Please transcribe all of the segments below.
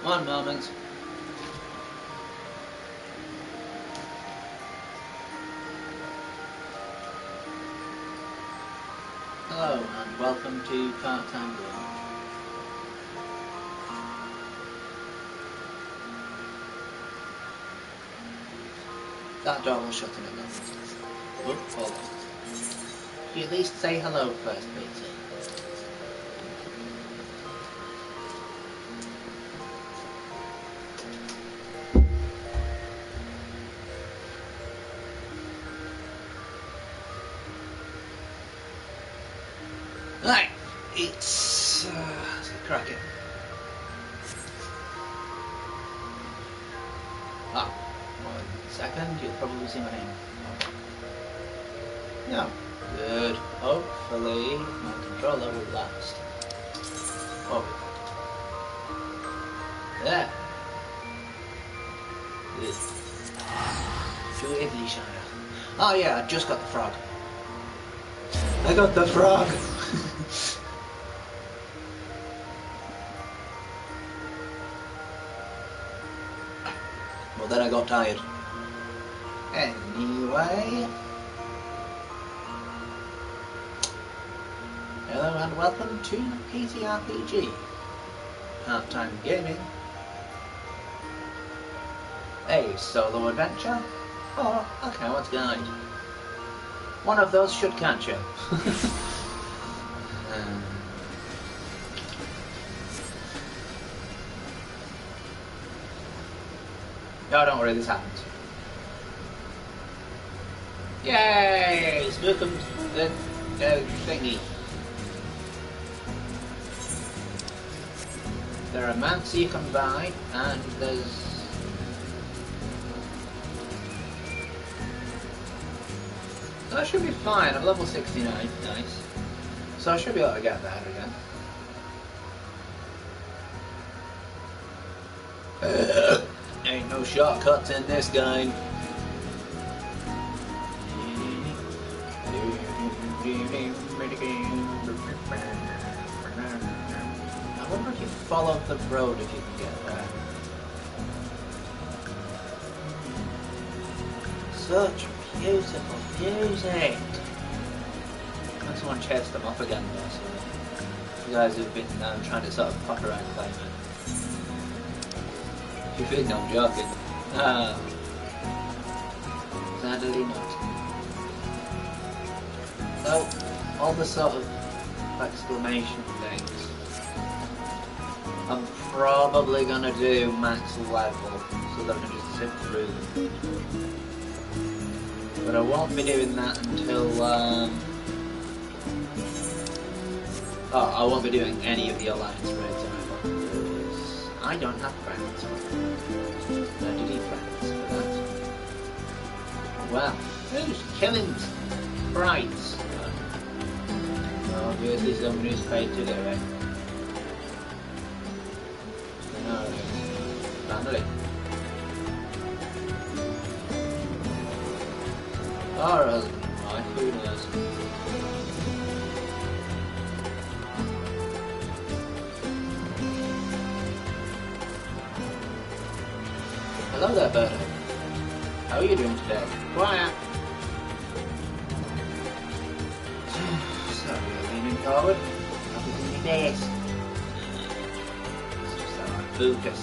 One moment. Hello and welcome to Part-Time Game. That door will shut in a moment. Oh, hold on. Can you at least say hello first, Peter? Right, let's get cracking. Ah, 1 second, you'll probably see my name. No. Good. Hopefully my controller will last. Oh. There. Good. To Italy, Shire. Oh yeah, I just got the frog. I got the frog! Well, then I got tired. Anyway. Hello and welcome to PTRPG. Part-Time Gaming. A solo adventure or a coward's guide. One of those should catch you. No, don't worry, this happens. Yay! Spookums the thingy. There are mounts you can buy, and there's... That should be fine, I'm level 69, nice. So I should be able to get there again. Ain't no shortcuts in this game. I wonder if you follow the road if you can get there. Such beautiful music. And someone chased them off again though, so you guys have been trying to sort of fuck around claim it. You think I'm joking? Ah. Sadly not. So, all the sort of exclamation things I'm probably gonna do max level so that I can just zip through them. But I won't be doing that until I won't be doing any of the alliance raids either, because I don't have friends. I do need friends for that. Well, who's killing sprites? Obviously somebody's paid to do it. No, family. Or husband, wife, who knows? Hello there, Berta. How are you doing today? Quiet! So we're leaning forward. I'll be doing this. It's just how I focus.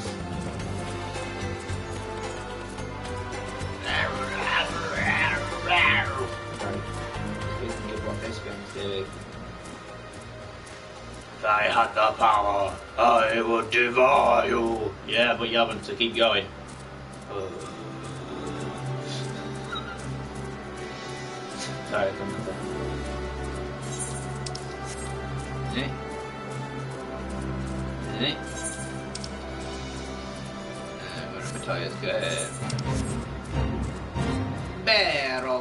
Right. Speaking of what this game's doing. If I had the power, I would devour you. Yeah, but you haven't, so keep going. Sorry, come with that. Where are my tires going? Barrow,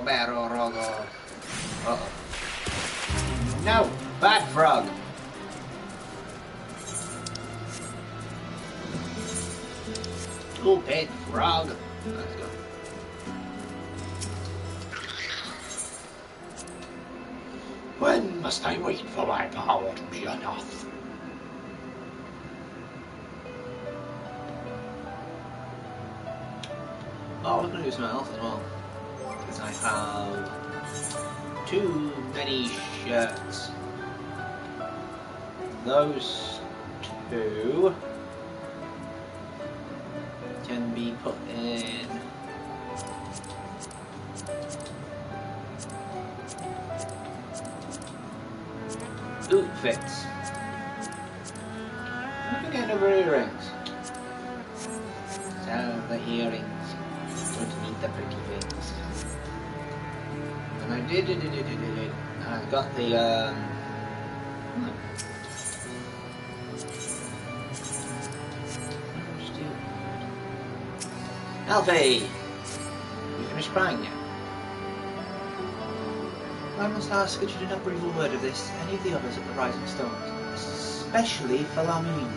rogo. Uh-oh. No! Bad frog! Stupid frog! Let's go. When must I wait for my power to be enough? I was going to do something else as well. Because I have too many shirts. Those two can be put in outfits. I'm gonna get over earrings. So the earrings don't need the pretty things. And I did. I got the Alfie! You finished crying yet? I must ask that you do not breathe a word of this to any of the others at the Rising Stones, especially Philamine.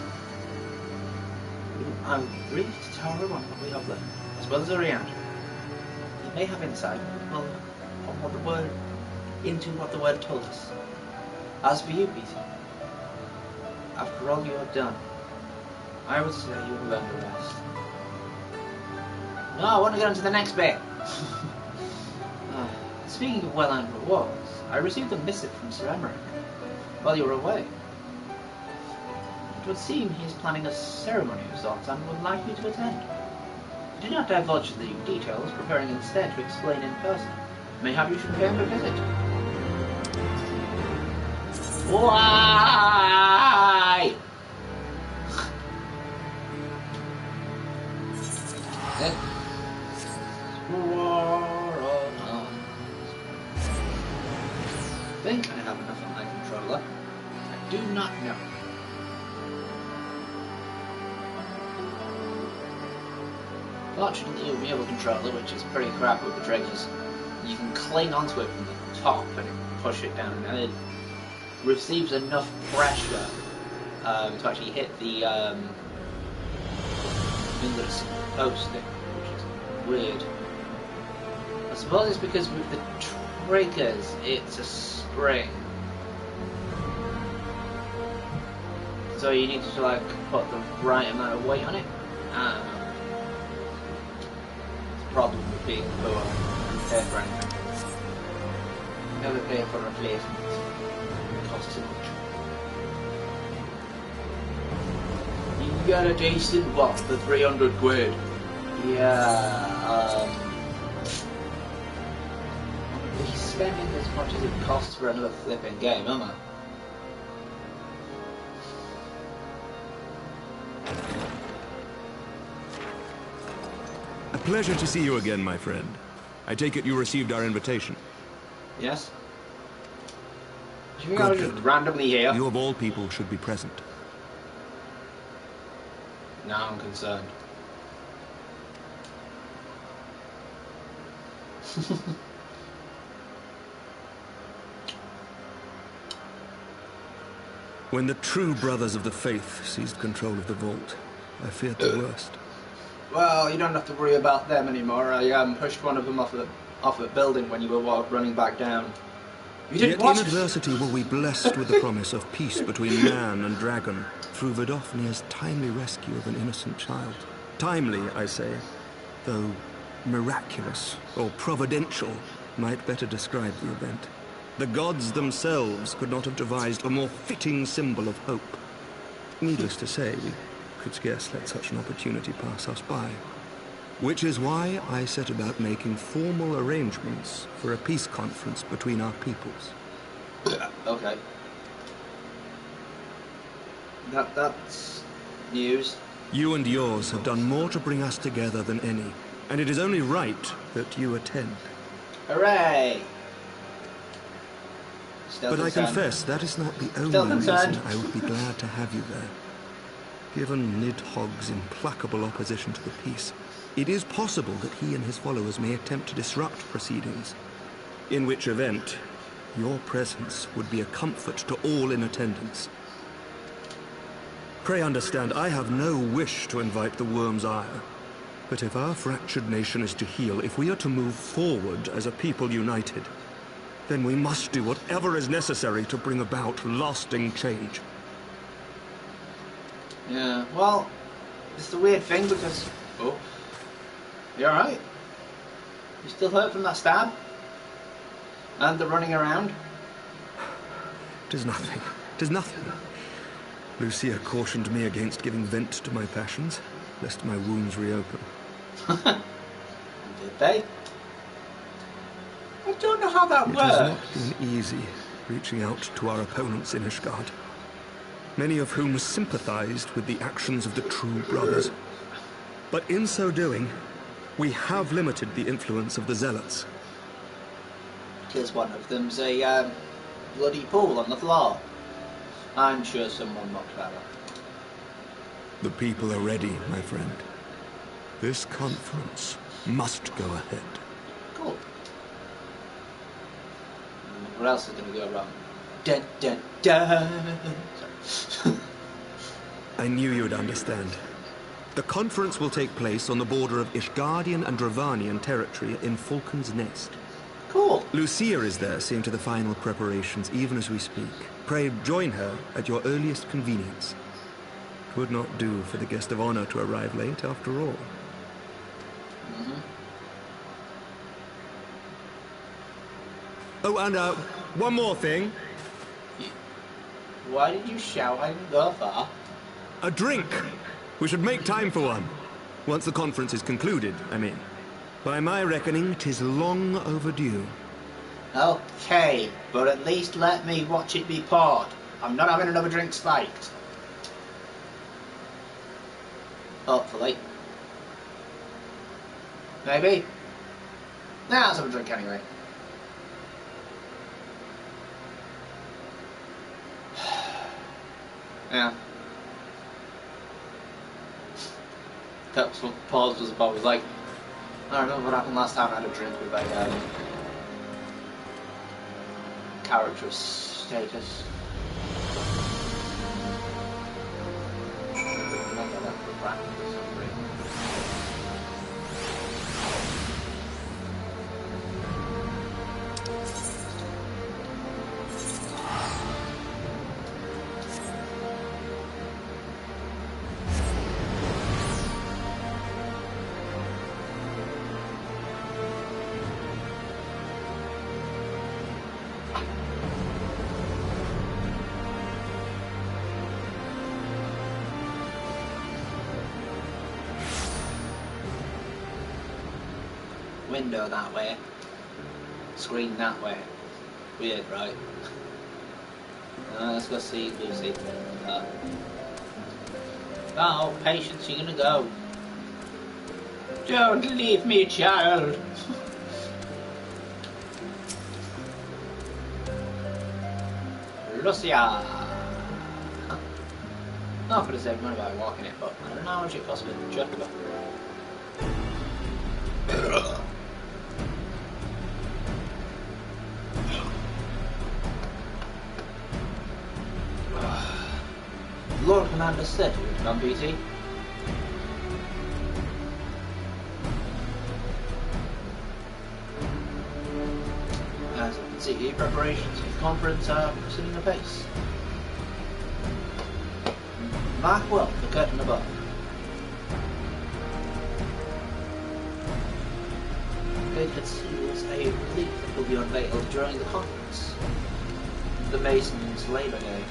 I would grieve to tell everyone what we have learned, as well as Oriana. You may have insight on what the word told us. As for you, Peter, after all you have done, I would say you have learned the rest. No, I want to get on to the next bit. Speaking of well-earned rewards, I received a missive from Sir Emmerich while you were away. It would seem he is planning a ceremony of sorts and would like me to attend. Do not divulge the details, preferring instead to explain in person. Mayhap you should pay him a visit. Why? I think I have enough on my controller. I do not know. Fortunately, with the other controller, which is pretty crap with the triggers, you can cling onto it from the top and push it down, and it receives enough pressure to actually hit the thing that it's supposed to, which is weird. I suppose it's because with the triggers, it's a spring. So you need to like put the right amount of weight on it. I don't know. It's a problem with being poor and pay for anything. Never pay for replacements. It costs too much. You got a decent what for 300 quid? Yeah, he's spending as much as it costs for another flipping game, am I? A pleasure to see you again, my friend. I take it you received our invitation. Yes. Do you think I was just randomly here? You of all people should be present. Now I'm concerned. When the true brothers of the faith seized control of the vault, I feared the worst. Well, you don't have to worry about them anymore. I pushed one of them off the building when you were running back down. You didn't Yet in adversity were we blessed with the promise of peace between man and dragon through Vidofnir's timely rescue of an innocent child. Timely, I say, though miraculous or providential might better describe the event. The gods themselves could not have devised a more fitting symbol of hope. Needless to say, we could scarce let such an opportunity pass us by. Which is why I set about making formal arrangements for a peace conference between our peoples. Okay. That's news. You and yours have done more to bring us together than any, and it is only right that you attend. Hooray! But I confess that is not the only reason I would be glad to have you there. Given Nidhogg's implacable opposition to the peace, it is possible that he and his followers may attempt to disrupt proceedings, in which event your presence would be a comfort to all in attendance. Pray understand, I have no wish to invite the worm's ire, but if our fractured nation is to heal, if we are to move forward as a people united, then we must do whatever is necessary to bring about lasting change. Yeah, well, it's the weird thing because... Oh. You alright? You still hurt from that stab? And the running around? 'Tis nothing. 'Tis nothing. Lucia cautioned me against giving vent to my passions, lest my wounds reopen. Did they? I don't know how that It works. has not been easy reaching out to our opponents in Ishgard, many of whom sympathized with the actions of the true brothers. But in so doing, we have limited the influence of the zealots. Because one of them's a bloody pool on the floor. I'm sure someone mocked about that. The people are ready, my friend. This conference must go ahead. Cool. What else is going to go wrong? Dun dun dun! Sorry. I knew you would understand. The conference will take place on the border of Ishgardian and Dravanian territory in Falcon's Nest. Cool. Lucia is there, seeing to the final preparations, even as we speak. Pray join her at your earliest convenience. It would not do for the guest of honor to arrive late, after all. Oh, and one more thing. Why did you shout I didn't go far? A drink! We should make time for one. Once the conference is concluded, I mean. By my reckoning, 'tis long overdue. Okay, but at least let me watch it be poured. I'm not having another drink spiked. Hopefully. Maybe. Nah, let's have a drink anyway. Yeah. That's what pause was about. Was like, I remember what happened last time I had a drink with a character of status. I remember that for practice for some reason. Window that way, screen that way. Weird, right? Let's go see Lucy. Oh, Patience, you're gonna go. Don't leave me, child. Lucia. No, I could have saved money by walking it, but I don't know how much it cost me. Check it out. Lord Commander said you would come, BT. As you can see, preparations for the conference are proceeding apace. Mark well the curtain above. It conceals a relief that will be unveiled during the conference. The Masons' Labour Day.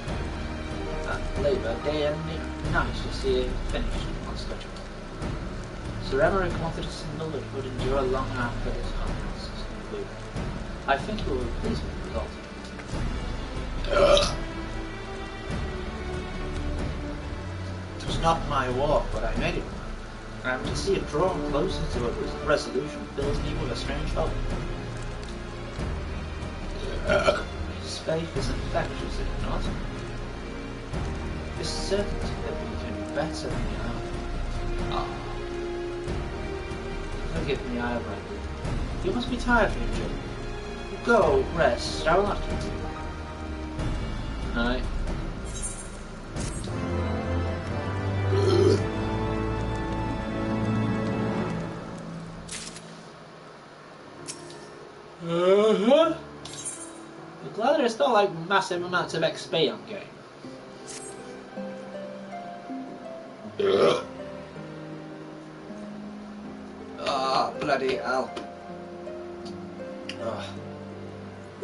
Labour Day and night to see it finished on schedule. Sir Emmerich wanted us to know that it would endure long after this conference is concluded. I think you will be pleased with the result. It was not my walk, but I made it. And to see it drawn closer to a resolution fills me with a strange hope. His faith is infectious, is it not? This certainty that we can do better than the other. Forgive me, I am angry. You must be tired from your journey. Go, rest. I will not keep you. Alright. I'm glad there's not like massive amounts of XP on game. Ah, bloody hell. Ugh.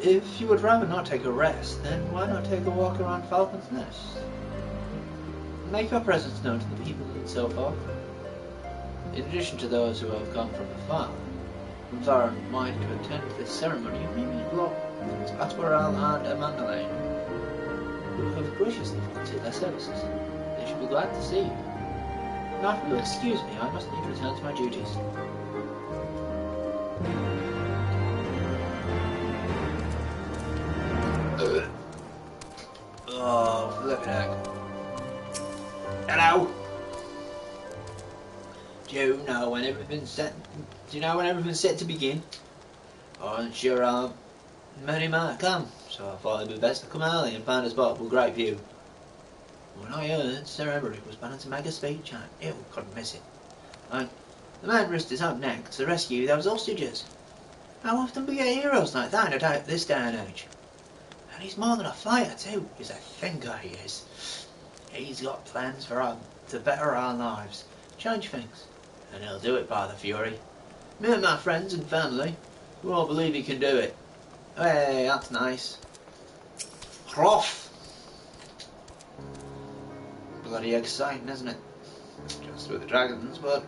If you would rather not take a rest, then why not take a walk around Falcon's Nest? Make your presence known to the people and so forth. In addition to those who have come from far and wide to attend this ceremony, you may meet Lords Atwaral and Amandalane, who have graciously volunteered their services. They should be glad to see you. Now, if you will excuse me, I must need to return to my duties. Oh, flippin' heck. Hello! Do you know when everything's set? Do you know when everything's set to begin? I wasn't sure many might come, so I thought it'd be best to come early and find a spot with great view. When I heard Sir Emmerich was planning to make a speech, I couldn't miss it. The man risked his own neck to rescue those hostages. How often we get heroes like that in this day and age? And he's more than a fighter too. He's a thinker, he is. He's got plans for to better our lives, change things, and he'll do it by the fury. Me and my friends and family, we all believe he can do it. Hey, that's nice. Rough. Bloody exciting, isn't it? Just with the dragons, but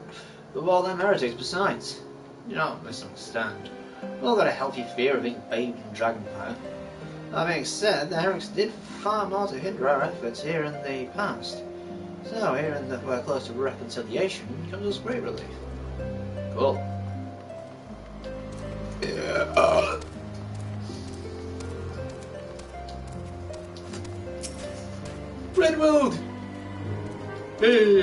with all them heretics besides. You don't misunderstand. We've all got a healthy fear of being bathed in dragon fire. That being said, the heretics did far more to hinder our efforts here in the past. So, hearing that we're close to reconciliation comes as great relief. Cool. Yeah. Redwood! Hey,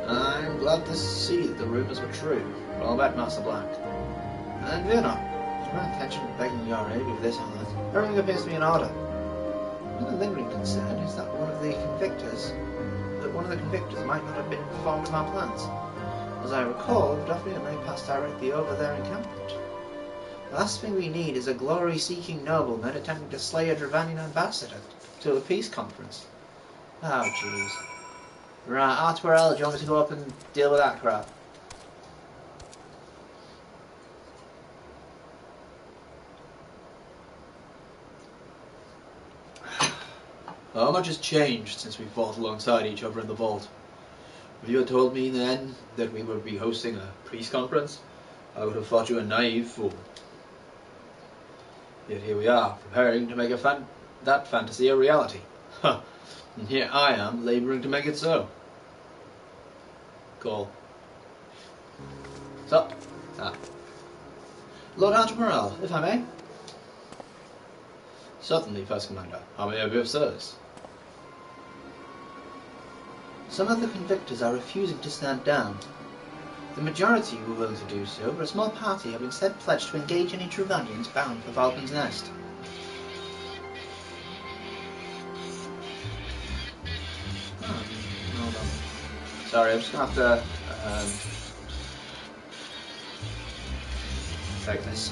I'm glad to see that the rumours were true. Well about Master Black. And Vienna, it's my intention of begging your aid with this on that. Everything appears to be in order. One lingering concern is that one of the convictors might not have been informed of our plans. As I recall, Daphne and I passed directly over their encampment. The last thing we need is a glory-seeking nobleman attempting to slay a Dravanian ambassador to a peace conference. Oh, jeez. Right, Artwarel, do you want me to go up and deal with that crap? How much has changed since we fought alongside each other in the vault? If you had told me then that we would be hosting a peace conference, I would have thought you a naive fool. Yet here we are, preparing to make that fantasy a reality. Huh. And here I am, labouring to make it so. Cool. So, Lord Admiral, if I may? Certainly, First Commander. How may I be of service? Some of the convictors are refusing to stand down. The majority were willing to do so, but a small party have instead pledged to engage any Dravanians bound for Falcon's Nest. Hold on. Sorry, I'm just going to have to take this.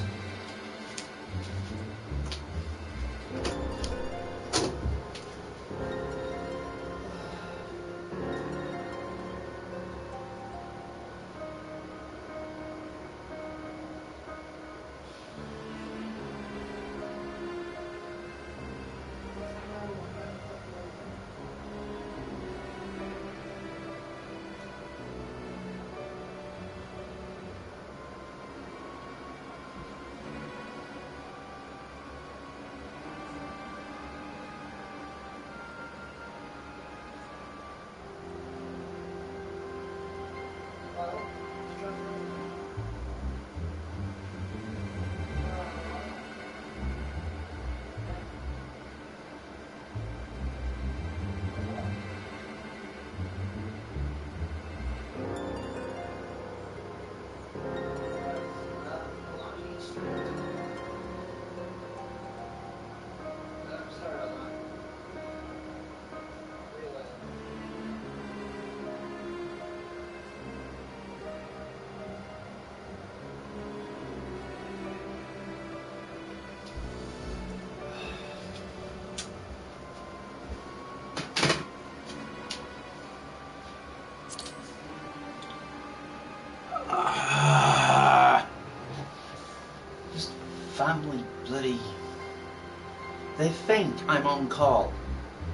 They think I'm on call.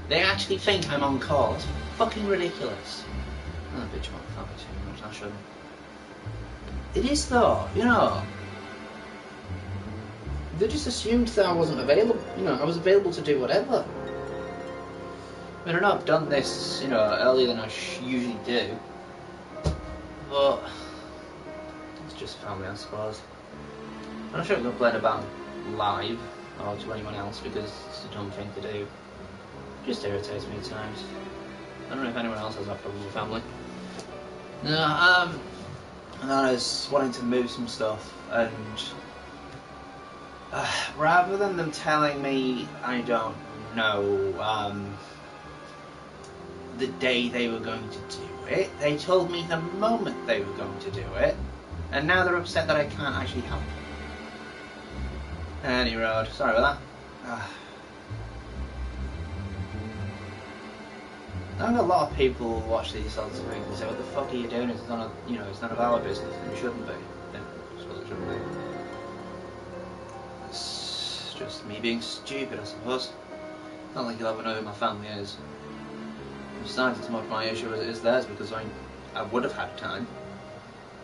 They actually think I'm on call. It's fucking ridiculous. I'm a bitch about the family too much, I shouldn't. It is though, you know. They just assumed that I wasn't available. You know, I was available to do whatever. I mean, I know I've done this, you know, earlier than I usually do. But it's just family, I suppose. I'm not sure I'm going to play about live or to anyone else because it's a dumb thing to do. It just irritates me at times. I don't know if anyone else has that problem with family. No, and I was wanting to move some stuff, and rather than them telling me, I don't know, the day they were going to do it, they told me the moment they were going to do it, and now they're upset that I can't actually help. Any road, sorry about that. I know a lot of people watch these sorts of things and say, "What the fuck are you doing? It's not, it's none of our business, and it shouldn't be." Then I suppose it shouldn't be. It's just me being stupid, I suppose. Not like you'll ever know who my family is. Besides, it's not my issue as it is theirs, because I would have had time.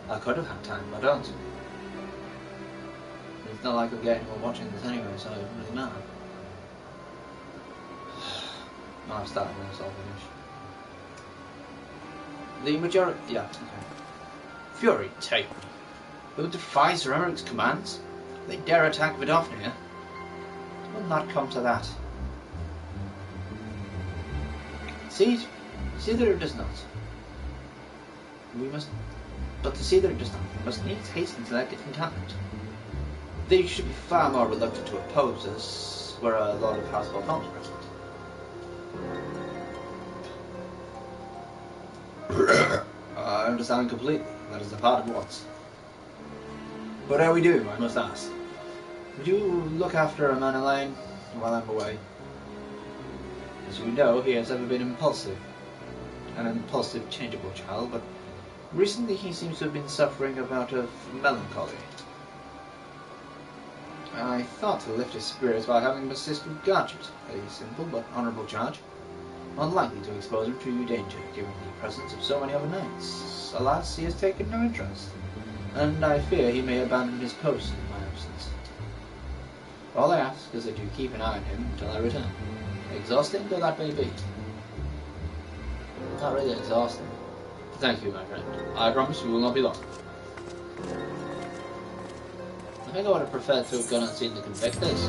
I could have had time, but I don't. It's not like I'm getting anyone watching this anyway, so it doesn't really matter. No, I've started now, so I'll finish. The majority... yeah, okay. Fury, take me. Who defies Sir Emmerich's commands? They dare attack Vidofnir. It will not come to that. See that it does not. But to see that it does not, we must needs hasten to that encampment. They should be far more reluctant to oppose us, were a lot of household homes present. I understand completely. That is the part of wants. But how we do, I must ask. Would you look after a man alone while I'm away? As you know, he has ever been impulsive. An impulsive, changeable child, but recently he seems to have been suffering a bout of melancholy. I thought to lift his spirits by having him assist with Gadget, a simple but honourable charge, unlikely to expose him to danger, given the presence of so many other knights. Alas, he has taken no interest, and I fear he may abandon his post in my absence. All I ask is that you keep an eye on him until I return. Exhausting though that may be. Not really exhausting. Thank you, my friend. I promise we will not be long. I think I would have preferred to have gone and seen the convictors.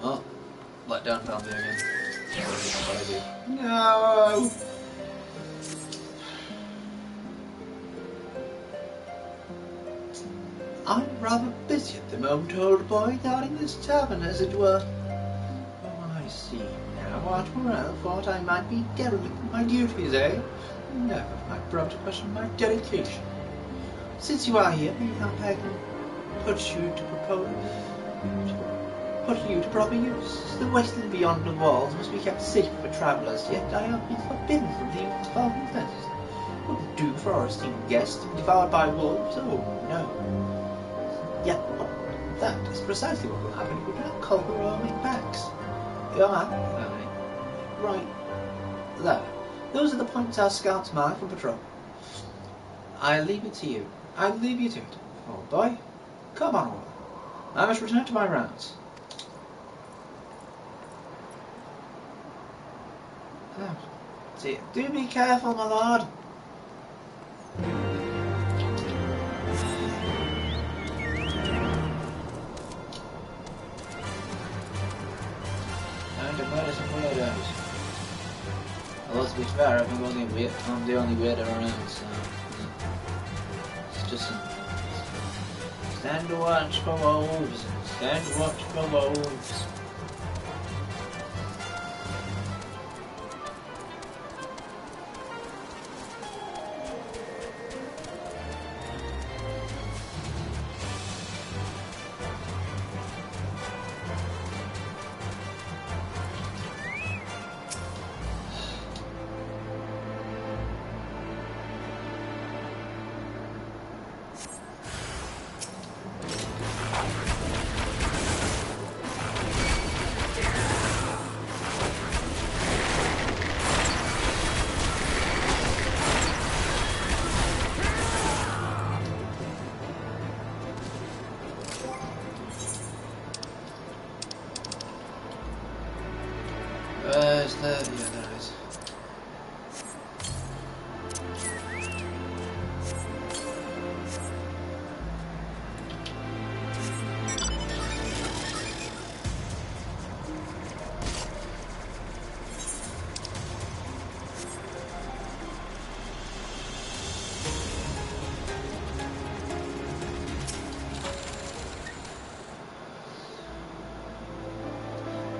Oh, let down family again. What I do. No! I'm rather busy at the moment, old boy, guarding this tavern, as it were. Oh, I see now what Morel thought I might be derelict in my duties, eh? Never have I brought to question my dedication. Since you are here, I can put you to proper use. The wasteland beyond the walls must be kept safe for travellers, yet I have been forbidden from the involvement fences. It wouldn't do for our esteemed guest to be devoured by wolves. Oh, no. Yet, that is precisely what will happen if we do not cull the roaming packs. Right there. Those are the points our scouts mark for patrol. I leave it to you. I leave you to it. Old boy, come on, Will. I must return to my rounds. Oh, dear. Do be careful, my lord. Well, to be fair, I think I'm the only weirdo around, so it's just stand to watch for wolves, stand to watch for wolves. Yeah, there is.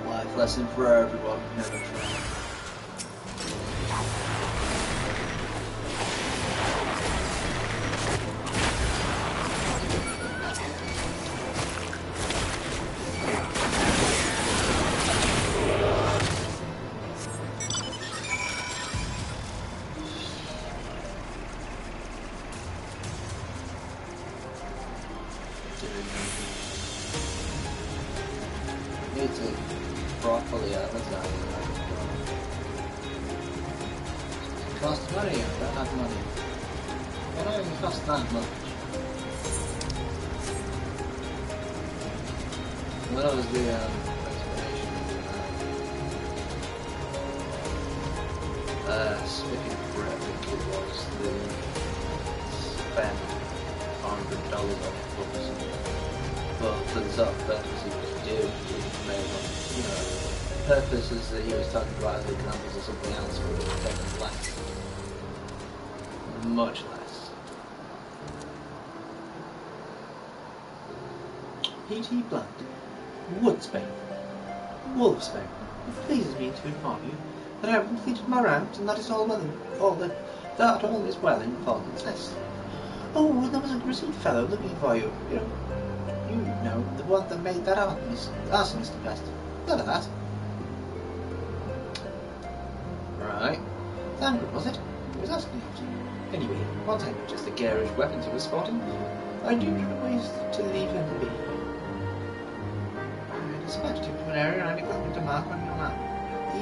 Life lesson for everyone, never try. Need to properly advertise. It costs money, I don't have money. I don't even cost that much. Well, that was the explanation. Speaking of Brett, I think it was the spend $100 on books. But for the sort of purpose he was doing, he made on, purposes that he was talking about as examples of something else would have taken less. Much less. P.T. Blunt, Woodsbane, Wolfsbane, it pleases me to inform you that I have completed my rounds and that is all is well in Falcon's Nest. Oh, there was a grizzled fellow looking for you, You know, the one that made that arsonist nest. None of that. Right. Thancred, was it? He was asking it. Anyway, what time just the garish weapons he was sporting? I do not ways to leave him be. I dispatched him to an area and I neglected to mark on your map.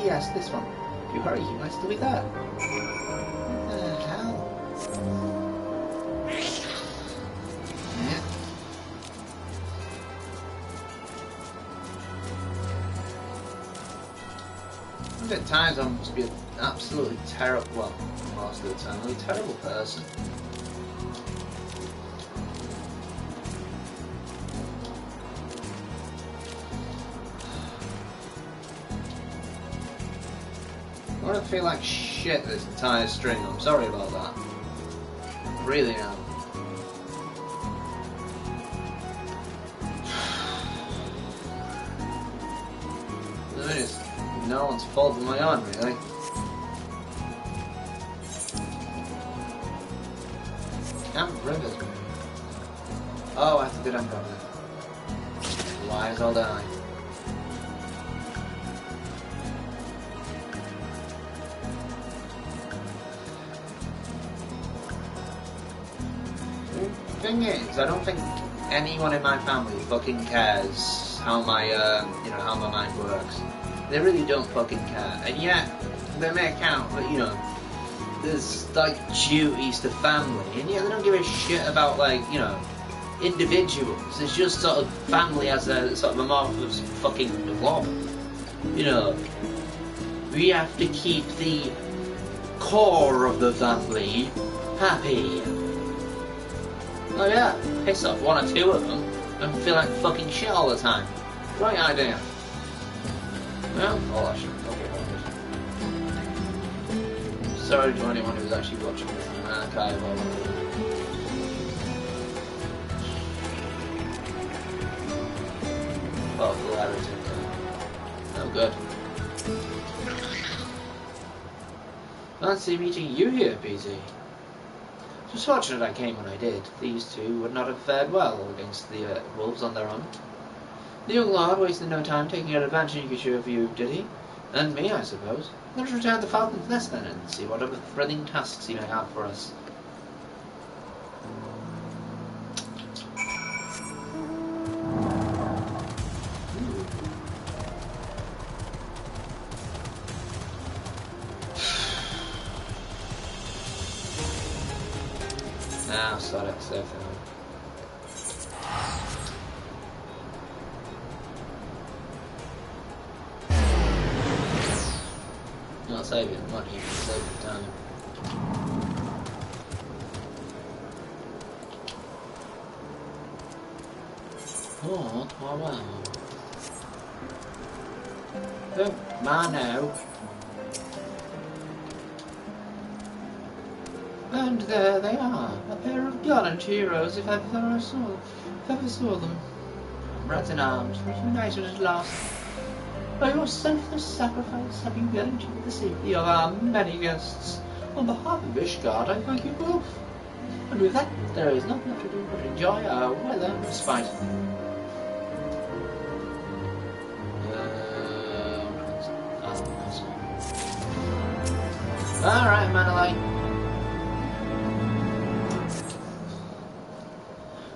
Yes, this one. If you hurry, he might still be there. What the hell? At times I must be an absolutely terrible, well, most of the time, a terrible person. I want to feel like shit this entire string, I'm sorry about that. I really am. No one's fault but my own, really. Camp Rivers. Oh, I have to go down there. Lies all die. The thing is, I don't think anyone in my family fucking cares how my, how my mind works. They really don't fucking care, and yet they make out that there's like duties to family, and yet they don't give a shit about individuals. It's just sort of family as a sort of amorphous fucking blob. We have to keep the core of the family happy. Oh yeah, piss off one or two of them and feel like fucking shit all the time. Right idea. Well, oh, I shouldn't talk about it. Sorry to anyone who's actually watching this in an archive or popularity. Oh, good. Fancy meeting you here, BT. It was fortunate I came when I did. These two would not have fared well against the wolves on their own. The young lord wasted no time taking advantage of you, did he? And me, I suppose. Let us return to Falcon's Nest then and see what other thrilling tasks he may have for us. Ah, sorry, safe now. saving money, saving time. Oh, wow. Oh, Mano. And there they are, a pair of gallant heroes if ever I saw them. Comrades in arms, reunited at last. By your selfless sacrifice have you guaranteed the safety of our many guests. On behalf of Ishgard, I thank you both. And with that, there is nothing left to do but enjoy our well-earned respite. Alright, Manolite.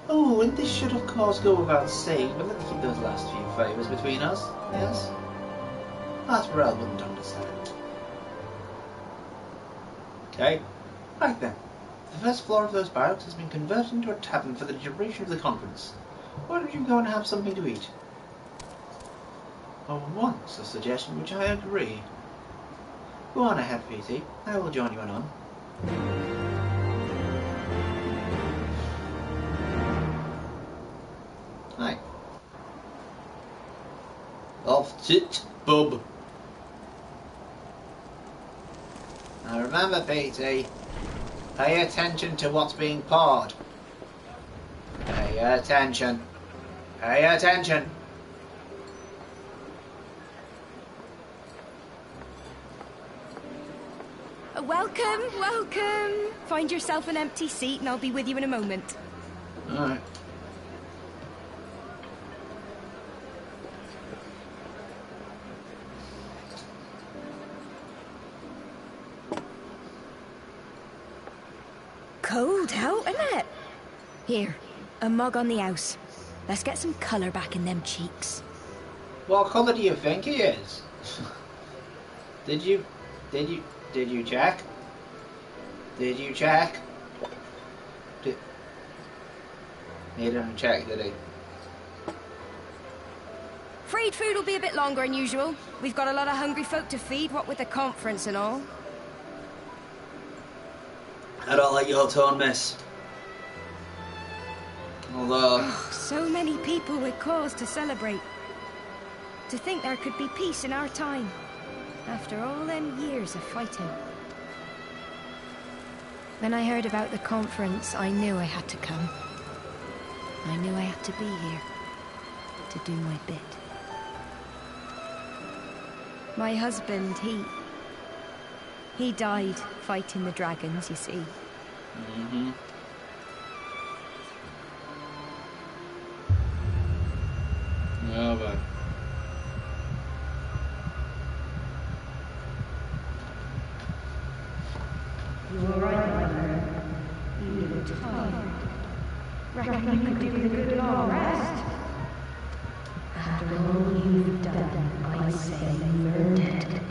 Oh, and this should of course go without saying, but let's keep those last few favours between us, yes? Asperel wouldn't understand. Okay, right then. The first floor of those barracks has been converted into a tavern for the duration of the conference. Why don't you go and have something to eat? Oh, once a suggestion which I agree. Go on ahead, PT. I will join you anon. Hi. Off it, bub. Now remember, PT, pay attention to what's being poured. Pay attention. Pay attention. Welcome, welcome. Find yourself an empty seat and I'll be with you in a moment. Alright. Cold out, isn't it? Here, a mug on the house. Let's get some colour back in them cheeks. What colour do you think he is? Did you check? Did you check? He didn't check, did he? Afraid food will be a bit longer than usual. We've got a lot of hungry folk to feed, what with the conference and all. I don't like your tone, miss. Although... Oh, so many people with cause to celebrate. To think there could be peace in our time. After all them years of fighting. When I heard about the conference, I knew I had to come. I knew I had to be here. To do my bit. My husband, he died fighting the dragons, you see. Mm-hmm. Oh, but... You were right, Mother. You looked tired. Reckon you could do with a good long rest. After all you've done, I say you're dead.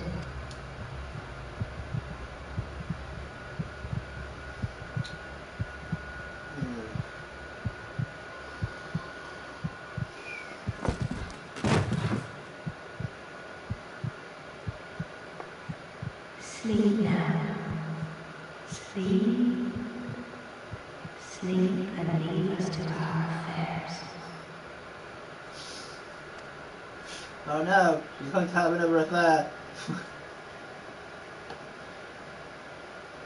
Sleep now. Sleep. Sleep and leave us to our affairs. Oh no, he's going to have another affair.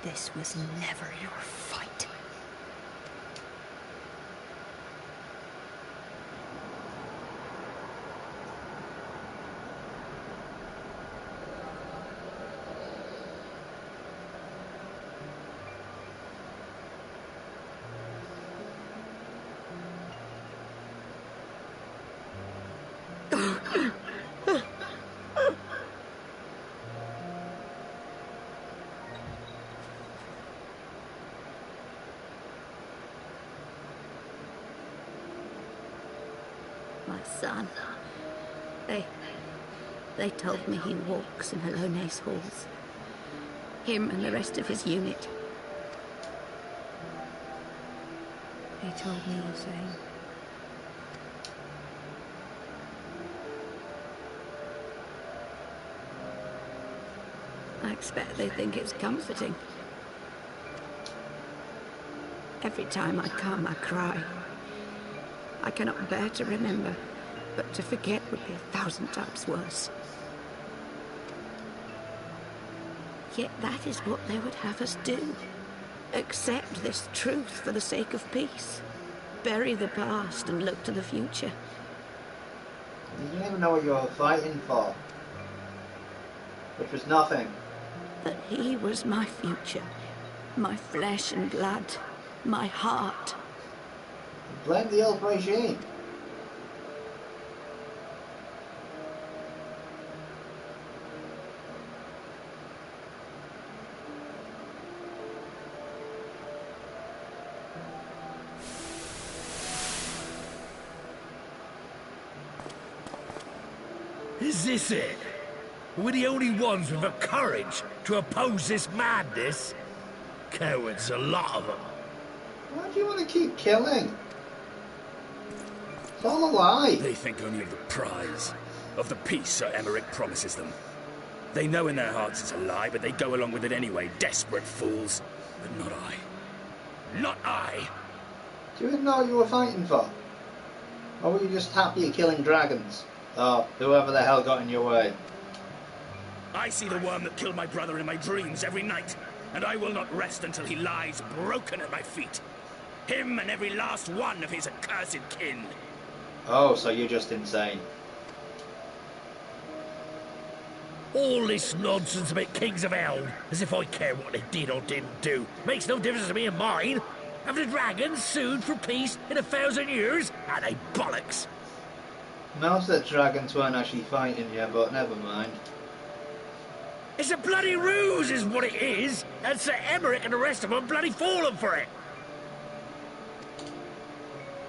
This was never your fight. My son. They told me he walks in Alone's halls. Him and the rest of his unit. They told me the same. expect they think it's comforting. Every time I come, I cry. I cannot bear to remember, but to forget would be 1,000 times worse. Yet that is what they would have us do. Accept this truth for the sake of peace. Bury the past and look to the future. You didn't even know what you were fighting for. Which was nothing. That he was my future. My flesh and blood. My heart. Blame the old regime. Is this it? We're the only ones with the courage to oppose this madness? Cowards, a lot of them. Why do you want to keep killing? It's all a lie. They think only of the prize, of the peace Sir Emmerich promises them. They know in their hearts it's a lie, but they go along with it anyway, desperate fools. But not I. Not I! Do you even know what you were fighting for? Or were you just happy at killing dragons? Or whoever the hell got in your way? I see the worm that killed my brother in my dreams every night, and I will not rest until he lies broken at my feet. Him and every last one of his accursed kin. Oh, so you're just insane. All this nonsense about Kings of Hell, as if I care what they did or didn't do. Makes no difference to me and mine. Have the dragons sued for peace in 1,000 years? Are they bollocks? Most of the dragons weren't actually fighting you, but never mind. It's a bloody ruse is what it is, and Sir Emmerich and the rest of them bloody fallen for it.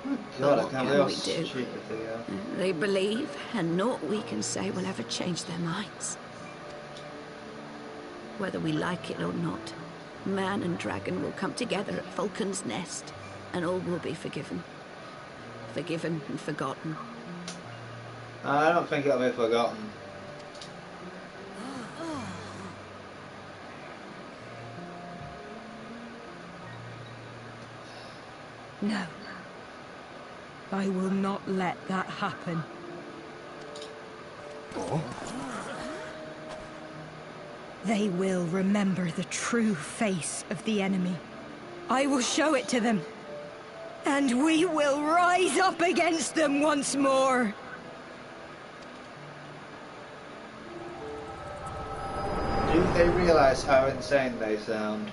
Oh God, I What can't can believe we how do? stupid they are. They believe, and naught we can say will ever change their minds. Whether we like it or not, man and dragon will come together at Vulcan's Nest, and all will be forgiven. Forgiven and forgotten. I don't think it'll be forgotten. No. I will not let that happen. They will remember the true face of the enemy. I will show it to them. And we will rise up against them once more. Do they realise how insane they sound?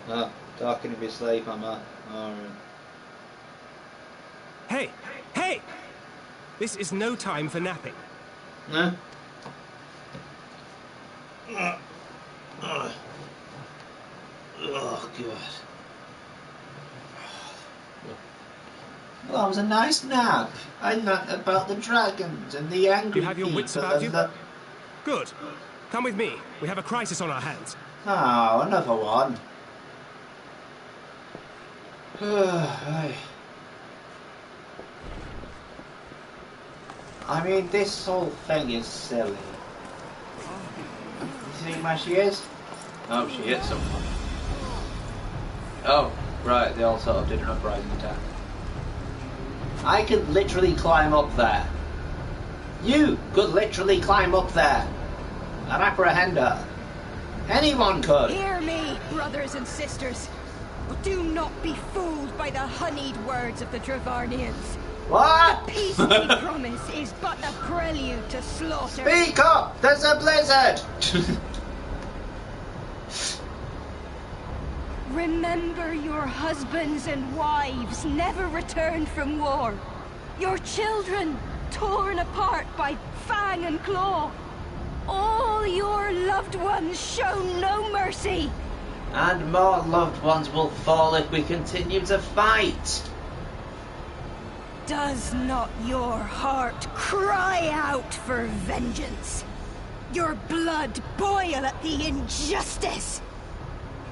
Oh, talking in your sleep, am I? Alright. Hey! Hey! This is no time for napping. No? Oh, God. Well, that was a nice nap. I learnt about the dragons and the angry You have your wits people about and you? Good. Come with me. We have a crisis on our hands. Oh, another one. I mean, this whole thing is silly. You see where she is? Oh, she hit someone. Oh, right, they all sort of did an uprising attack. I could literally climb up there. You could literally climb up there and apprehend her. Anyone could. Hear me, brothers and sisters. Do not be fooled by the honeyed words of the Dravarnians. What? The peace we promise is but a prelude to slaughter. Speak up! There's a blizzard! Remember your husbands and wives never returned from war. Your children torn apart by fang and claw. All your loved ones show no mercy. And more loved ones will fall if we continue to fight. Does not your heart cry out for vengeance? Your blood boil at the injustice?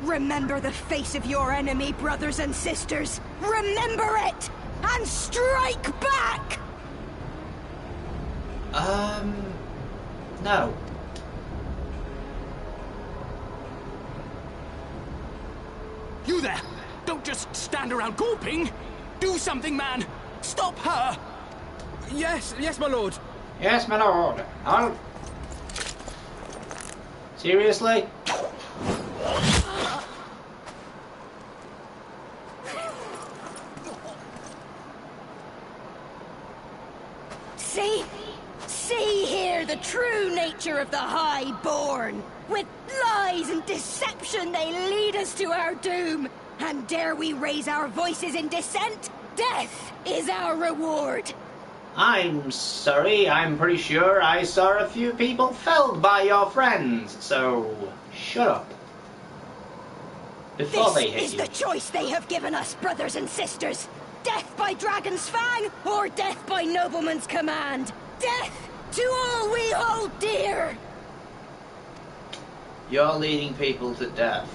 Remember the face of your enemy, brothers and sisters. Remember it, and strike back! No. You there! Don't just stand around gawping! Do something, man! Stop her! Yes, my lord. Yes, my lord. Seriously? See here the true nature of the Highborn. With lies and deception they lead us to our doom. And dare we raise our voices in dissent? Death is our reward. I'm sorry, I'm pretty sure I saw a few people felled by your friends, so shut up. Before they hit This is you. the choice they have given us, brothers and sisters. Death by dragon's fang, or death by nobleman's command. Death to all we hold dear. You're leading people to death.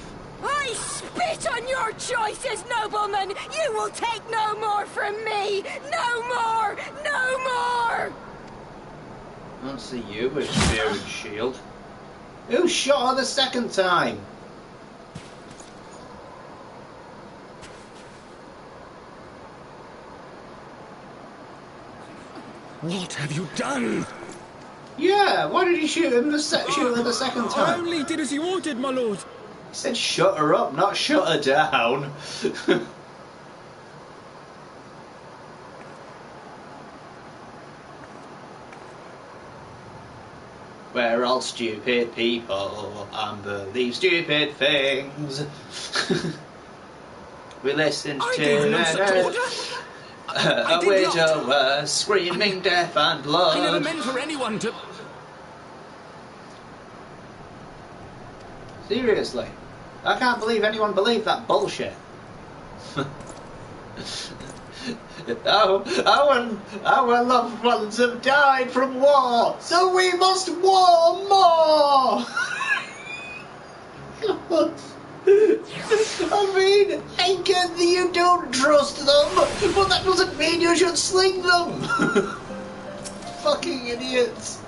I spit on your choices, noblemen! You will take no more from me! No more! No more! I'll see you with spear and shield. Who shot her the second time? What have you done? Yeah, why did you shoot her the second I time? only did as you ordered, my lord. He said shut her up, not shut her down. We're all stupid people and believe stupid things. We listened I to gave no such order. I a did not. widower screaming death and blood. I never meant for anyone to... Seriously, I can't believe anyone believed that bullshit. Our loved ones have died from war, so we must war more. I mean, I get that you don't trust them, but that doesn't mean you should sling them. Fucking idiots.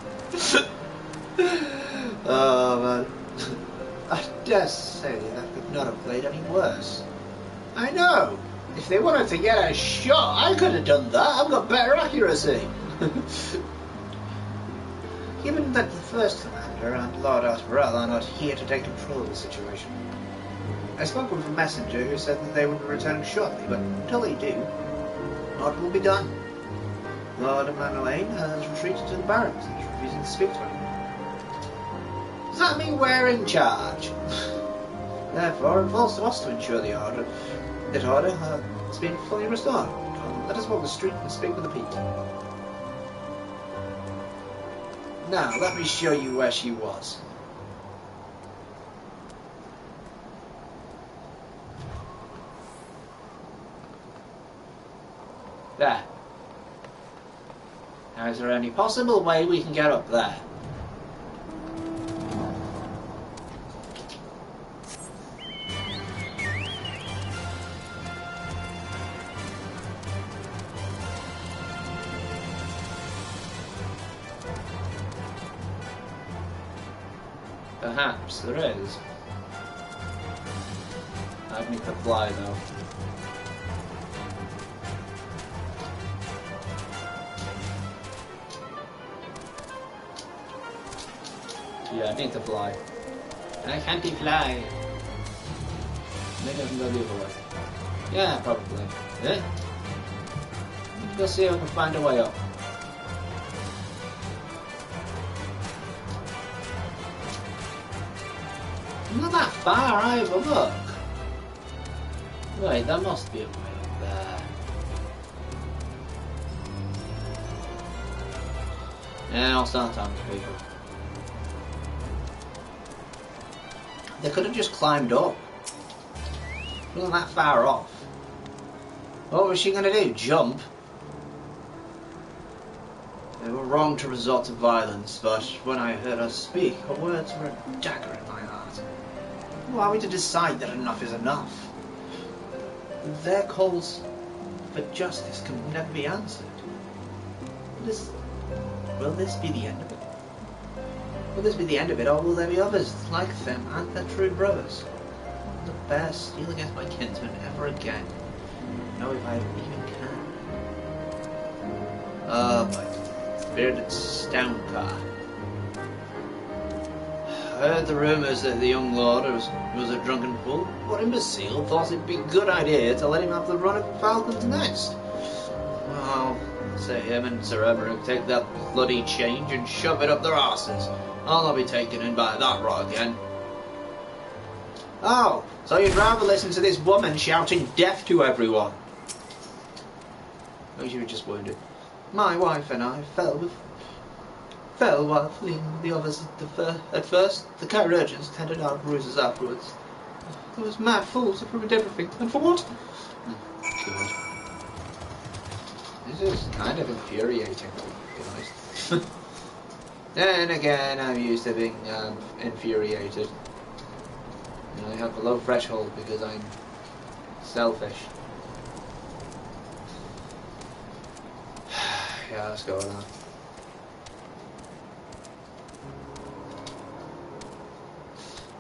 Oh man. I dare say that could not have played any worse. I know. If they wanted to get a shot, I could have done that. I've got better accuracy. Given that the first commander and Lord Asperell are not here to take control of the situation, I spoke with a messenger who said that they would be returning shortly, but until they do, naught will be done. Lord Emmanuel has retreated to the barracks and is refusing to speak to anyone. Does that mean we're in charge? Therefore, it falls to us to ensure that order has been fully restored. Let us walk the street and speak with the people. Now, let me show you where she was. There. Now, is there any possible way we can get up there? Perhaps there is. I'd need to fly though. Yeah, I need to fly. I can't fly. Maybe I can go the other way. Yeah, probably. Eh? Let's see if I can find a way up. Not that far either, look. Wait, there must be a way up there. Yeah, I'll start talking to people. They could have just climbed up. It wasn't that far off. What was she going to do? Jump? They were wrong to resort to violence, but when I heard her speak, her words were a dagger in my heart. Who are we to decide that enough is enough? Their calls for justice can never be answered. Will this be the end of it? Will this be the end of it, or will there be others like them and their true brothers? bear steel against my kinsman ever again. No, if I even can. My bearded Stonecar. I heard the rumours that the young lord was a drunken fool. What imbecile thought it'd be a good idea to let him have the run of Falcon's Nest? Well, say him and Sir Emmerich take that bloody change and shove it up their arses. I'll not be taken in by that rot again. Oh, so you'd rather listen to this woman shouting death to everyone? Oh, you were just wounded. My wife and I fell while fleeing with the others at first. The chirurgeons tended our bruises afterwards. Those mad fools have ruined everything. And for what? God. This is kind of infuriating, to be honest. Then again, I'm used to being infuriated. You know, I have a low threshold because I'm selfish. Yeah, let's go with that.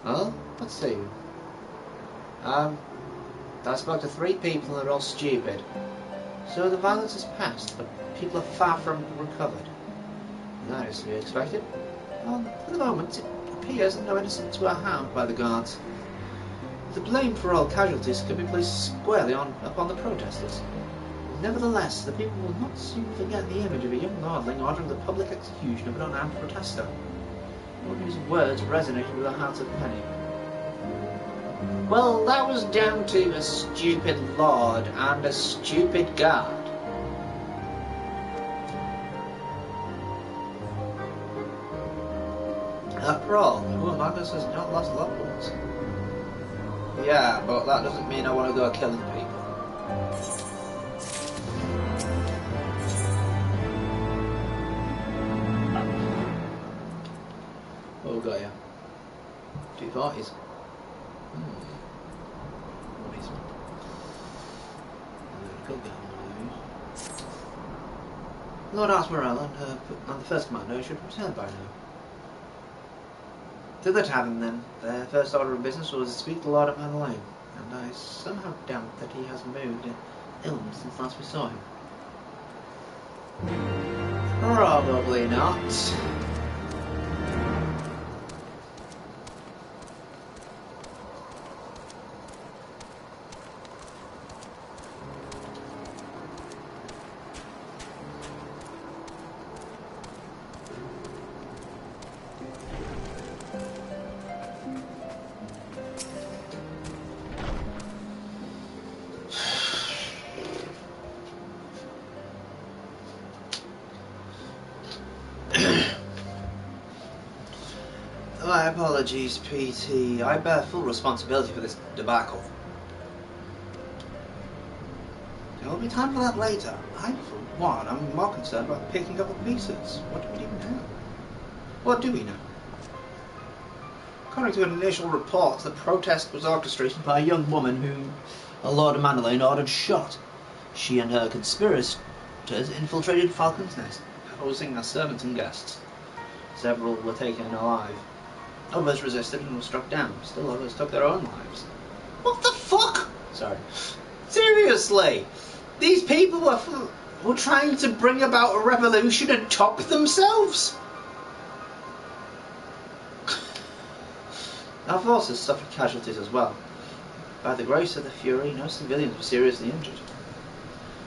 Well, let's see. I spoke to 3 people and they're all stupid. So the violence has passed, but people are far from recovered. That is to be expected. Well, for the moment, it appears that no innocents were harmed by the guards. The blame for all casualties can be placed squarely upon the protesters. Nevertheless, the people will not soon forget the image of a young lordling ordering the public execution of an unarmed protester, one whose words resonated with the hearts of many. Well, that was down to a stupid lord and a stupid guard. After all, who among us has not lost loved ones? Yeah, but that doesn't mean I want to go killing people. Oh, got ya. 240s. Nice. Could get one of those. Lord Asmorel and the first commander should return by now. To the tavern, then. Their first order of business was to speak to Lord of Madeleine, and I somehow doubt that he has moved ill since last we saw him. Probably not. My apologies, PT. I bear full responsibility for this debacle. There will be time for that later. I, for one, am more concerned about picking up the pieces. What do we even know? What do we know? According to an initial report, the protest was orchestrated by a young woman whom Lord Madeleine ordered shot. She and her conspirators infiltrated Falcon's Nest, housing their servants and guests. Several were taken alive. Others resisted and were struck down. Still others took their own lives. What the fuck? Sorry. Seriously? These people were trying to bring about a revolution and top themselves? Our forces suffered casualties as well. By the grace of the Fury, no civilians were seriously injured.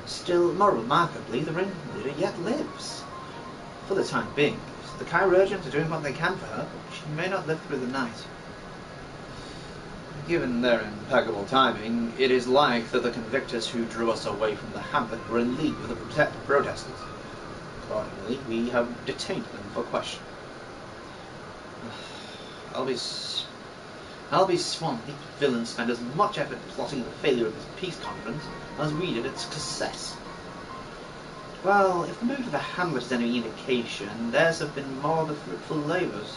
Still, more remarkably, the ringleader yet lives. For the time being. The chirurgeons are doing what they can for her, but she may not live through the night. Given their impeccable timing, it is like that the convictors who drew us away from the hamlet were in league with the protesters. Accordingly, we have detained them for question. I'll be sworn these villains spend as much effort plotting the failure of this peace conference as we did its success. Well, if the move to the hamlet is any indication, theirs have been more the fruitful labours.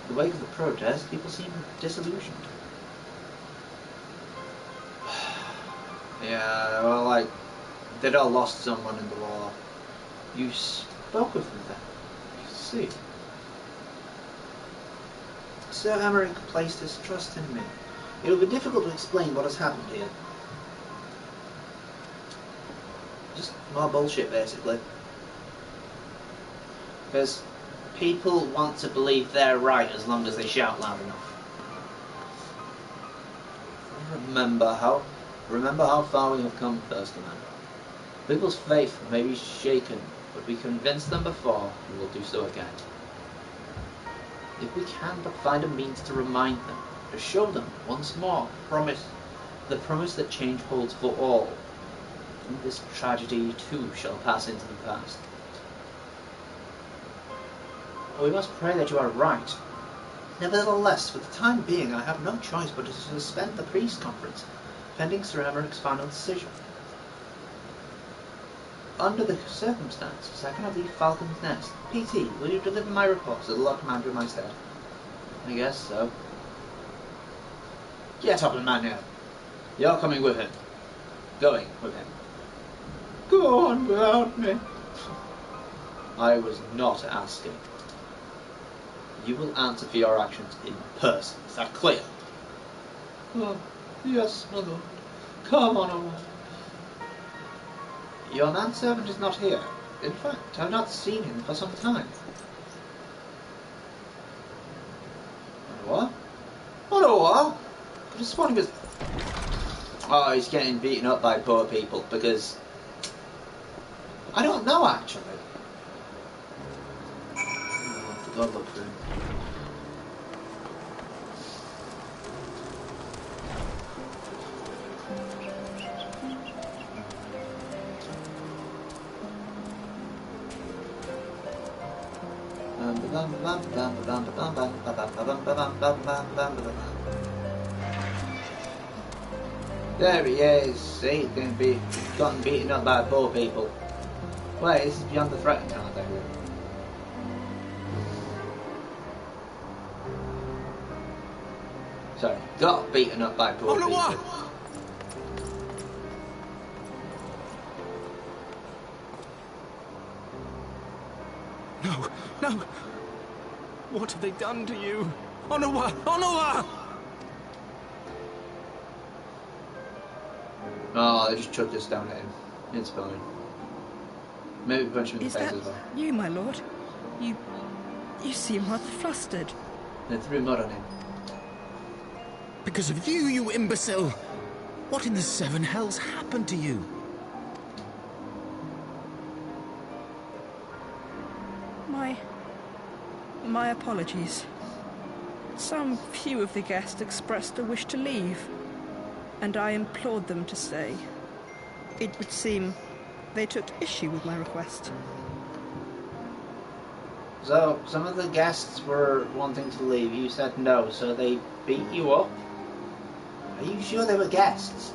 In the wake of the protest, people seem disillusioned. Yeah, well, like, they'd all lost someone in the war. You spoke with them then? I see. Sir Emmerich placed his trust in me. It will be difficult to explain what has happened here. Just more bullshit, basically. Because people want to believe they're right as long as they shout loud enough. Remember how far we have come, First Commander. People's faith may be shaken, but we convinced them before, and will do so again. If we can but find a means to remind them, to show them once more the promise that change holds for all, and this tragedy too shall pass into the past. We must pray that you are right. Nevertheless, for the time being, I have no choice but to suspend the priest conference, pending Sir Emeric's final decision. Under the circumstances, I cannot leave Falcon's Nest. PT, will you deliver my reports to the Lord Commander in my stead? I guess so. Get up, Emmanuel. You're coming with him. Going with him. Go on without me. I was not asking. You will answer for your actions in person. Is that clear? Oh, yes, my lord. Come on away. Your manservant is not here. In fact, I have not seen him for some time. What? What? I just thought he was... Oh, he's getting beaten up by poor people because... I don't know, actually. Oh, I have to go look for him. There he is. See, he's going to be gotten beaten up by poor people. Wait, this is beyond the threat now, I think. Sorry, got beaten up by poor people. What? No! What have they done to you? Onawa! Oh, they just chucked us down at him. It's fine. Maybe punch him in the face as well. You, my lord? You seem rather flustered. They threw mud on him. Because of you, you imbecile! What in the seven hells happened to you? My apologies. Some few of the guests expressed a wish to leave, and I implored them to stay. It would seem they took issue with my request. So, some of the guests were wanting to leave. You said no, so they beat you up? Are you sure they were guests?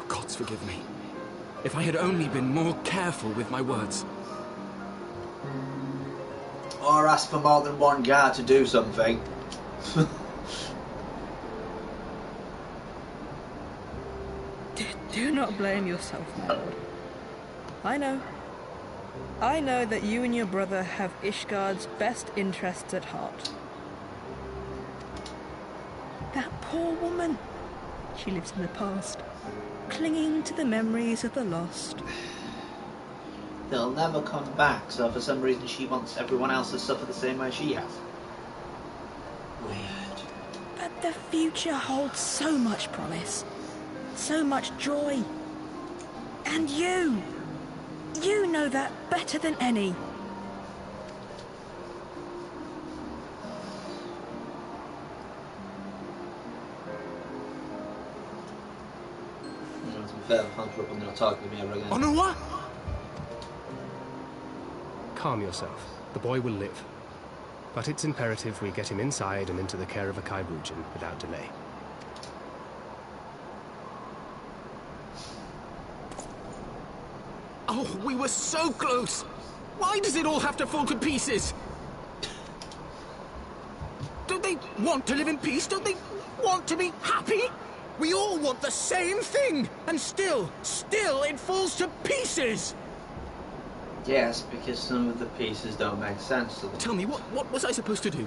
Gods forgive me. If I had only been more careful with my words. Or ask for more than one guard to do something. Do not blame yourself, my lord. I know that you and your brother have Ishgard's best interests at heart. That poor woman. She lives in the past, clinging to the memories of the lost. They'll never come back, so for some reason she wants everyone else to suffer the same way she has. Weird. But the future holds so much promise, so much joy. And you know that better than any. To be fair, Hunter up and not talking to me ever again. Onawa! Calm yourself. The boy will live. But it's imperative we get him inside and into the care of a Kaibujin without delay. Oh, we were so close! Why does it all have to fall to pieces? Don't they want to live in peace? Don't they want to be happy? We all want the same thing! And still it falls to pieces! Yes, because some of the pieces don't make sense to them. Tell me, what was I supposed to do?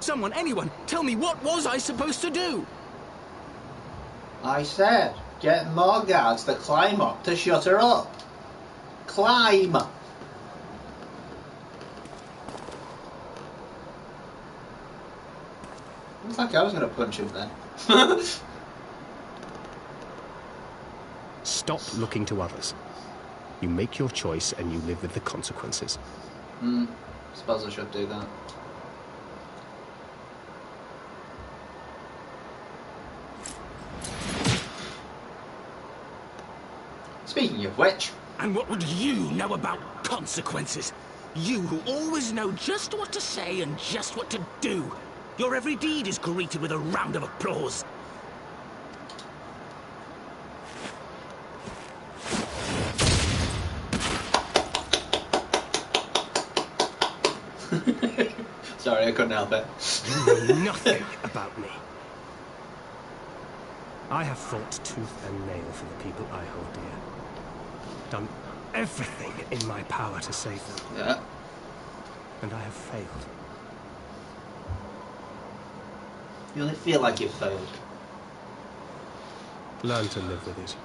Someone, anyone, tell me, what was I supposed to do? I said, get more guards to climb up to shut her up. Climb! Looks like I was going to punch him then. Stop looking to others. You make your choice and you live with the consequences. Suppose I should do that. Speaking of which... And what would you know about consequences? You who always know just what to say and just what to do. Your every deed is greeted with a round of applause. Sorry, I couldn't help it. You know nothing about me. I have fought tooth and nail for the people I hold dear. Done everything in my power to save them. Yeah. And I have failed. You only feel like you've failed. Learn to live with it.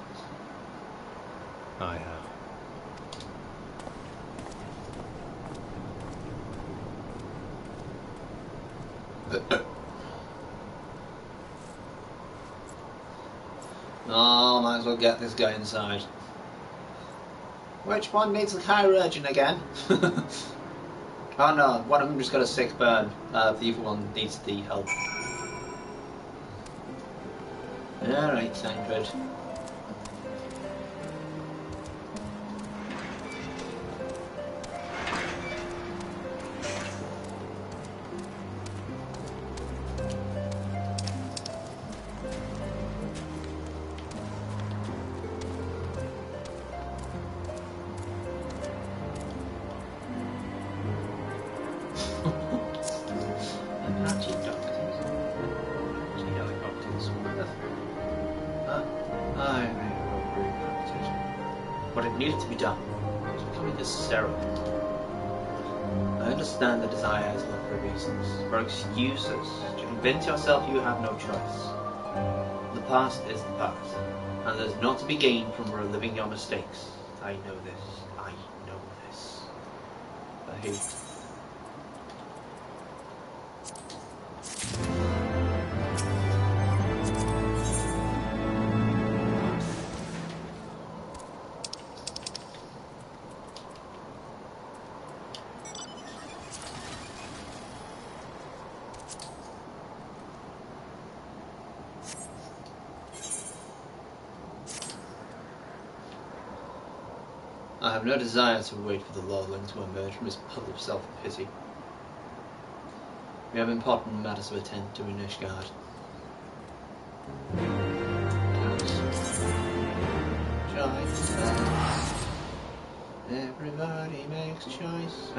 I have. Oh, might as well get this guy inside. Which one needs the chirurgeon again? Oh no, one of them just got a sick burn. The other one needs the help. Alright, Tancred. But it needed to be done. It was becoming hysterical. I understand the desire to look for reasons, for excuses, to convince yourself you have no choice. The past is the past, and there's not to be gained from reliving your mistakes. I know this. I know this. But hey. I have no desire to wait for the lawling to emerge from his puddle of self-pity. We have important matters to attend to in Ishgard. Choices. Everybody makes choices.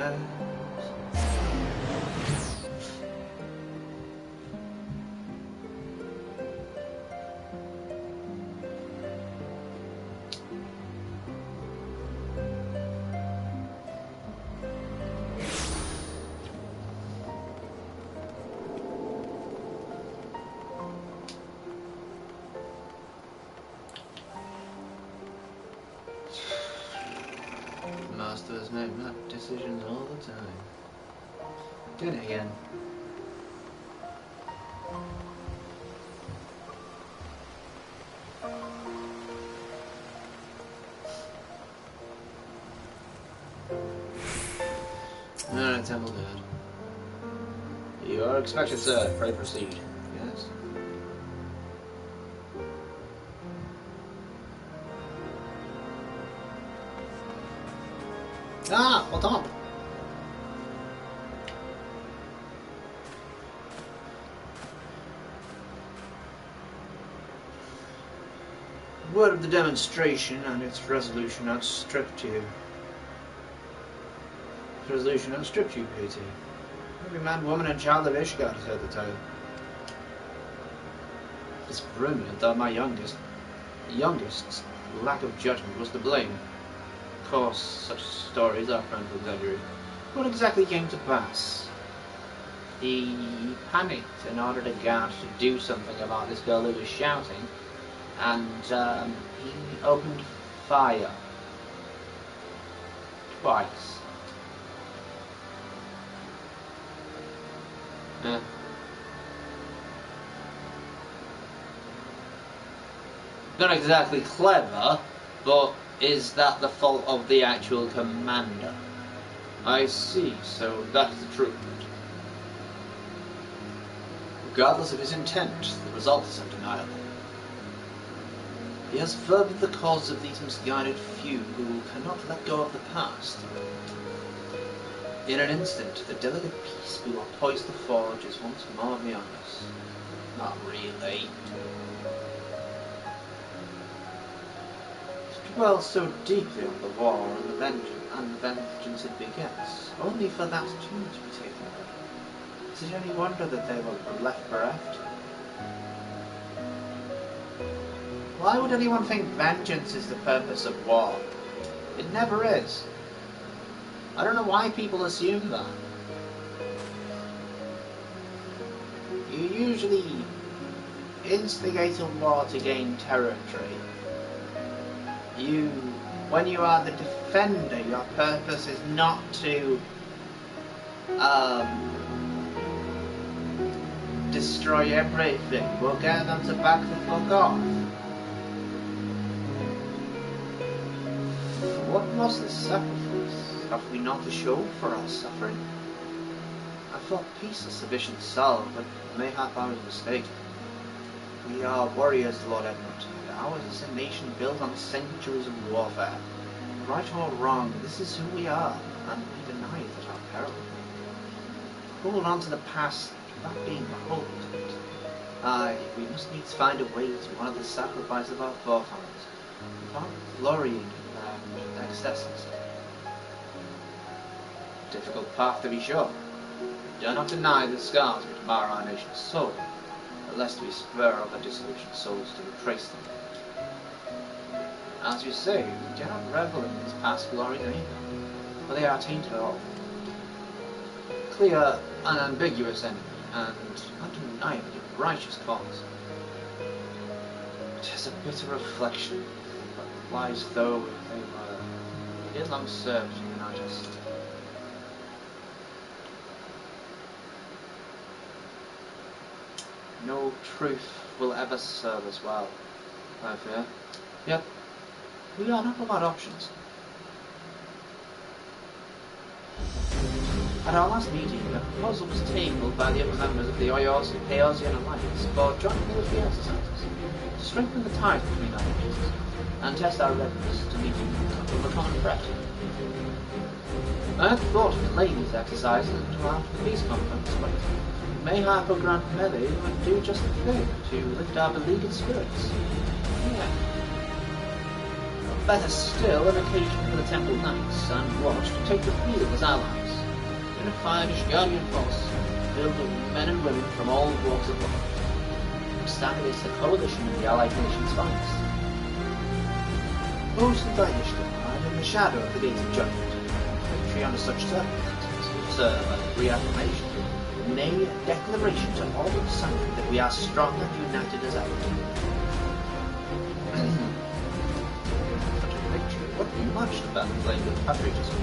Masters make bad decisions all the time. Did it again. Alright, Temple Guard. You are expected, sir. Pray proceed. Yes. Ah, hold on. Word of the demonstration and its resolution outstripped you. Its resolution outstripped you, P.T. Every man, woman, and child of Ishgard has heard the tale. It's rumoured that my youngest's lack of judgment was to blame. Of course, such stories are prone to exaggerate. What exactly came to pass? he panicked and ordered a guard to do something about this girl who was shouting, and he opened fire twice. Not exactly clever, but is that the fault of the actual commander? I see, so that's the truth. Regardless of his intent, the result is undeniable. He has furthered the cause of these misguided few who cannot let go of the past. In an instant, the delicate peace we were poised to forge is once more beyond us. Not really. To dwell so deeply on the war and the vengeance it begets, only for that too to be taken away. Is it any wonder that they were left bereft? Why would anyone think vengeance is the purpose of war? It never is. I don't know why people assume that. You usually instigate a war to gain territory. When you are the defender, your purpose is not to destroy everything. We'll get them to back the fuck off. What was this sacrifice? Have we not to show for our suffering? I thought peace a sufficient salve, but mayhap I was mistaken. We are warriors, Lord Edmund, and ours is a nation built on centuries of warfare. Right or wrong, this is who we are, and we deny it at our peril. Hold on to the past without being beholden to it. Aye, we must needs find a way to honour the sacrifice of our forefathers, without glorying in their excesses. Difficult path to be sure. Do not deny the scars which mar our nation's soul, lest we spur other disillusioned souls to retrace them. As you say, we do not revel in these past glories either, for they are tainted of clear, unambiguous enemy, and undeniably righteous cause. It is a bitter reflection, but lies though they did long serve to unite us. No truth will ever serve us well, I fear. Yet, we are not without options. At our last meeting, a proposal was tabled by the other members of the Eosian Alliance for joint military exercises to strengthen the ties between our nations and test our readiness to meet a common threat. I had thought of delaying these exercises until after the peace conference, but mayhap a Grand Melee would do just the thing to lift our beleaguered spirits. Yeah. Better still, an occasion for the Temple Knights and Watch to take the field as allies. Unified Ashgardian force filled with men and women from all walks of life, and stand against the coalition of the allied nations' finest. Boasted by Ishtar, in the shadow of the gates of judgment, victory under such circumstances would serve as a reaffirmation, nay, a declaration to all of Sunday that we are strong and united as ever. But a victory would be much the better played with patriotism.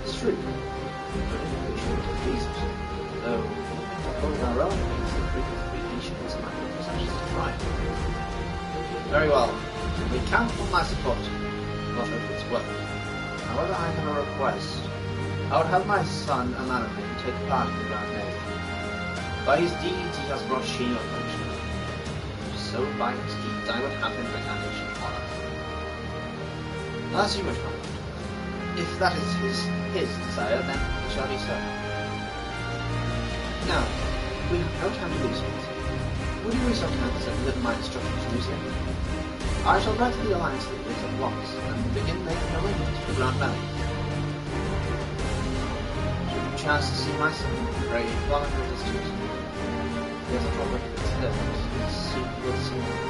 It's true. But we should please it, though to hold our own against the free nations might be such as to try. Very well, we count on my support, not if it's worth. However, I have a request. I would have my son, Amanaman, take part in the Grand Navy. By his deeds he has brought shame on punishment. So by his deeds I would have him bring our nation honor. As you wish, my lord. If that is his desire, then it shall be so. Now, we have no time to lose it. Would you be so kind as to deliver my instructions to him? I shall write to the Alliance leaders at once, and begin making arrangements for Grand Melee. Should you chance to see my son, pray follow with his duty. He has already been said, and soon will see him,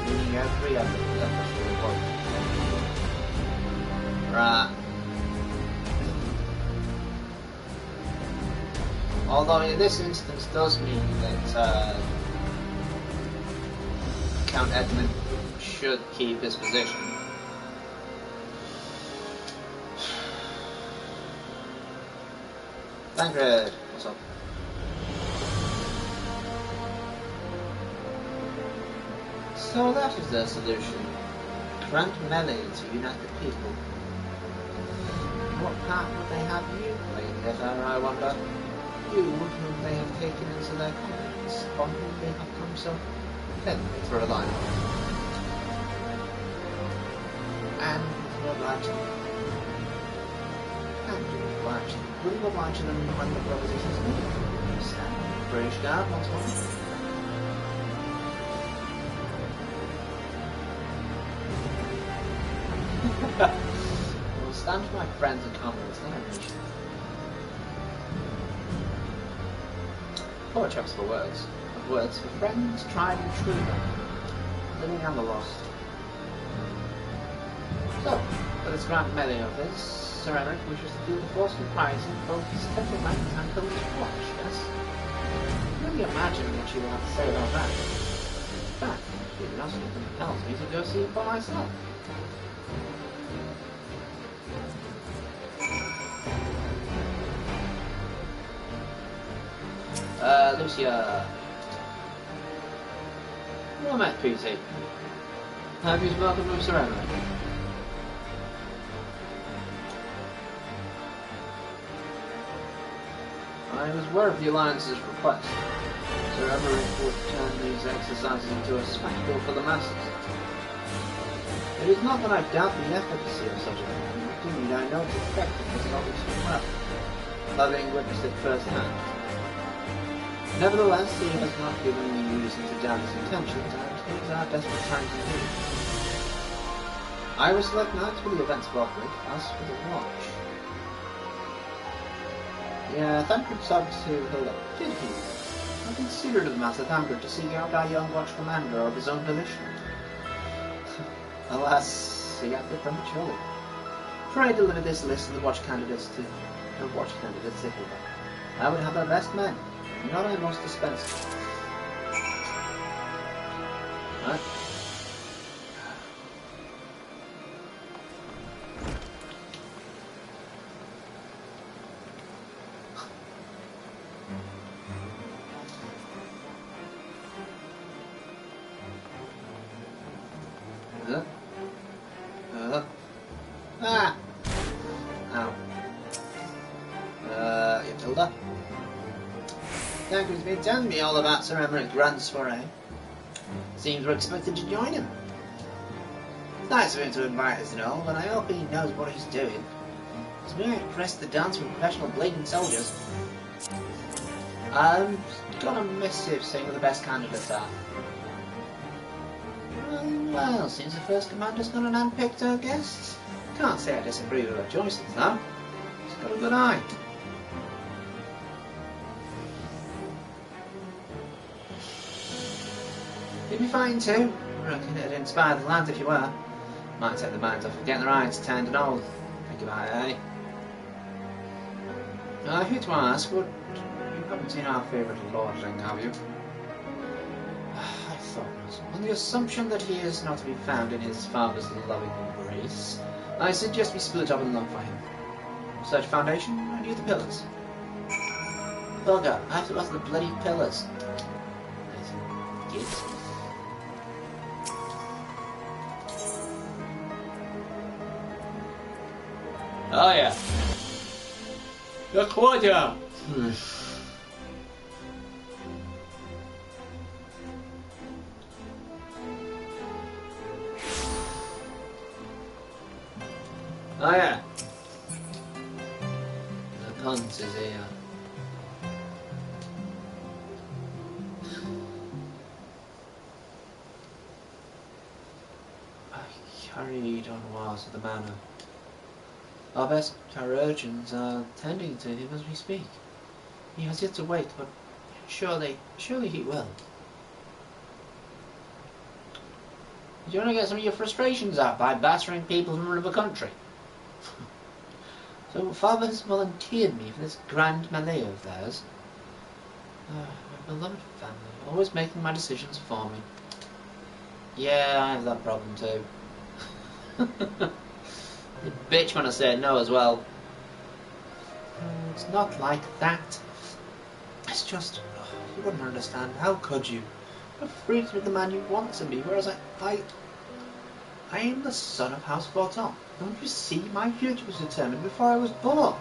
meaning every effort that will avoid. Right. Although in this instance does mean that Count Edmund should keep his position. Tancred, what's up? So that is their solution. Grant melee to unite the people. What part would they have you play in this, I wonder? You, whom they have taken into their confidence, on whom they have come so heavily for a line. And will oblige them. And you will oblige them. Will you oblige them when the proposition is made? Stand British Guard once more. Will stand for my friends and comrades, then I wish. Poor choice for words. Of words for friends, tried and true, living and the lost. So, for this grand melee of his, Sir Emerick wishes to feel the force comprising both his temple rank and the watch, yes? Can you imagine what you will have to say about that? In fact, curiosity compels me to go see it for myself. Lucia. Well met, PT. Have you spoken with Sir Emerick? I was aware of the Alliance's request. Sir Emerick would turn these exercises into a spectacle for the masses. It is not that I doubt the efficacy of such a thing. Indeed, I know its effectiveness and always well, having witnessed it firsthand. Nevertheless, he has not given me reason to doubt his intentions, and these are desperate times indeed. I will select nights for the events of Oakley, as for the watch. Yeah, Tancred sobbed to hold up. Did he? I considered the matter Tancred to seek out our young watch commander of his own volition. Alas, he acted prematurely. Pray to limit this list of the watch candidates to Hitler. I would have the best men. Not I must dispense. Right. Hilda. Tancred's been telling me all about Sir Emerick's grand soiree. Seems we're expected to join him. It's nice of him to invite us and all, but I hope he knows what he's doing. It's very impressed the dance with professional bleeding soldiers. Got a missive saying who the best candidates are. Well, since the first commander's got an handpicked our guests, can't say I disapprove of her choices, though. He's got a good eye. You'd be fine too. I reckon it'd inspire the lads if you were. Might take the minds off of getting their eyes turned and all. Think about it, eh? I hate to ask, but you haven't seen our favourite lordling, have you? I thought not. On the assumption that he is not to be found in his father's loving embrace, I suggest we split up and look for him. Search foundation and use the pillars. Bugger, I have to ask the bloody pillars. Git. Oh yeah. Look what ya. Oh yeah. The puns is here. I carried on wires to the manor. Our best chirurgeons are tending to him as we speak. He has yet to wake, but surely he will. Do you want to get some of your frustrations out by battering people from another country? So Father has volunteered me for this grand melee of theirs. My beloved family, always making my decisions for me. Yeah, I have that problem too. You bitch when I say no as well. It's not like that. It's just, you wouldn't understand. How could you? You're free to be the man you want to be, whereas I am the son of House Vorton. Don't you see? My future was determined before I was born.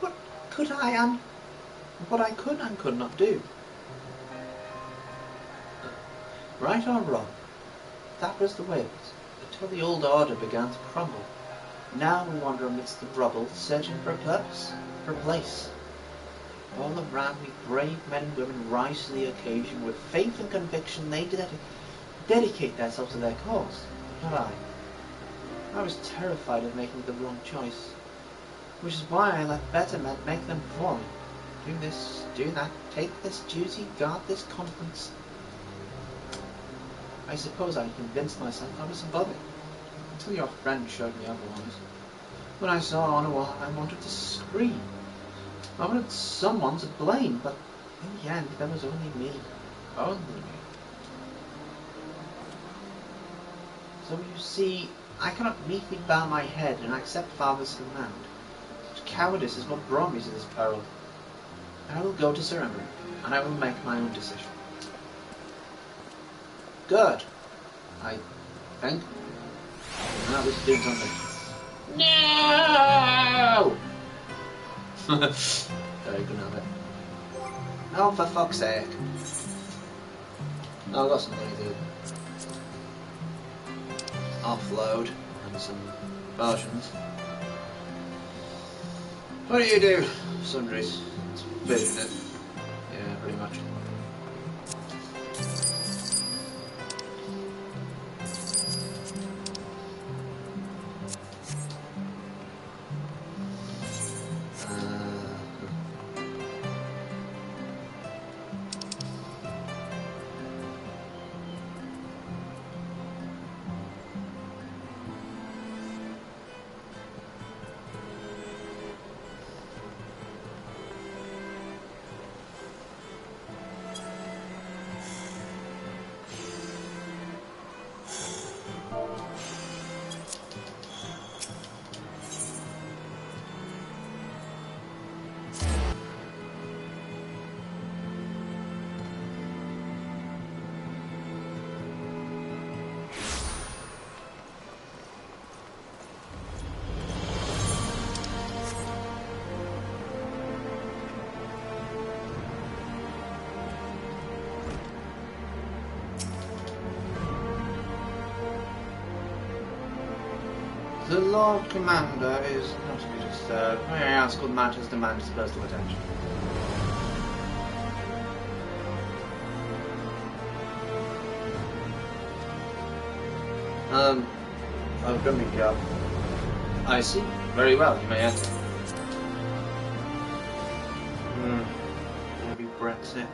What could I and what I could and could not do? Right or wrong, that was the way it was, until the old order began to crumble. Now we wander amidst the rubble, searching for a purpose, for a place. All around me, brave men and women rise to the occasion. With faith and conviction, they dedicate themselves to their cause. Not I. I was terrified of making the wrong choice, which is why I let better men make them for me. Do this, do that, take this duty, guard this conference. I suppose I convinced myself I was above it, until your friend showed me otherwise. When I saw on a wall, I wanted to scream. I wanted someone to blame, but in the end, there was only me. Only me. So you see, I cannot meekly bow my head and accept Father's command. Such cowardice is what brought me to this peril. I will go to Sir Emmerich, and I will make my own decision. Good. I think. Now this is doing something. No! Very good of it. Oh, for fuck's sake. Oh, I've got something to do. Offload and some potions. What do you do? Sundries. It's big, isn't it? Yeah, pretty much. The Lord Commander is not to be disturbed. May I ask what matters demand his personal attention? I've done my job. I see. Very well, you may enter. Maybe Brexit.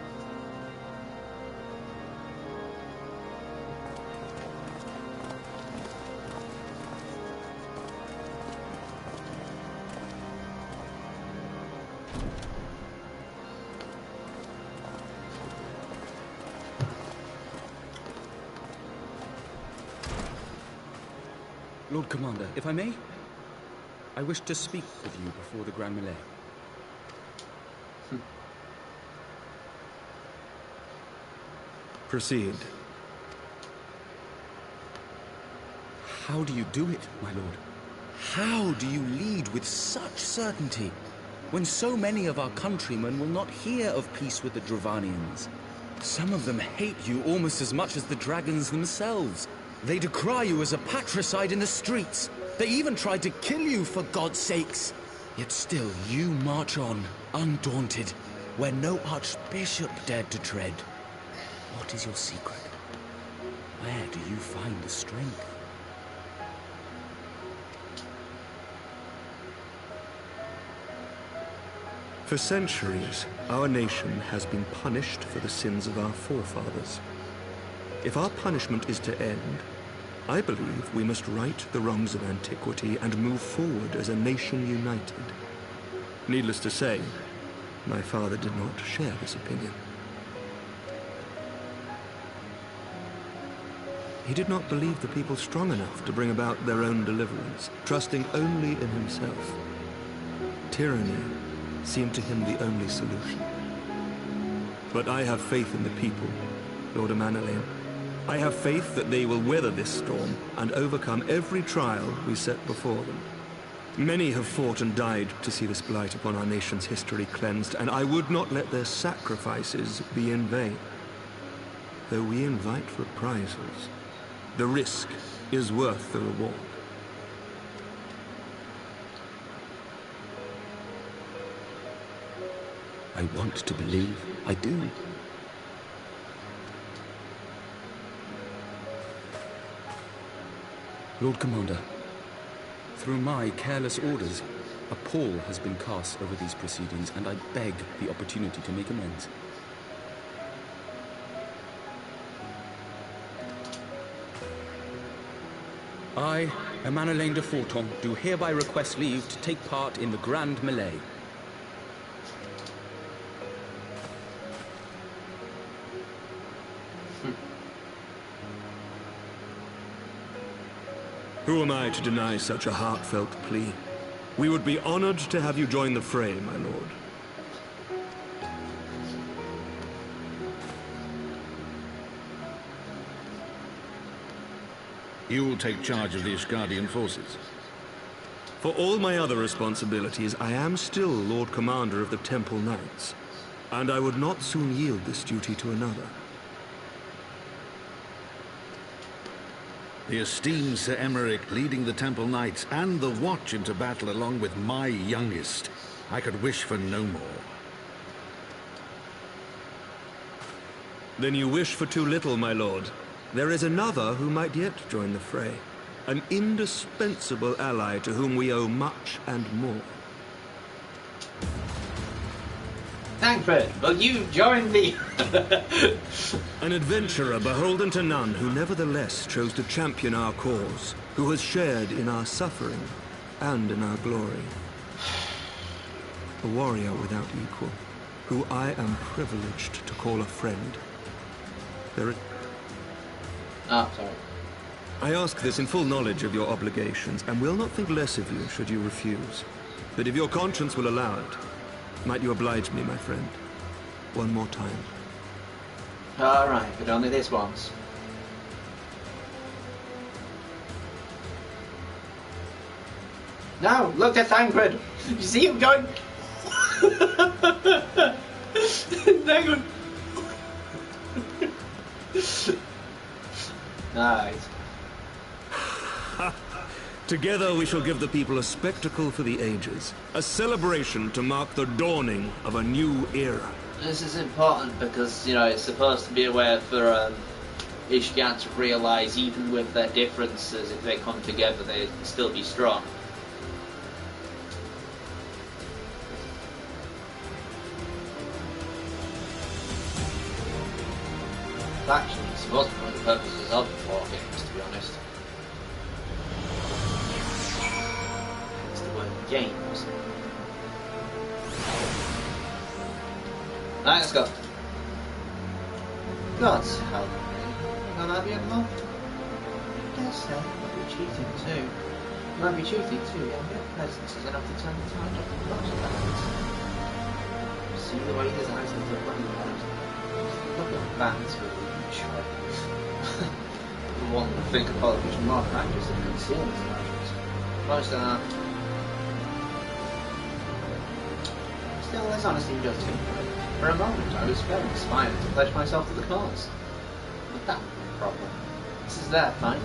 Lord Commander, if I may, I wish to speak with you before the Grand Melee. Proceed. How do you do it, my lord? How do you lead with such certainty when so many of our countrymen will not hear of peace with the Dravanians? Some of them hate you almost as much as the dragons themselves. They decry you as a patricide in the streets. They even tried to kill you, for God's sakes. Yet still you march on, undaunted, where no archbishop dared to tread. What is your secret? Where do you find the strength? For centuries, our nation has been punished for the sins of our forefathers. If our punishment is to end, I believe we must right the wrongs of antiquity and move forward as a nation united. Needless to say, my father did not share this opinion. He did not believe the people strong enough to bring about their own deliverance, trusting only in himself. Tyranny seemed to him the only solution. But I have faith in the people, Lord Amanalain. I have faith that they will weather this storm and overcome every trial we set before them. Many have fought and died to see this blight upon our nation's history cleansed, and I would not let their sacrifices be in vain. Though we invite reprisals, the risk is worth the reward. I want to believe. I do. Lord Commander, through my careless orders, a pall has been cast over these proceedings, and I beg the opportunity to make amends. I, Amanalain de Forton, do hereby request leave to take part in the Grand Melee. Who am I to deny such a heartfelt plea? We would be honored to have you join the fray, my lord. You will take charge of the Ishgardian forces. For all my other responsibilities, I am still Lord Commander of the Temple Knights, and I would not soon yield this duty to another. The esteemed Sir Emmerich leading the Temple Knights and the Watch into battle along with my youngest. I could wish for no more. Then you wish for too little, my lord. There is another who might yet join the fray. An indispensable ally to whom we owe much and more. Tancred, will you join the... An adventurer beholden to none, who nevertheless chose to champion our cause, who has shared in our suffering and in our glory. A warrior without equal, who I am privileged to call a friend. Sorry. I ask this in full knowledge of your obligations, and will not think less of you should you refuse. But if your conscience will allow it, might you oblige me, my friend? One more time. All right, but only this once. Now, look at Tancred. You see him going... Tancred. Nice. Together we shall give the people a spectacle for the ages. A celebration to mark the dawning of a new era. This is important because, you know, it's supposed to be a way for Ishgard to realise even with their differences, if they come together, they can still be strong. Actually, it wasn't one of the purposes of the war games, to be honest. It's the word games. Alright, let's go. God's help me. Will that be unlocked? Yes, sir. Might be cheating too. Might be cheating too, yeah. Your presence is enough to turn the tide of the clocks backwards. See the way his eyes are bloody red. Look at bands with one would think a politician more practice than concealing his emotions. Most are. Still, there's honesty just in it. For a moment, I was very inspired to pledge myself to the cause. But that wasn't the problem. This is their fight.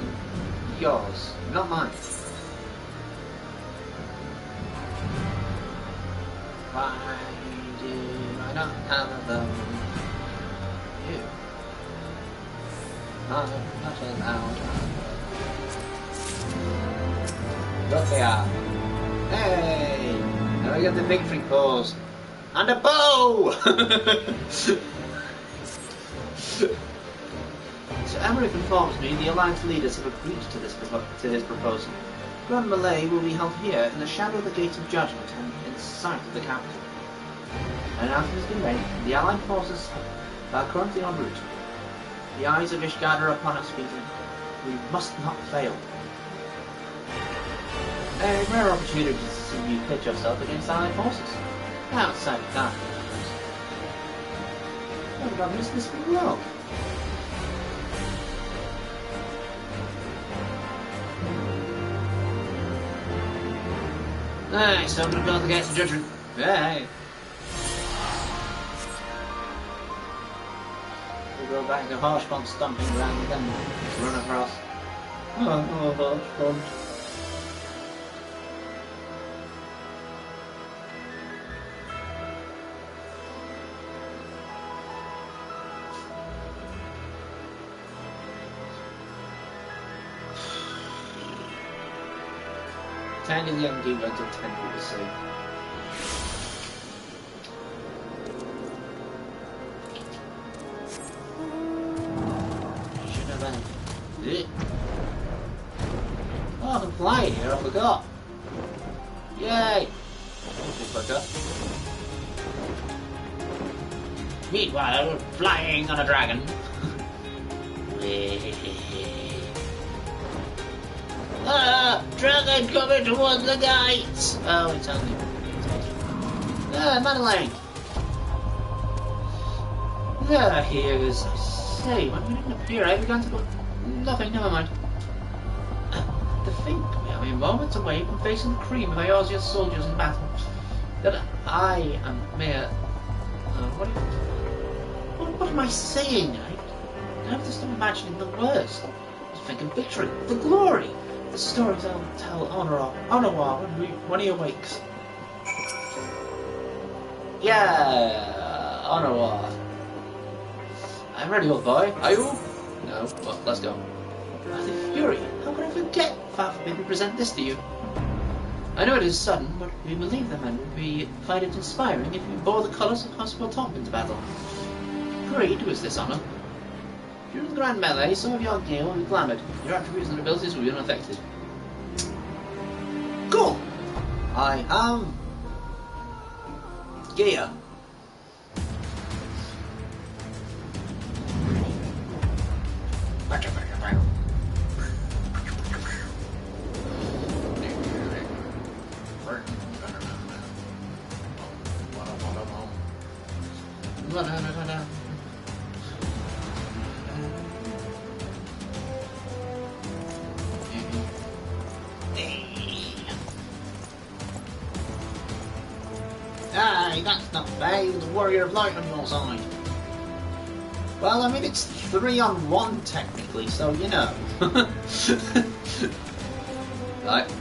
Yours, not mine. Why do I not have a vote? You. I'm not allowed. Look they are. Hey! Now we got the victory pose. And a bow! So Emmerich informs me the Alliance leaders have agreed to his proposal. Grand Melee will be held here in the shadow of the Gate of Judgment and in sight of the capital. An announcement has been made. The Allied forces are currently en route. The eyes of Ishgard are upon us, Peter. We must not fail. A rare opportunity to see you pitch yourself against Allied forces. Outside of that, what did I miss this big world? Nice, so I'm going to go against the judgment. Hey. We'll go back to Harshpond stomping ground and then run across. Oh, Harshpond. Tandy the young dude until 10 people see. Shouldn't have been. Oh, I can fly here, I forgot. Yay! Quicker. Meanwhile, flying on a dragon. Dragon coming towards the gates! Oh, it's only... Madeleine! There he is. I say, when we didn't appear, I began to go... Nothing, never mind. To think we are moments away from facing the cream of Eorzea's soldiers in battle. That I am mere... What am I saying? I have to stop imagining the worst. I was thinking victory, the glory. The stories I'll tell Honor when he awakes. Yeah, Honor. I'm ready, old boy. Are you? No. Well, let's go. The Fury. How could I forget? Far forbid we present this to you. I know it is sudden, but we believe the men we find it inspiring if you bore the colours of Hospital Top into battle. Agreed was this honour. During the grand melee, some of your gear will be glamoured. Your attributes and abilities will be unaffected. Cool! I have... gear. Hey, that's not fair, you're the Warrior of Light on your side. Well, I mean, it's 3-on-1 technically, so you know. Right.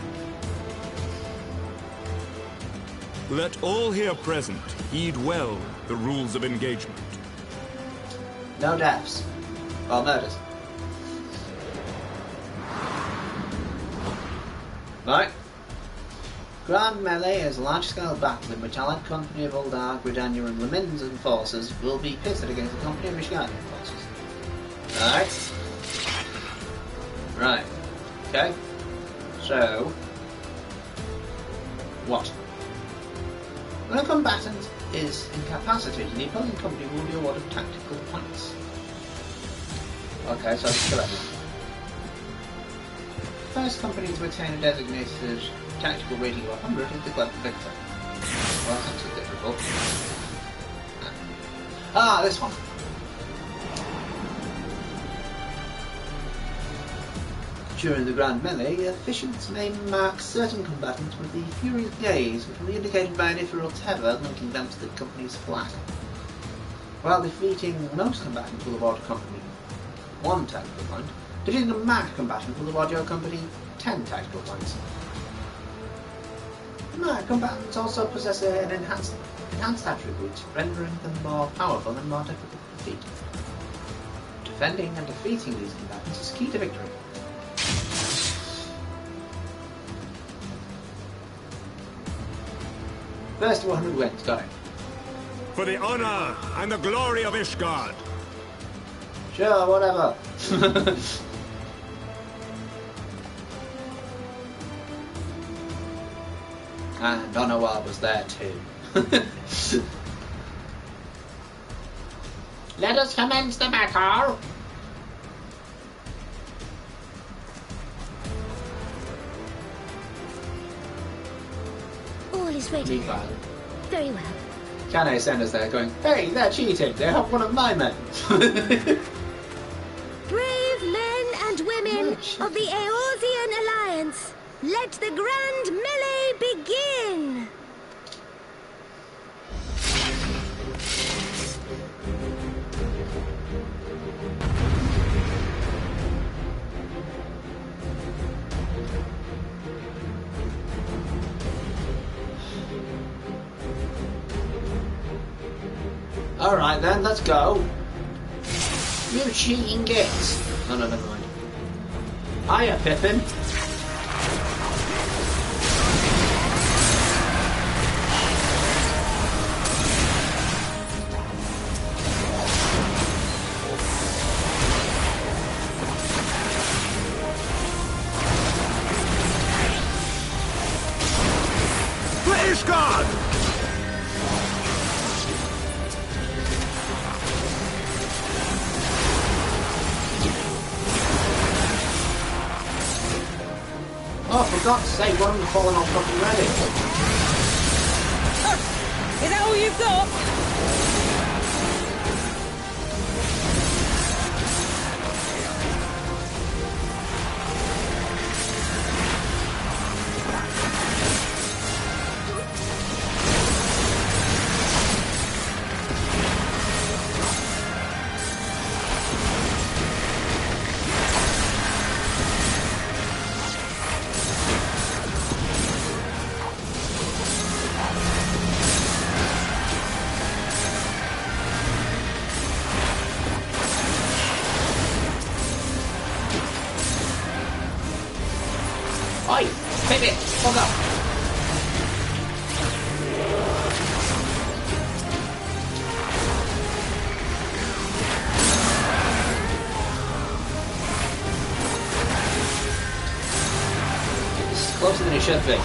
Let all here present heed well the rules of engagement. No deaths. Or murders. Right. Grand Melee is a large-scale battle in which Allied Company of Uldar, Gridania and Leminzen forces will be pitted against the Company of Ishgardian forces. Right. Okay. So... what? When a combatant is incapacitated, the opposing company will be awarded tactical points. Okay, so that's correct. First company to attain a designated tactical rating of 100 is declared the victor. Well, that's actually difficult. Ah, this one. During the Grand Melee, officials may mark certain combatants with the Fury's Gaze, which will be indicated by an ethereal tether linking them to the company's flag. While defeating most combatants will award a company 1 tactical point, defeating a marked combatant will award your company 10 tactical points. Marked combatants also possess an enhanced attribute, rendering them more powerful and more difficult to defeat. Defending and defeating these combatants is key to victory. First 100 wins, got it. For the honor and the glory of Ishgard. Sure, whatever. And Onawar was there too. Let us commence the battle. All is ready. Meanwhile, Very well. Kane send us there going, hey, they're cheating. They have one of my men. Brave men and women of the Eorzean Alliance, let the grand melee begin! Alright then, let's go. You cheating gits. Oh no, never mind. Hiya, Pippin. Please God! Oh, for God's sake, one of them falling on fucking ready. Is that all you've got? Oi! Pippin! Fuck up! This is closer than it should be.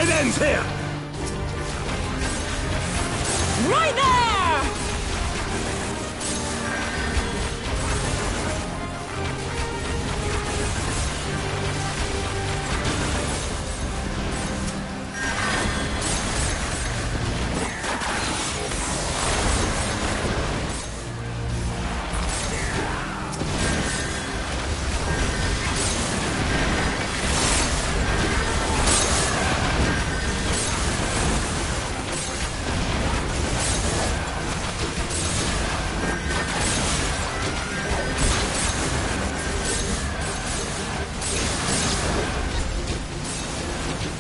It ends here! Right there!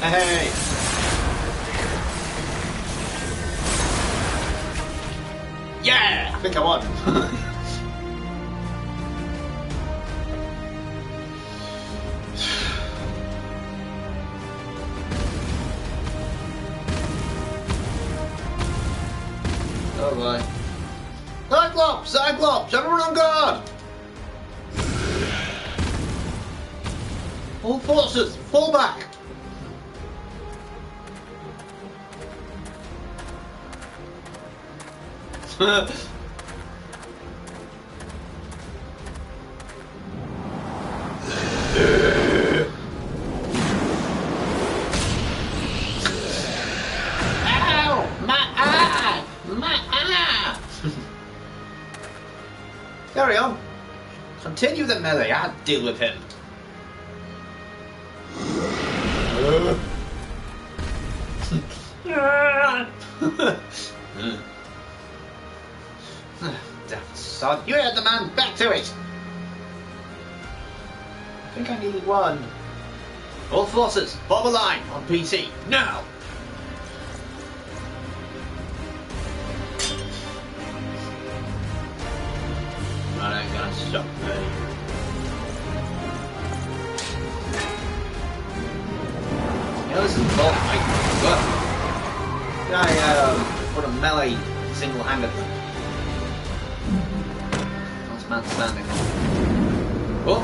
Hey! Yeah! I think I won. Oh boy. Cyclops! Cyclops! Everyone on guard! All forces, fall back! Ow! My eye! My eye! Carry on. Continue the melee. I'll deal with him. Damn sod. You heard the man. Back to it. I think I need one. All forces, form a line on PT. Now! That ain't gonna stop me. Yeah, this is bolt, mate. Good. I put a melee single-handed. Last man standing. Oh!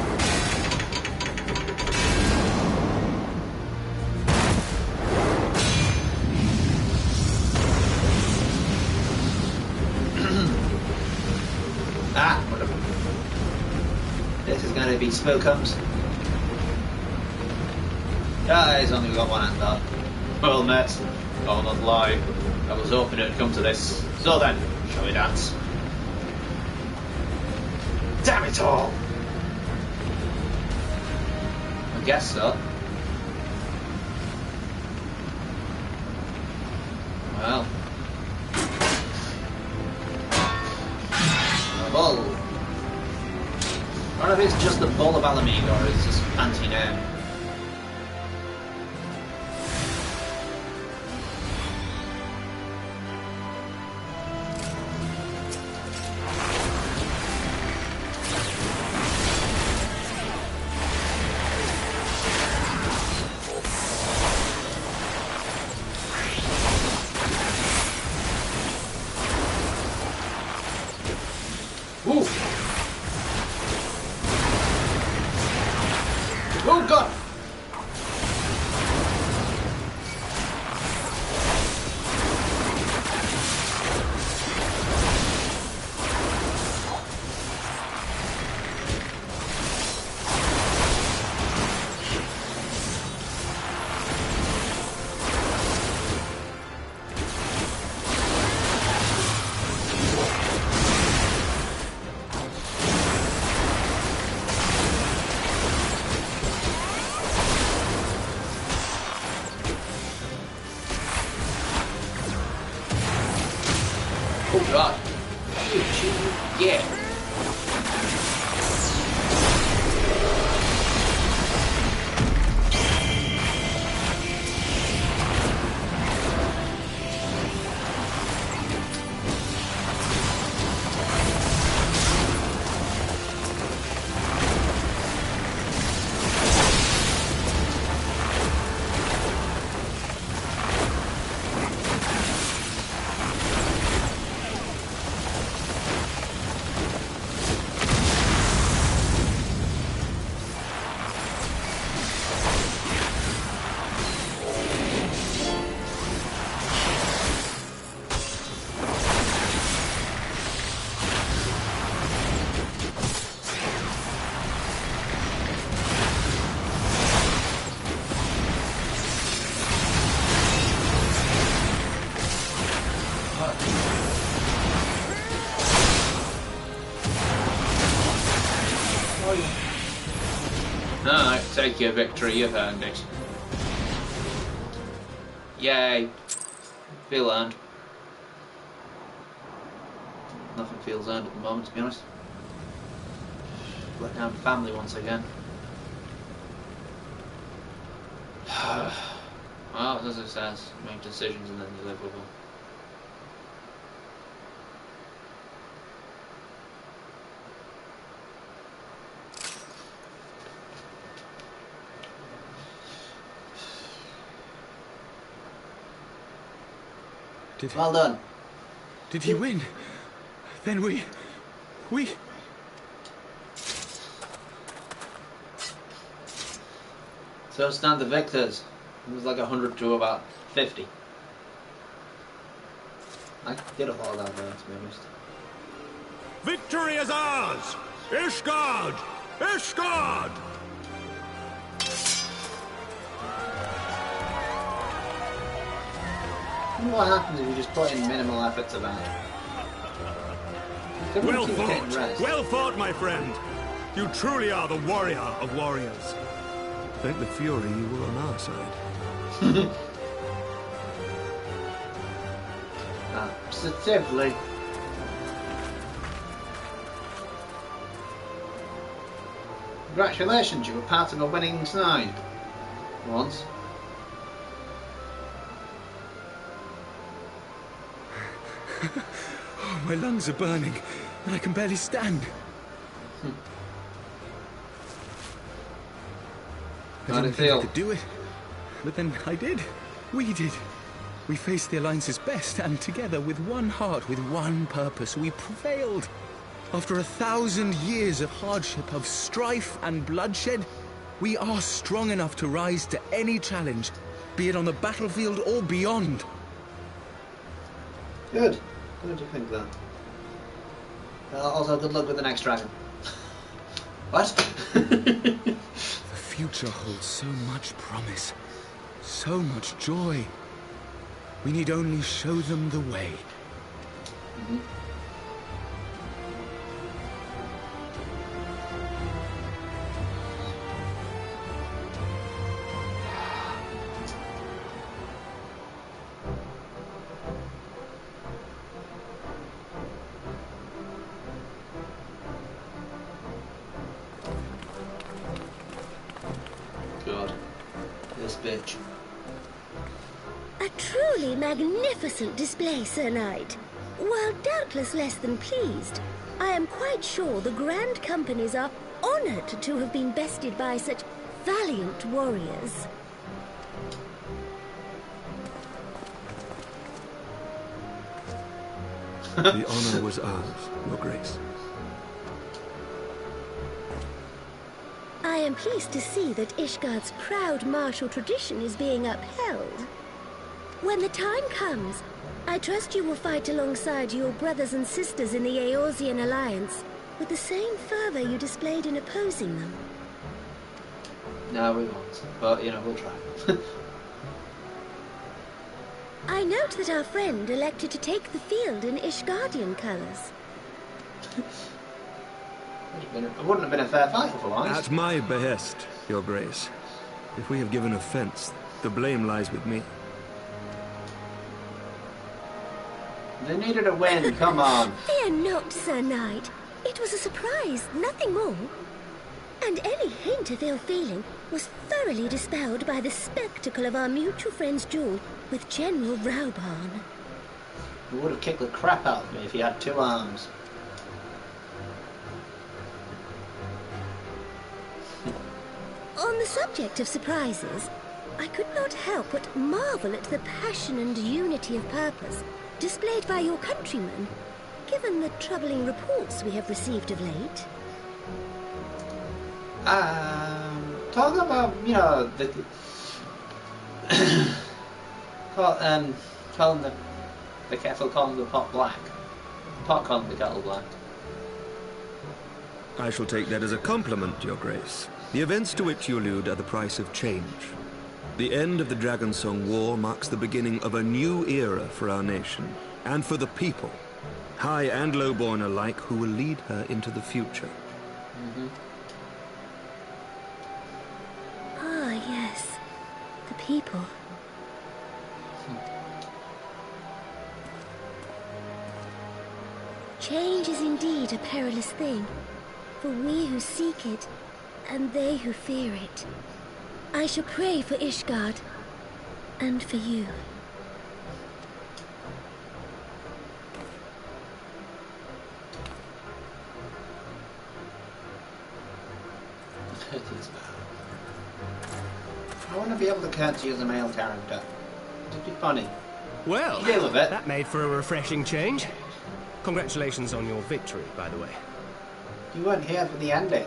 Ah, whatever. This is going to be Spookums. Ah, he's only got one hand up. Well met. I'll not lie. I was hoping it'd come to this. So then, shall we dance? Damn it all! I guess so. Well. A bull. I don't know if it's just the bull of Alameda or it's just fancy name. Oh god! Oh god. Yeah. Alright, take your victory, you've earned it. Yay. Feel earned. Nothing feels earned at the moment, to be honest. Let down family once again. Well, as it says, make decisions and then you live with them. Well done. Did he win? Then we... So stand the victors. It was like 100 to about 50. I did a lot of that there, to be honest. Victory is ours! Ishgard! Ishgard! What happens if you just put in minimal effort to that? Well fought! Well fought, my friend! You truly are the warrior of warriors. Thank the Fury you were on our side. Positively. Congratulations, you were part of a winning side. Once. Oh, my lungs are burning, and I can barely stand. I didn't think I could do it, but then I did. We did. We faced the Alliance's best, and together, with one heart, with one purpose, we prevailed. After 1,000 years of hardship, of strife and bloodshed, we are strong enough to rise to any challenge, be it on the battlefield or beyond. Good. Good to think that. Also, good luck with the next dragon. What? The future holds so much promise, so much joy. We need only show them the way. Mm-hmm. God, this bitch. A truly magnificent display, Sir Knight. While doubtless less than pleased, I am quite sure the Grand Companies are honored to have been bested by such valiant warriors. The honor was ours, Your Grace. I am pleased to see that Ishgard's proud martial tradition is being upheld. When the time comes, I trust you will fight alongside your brothers and sisters in the Eorzean Alliance with the same fervor you displayed in opposing them. No, we won't. But, you know, we'll try. I note that our friend elected to take the field in Ishgardian colours. It wouldn't have been a fair fight otherwise. At my behest, Your Grace. If we have given offense, the blame lies with me. They needed a win, come on. Fear not, Sir Knight. It was a surprise, nothing more. And any hint of ill feeling was thoroughly dispelled by the spectacle of our mutual friend's duel with General Raubarn. He would have kicked the crap out of me if he had 2 arms. On the subject of surprises, I could not help but marvel at the passion and unity of purpose displayed by your countrymen, given the troubling reports we have received of late. Talking about, you know, the... calling the kettle, calling the pot black. The pot calling the kettle black. I shall take that as a compliment, Your Grace. The events to which you allude are the price of change. The end of the Dragonsong War marks the beginning of a new era for our nation, and for the people, high and lowborn alike, who will lead her into the future. Mm-hmm. Ah, yes. The people. Change is indeed a perilous thing, for we who seek it, and they who fear it. I shall pray for Ishgard. And for you. It is bad. I want to be able to curtsy as a male character. It'd be funny. Well, Deal with it. that made for a refreshing change. Congratulations on your victory, by the way. You weren't here for the ending.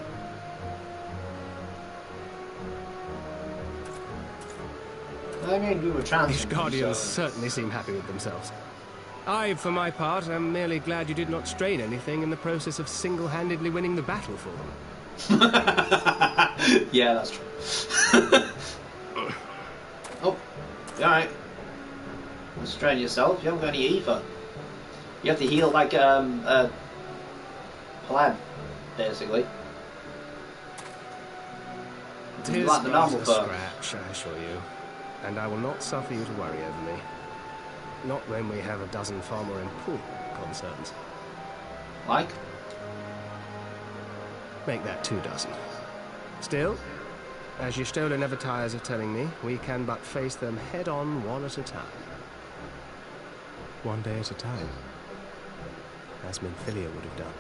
I mean, we were These transferred. Guardians certainly seem happy with themselves. I, for my part, am merely glad you did not strain anything in the process of single-handedly winning the battle for them. Yeah, that's true. Oh, alright. Don't strain yourself, you haven't got any ether. You have to heal like a pleb, basically. Tis Like the but normal a folk. scratch, I assure you. And I will not suffer you to worry over me. Not when we have a dozen far more important concerns. Like? Make that 24. Still, as Y'shtola never tires of telling me, we can but face them head-on one at a time. One day at a time. As Minfilia would have done.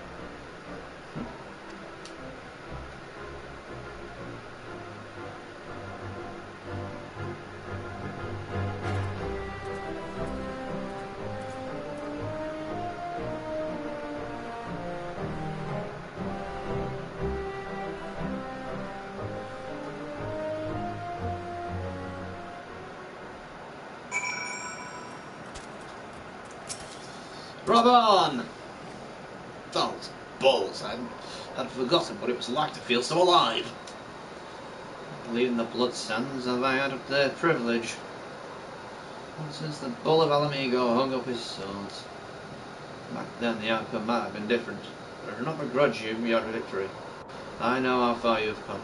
Rob on! Those balls, I'd forgotten what it was like to feel so alive. Leaving the bloodstands, have I had their privilege? And since the Bull of Alamigo hung up his sword. Back then the outcome might have been different, but I do not begrudge you your victory. I know how far you have come,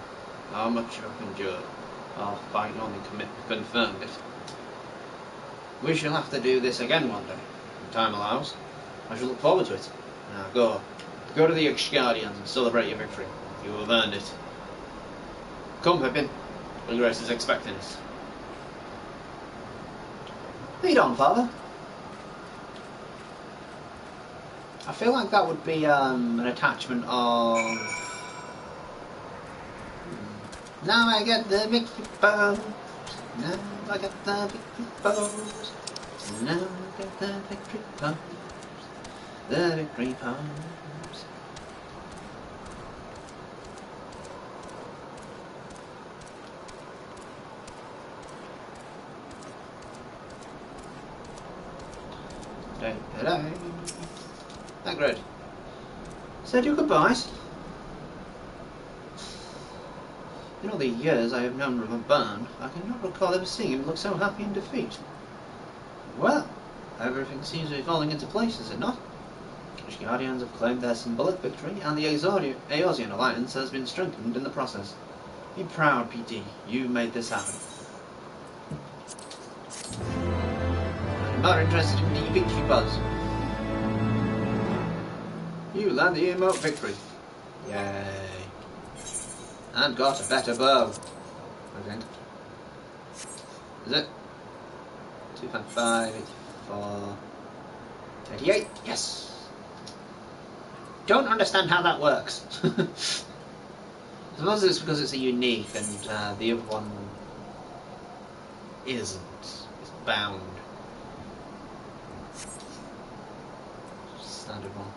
how much you have endured. Our fight only confirmed it. We shall have to do this again one day, when time allows. I shall look forward to it. Now go. Go to the Guardians and celebrate your victory. You have earned it. Come, Pippin. Your Grace is expecting us. Lead on, Father. I feel like that would be an attachment of... Now I get the victory pose. Now I get the victory pose. Now I get the victory pose. The victory pose. That great. Said your goodbyes. In all the years I have known Robert Byrne, I cannot recall ever seeing him look so happy in defeat. Well, everything seems to be falling into place, is it not? The Guardians have claimed their symbolic victory, and the Eosian alliance has been strengthened in the process. Be proud, PT. You made this happen. I'm more interested in the victory buzz. You land the emote victory. Yay. And got a better bow. I think. Is it? 2.5, 84, 38. Yes! Don't understand how that works. I suppose it's because it's a unique and the other one isn't. It's bound. Standard one.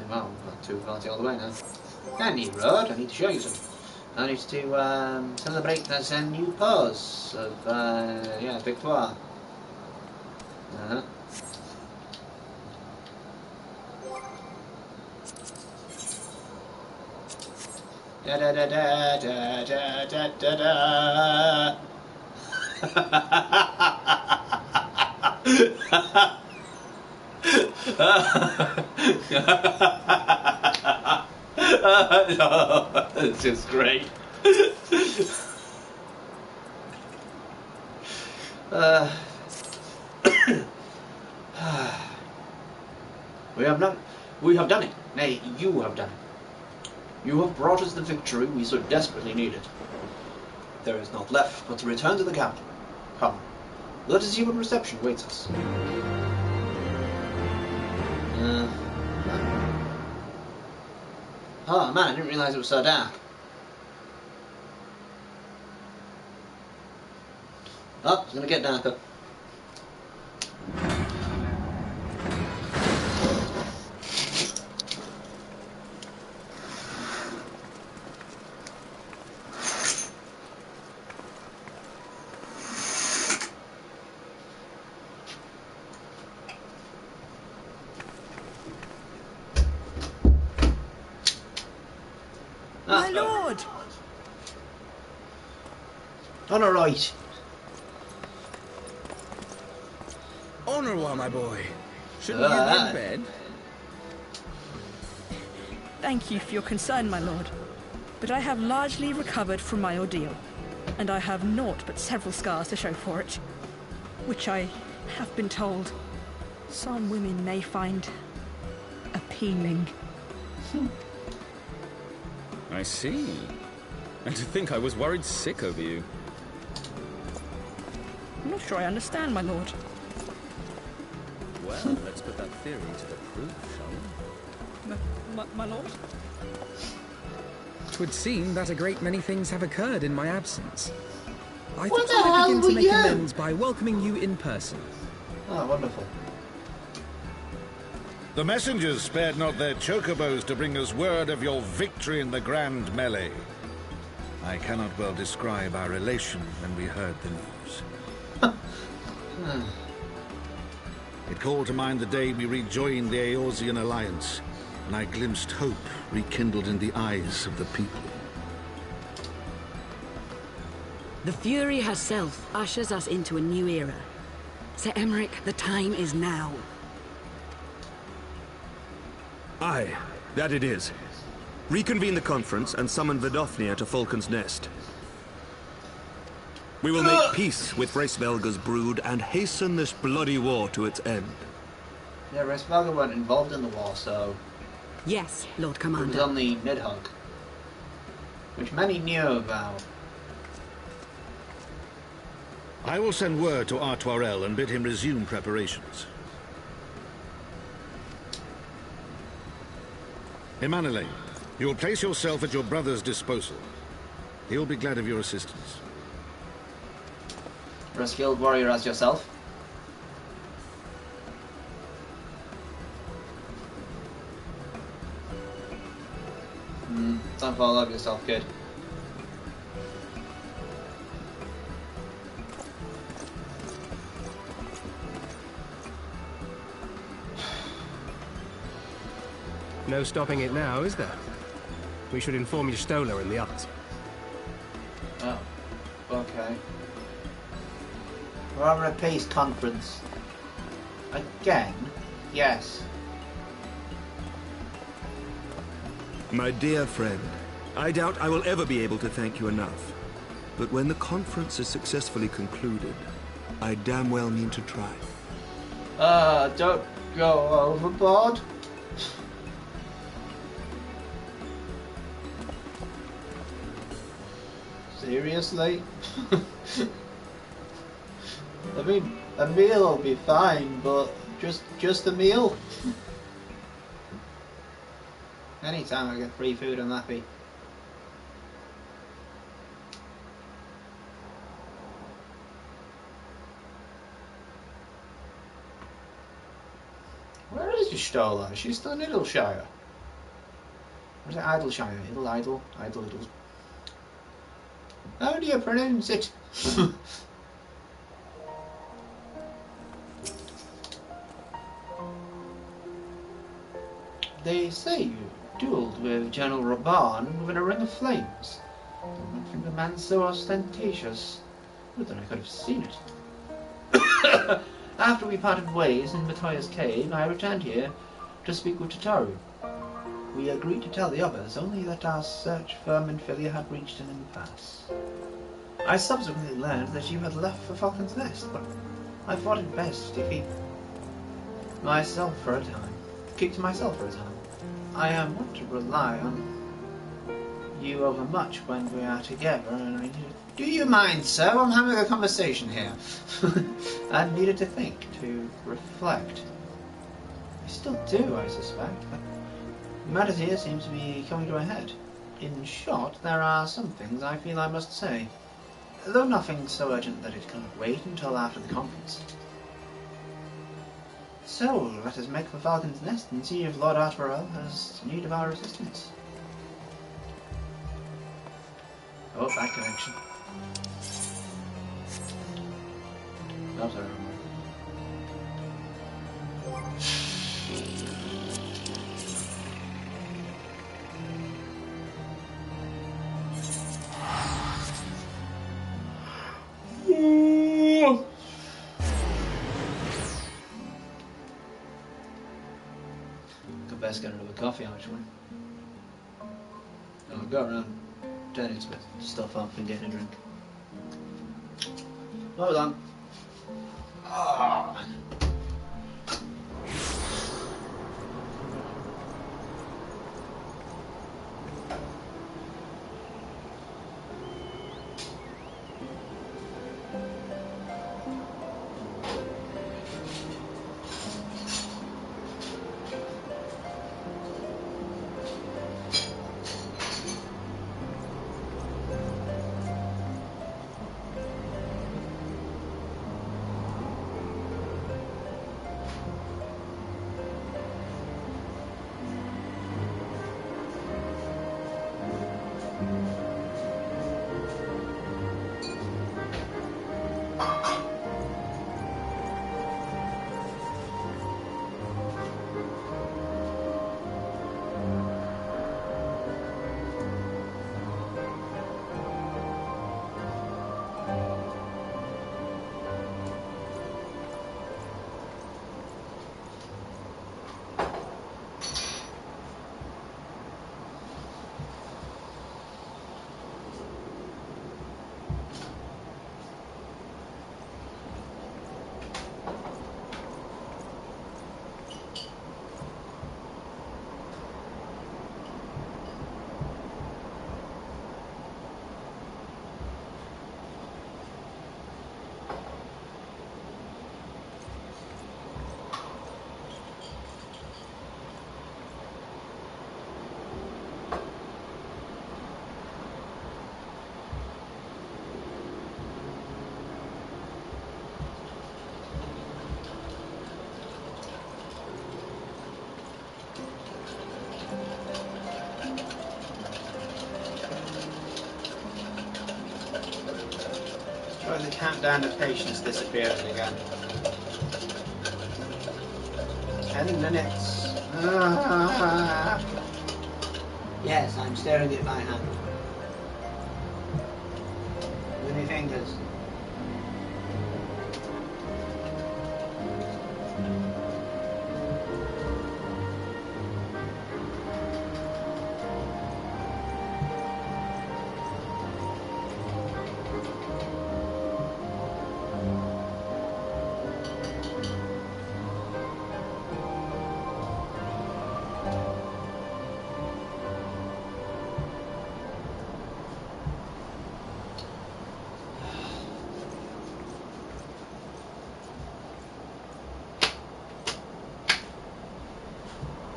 Well, we've got 240 all the way now. Any road, I need to show you something. I need to celebrate this new pose of, yeah, victoire. Da da da da da da da da da. No, it's just great. We have done it. Nay, you have done it. You have brought us the victory we so desperately needed. There is naught left but to return to the capital. Come, let us see what reception waits us. Oh man, I didn't realise it was so dark. Oh, it's gonna get darker. My lord! On a right. Au revoir, my boy. Shouldn't you be in bed? Thank you for your concern, my lord. But I have largely recovered from my ordeal, and I have naught but several scars to show for it, which I have been told some women may find appealing. I see. And to think I was worried sick over you. I'm not sure I understand, my lord. Well, let's put that theory to the proof, shall we? My lord? 'Twould seem that a great many things have occurred in my absence. I What thought the I hell would begin to were make you? amends by welcoming you in person. Oh, wonderful. The messengers spared not their chocobos to bring us word of your victory in the grand melee. I cannot well describe our elation when we heard the news. It called to mind the day we rejoined the Eorzean alliance, and I glimpsed hope rekindled in the eyes of the people. The Fury herself ushers us into a new era. Sir Emmerich, the time is now. Aye, that it is. Reconvene the conference and summon Vidofnir to Falcon's Nest. We will make peace with Reisvelga's brood and hasten this bloody war to its end. Yeah, Reisvelga weren't involved in the war, so... Yes, Lord It was Commander. on the Nidhogg, which many knew about. I will send word to Artoirel and bid him resume preparations. Emanuele, you will place yourself at your brother's disposal. He will be glad of your assistance. You're a skilled warrior as yourself. Don't fall over yourself, kid. No stopping it now, is there? We should inform Stola and the others. Oh, okay. We're having a peace conference. Again? Yes. My dear friend, I doubt I will ever be able to thank you enough. But when the conference is successfully concluded, I damn well mean to try. Don't go overboard. Seriously? I mean, a meal will be fine, but just a meal? Anytime I get free food, I'm happy. Where is Stola? Is she still in Idleshire? Or is it Idleshire? Idle. How do you pronounce it? They say you duelled with General Raban within a ring of flames. I don't think a man so ostentatious. Would that I could have seen it. After we parted ways in Matthias' cave, I returned here to speak with Tataru. We agreed to tell the others only that our search for Minfilia had reached an impasse. I subsequently learned that you had left for Falcon's Nest, but I thought it best to keep myself for a time. I want to rely on you over much when we are together, and I needed... Do you mind, sir? I'm having a conversation here. I needed to think, to reflect. I still do, I suspect, but matters here seems to be coming to a head. In short, there are some things I feel I must say, though nothing so urgent that it cannot wait until after the conference. So, let us make for Falcon's Nest and see if Lord Artwell has need of our assistance. Oh, bad connection. Oh, sorry. Could best get another coffee, actually. I'll go around turning some stuff up and getting a drink. Hold on. Ah. The countdown of patience disappears again. 10 minutes. Yes, I'm staring at my hand. With my fingers.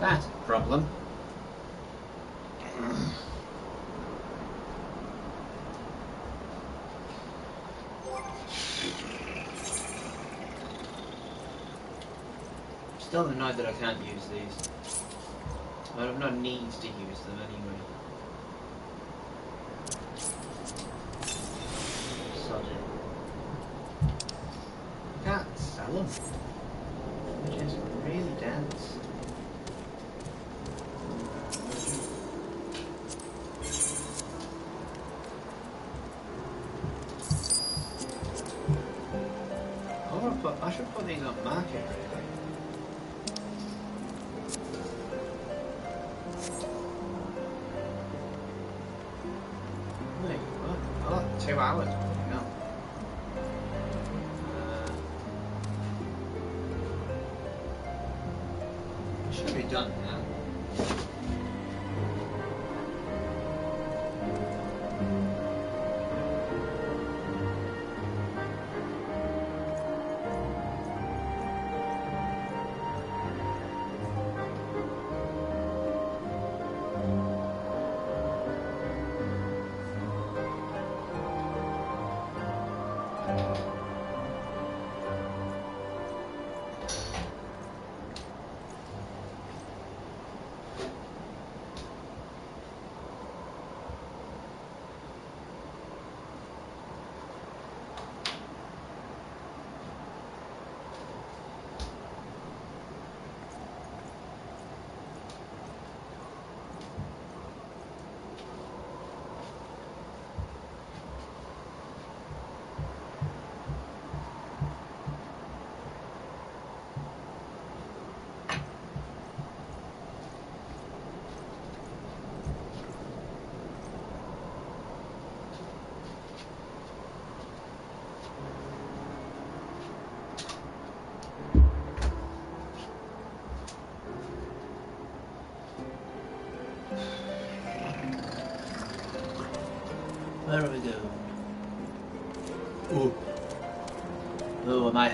That's a problem. Still annoyed that I can't use these. I have no need to use them anyway. Sod it. Can't sell them. They're just really dense. I should put these on market, really. Wait, what? Oh, 2 hours. No. Should be done now. Where are we going? Ooh. Oh, I might,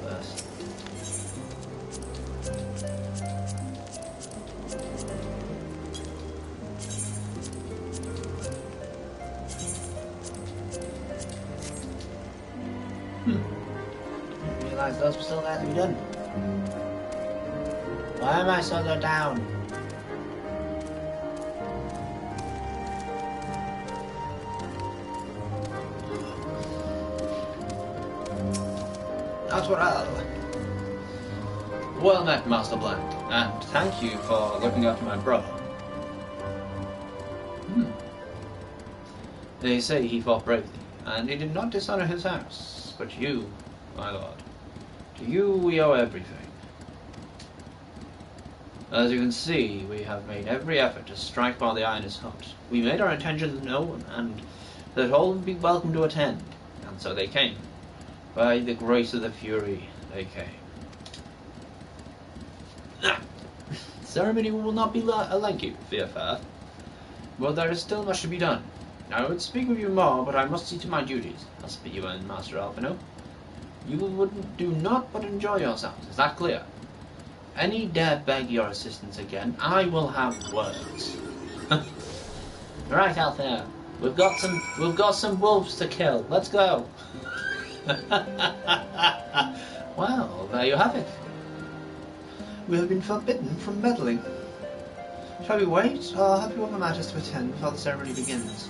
first. Didn't realise those were still there to be done. Why am I so low down? Natural. Well met, Master Blank, and thank you for looking after my brother. They say he fought bravely, and he did not dishonor his house. But you, my lord, to you we owe everything. As you can see, we have made every effort to strike while the iron is hot. We made our intentions known, and that all would be welcome to attend, and so they came. By the grace of the Fury, they came. Ceremony will not be like you, Fearfair, but there is still much to be done. I would speak with you more, but I must see to my duties. I'll speak you and Master Alphino. You would do not but enjoy yourselves, is that clear? Any dare beg your assistance again, I will have words. Right, Alphino, we've got some wolves to kill. Let's go. Well, there you have it. We have been forbidden from meddling. Shall we wait, or have you other matters to attend before the ceremony begins?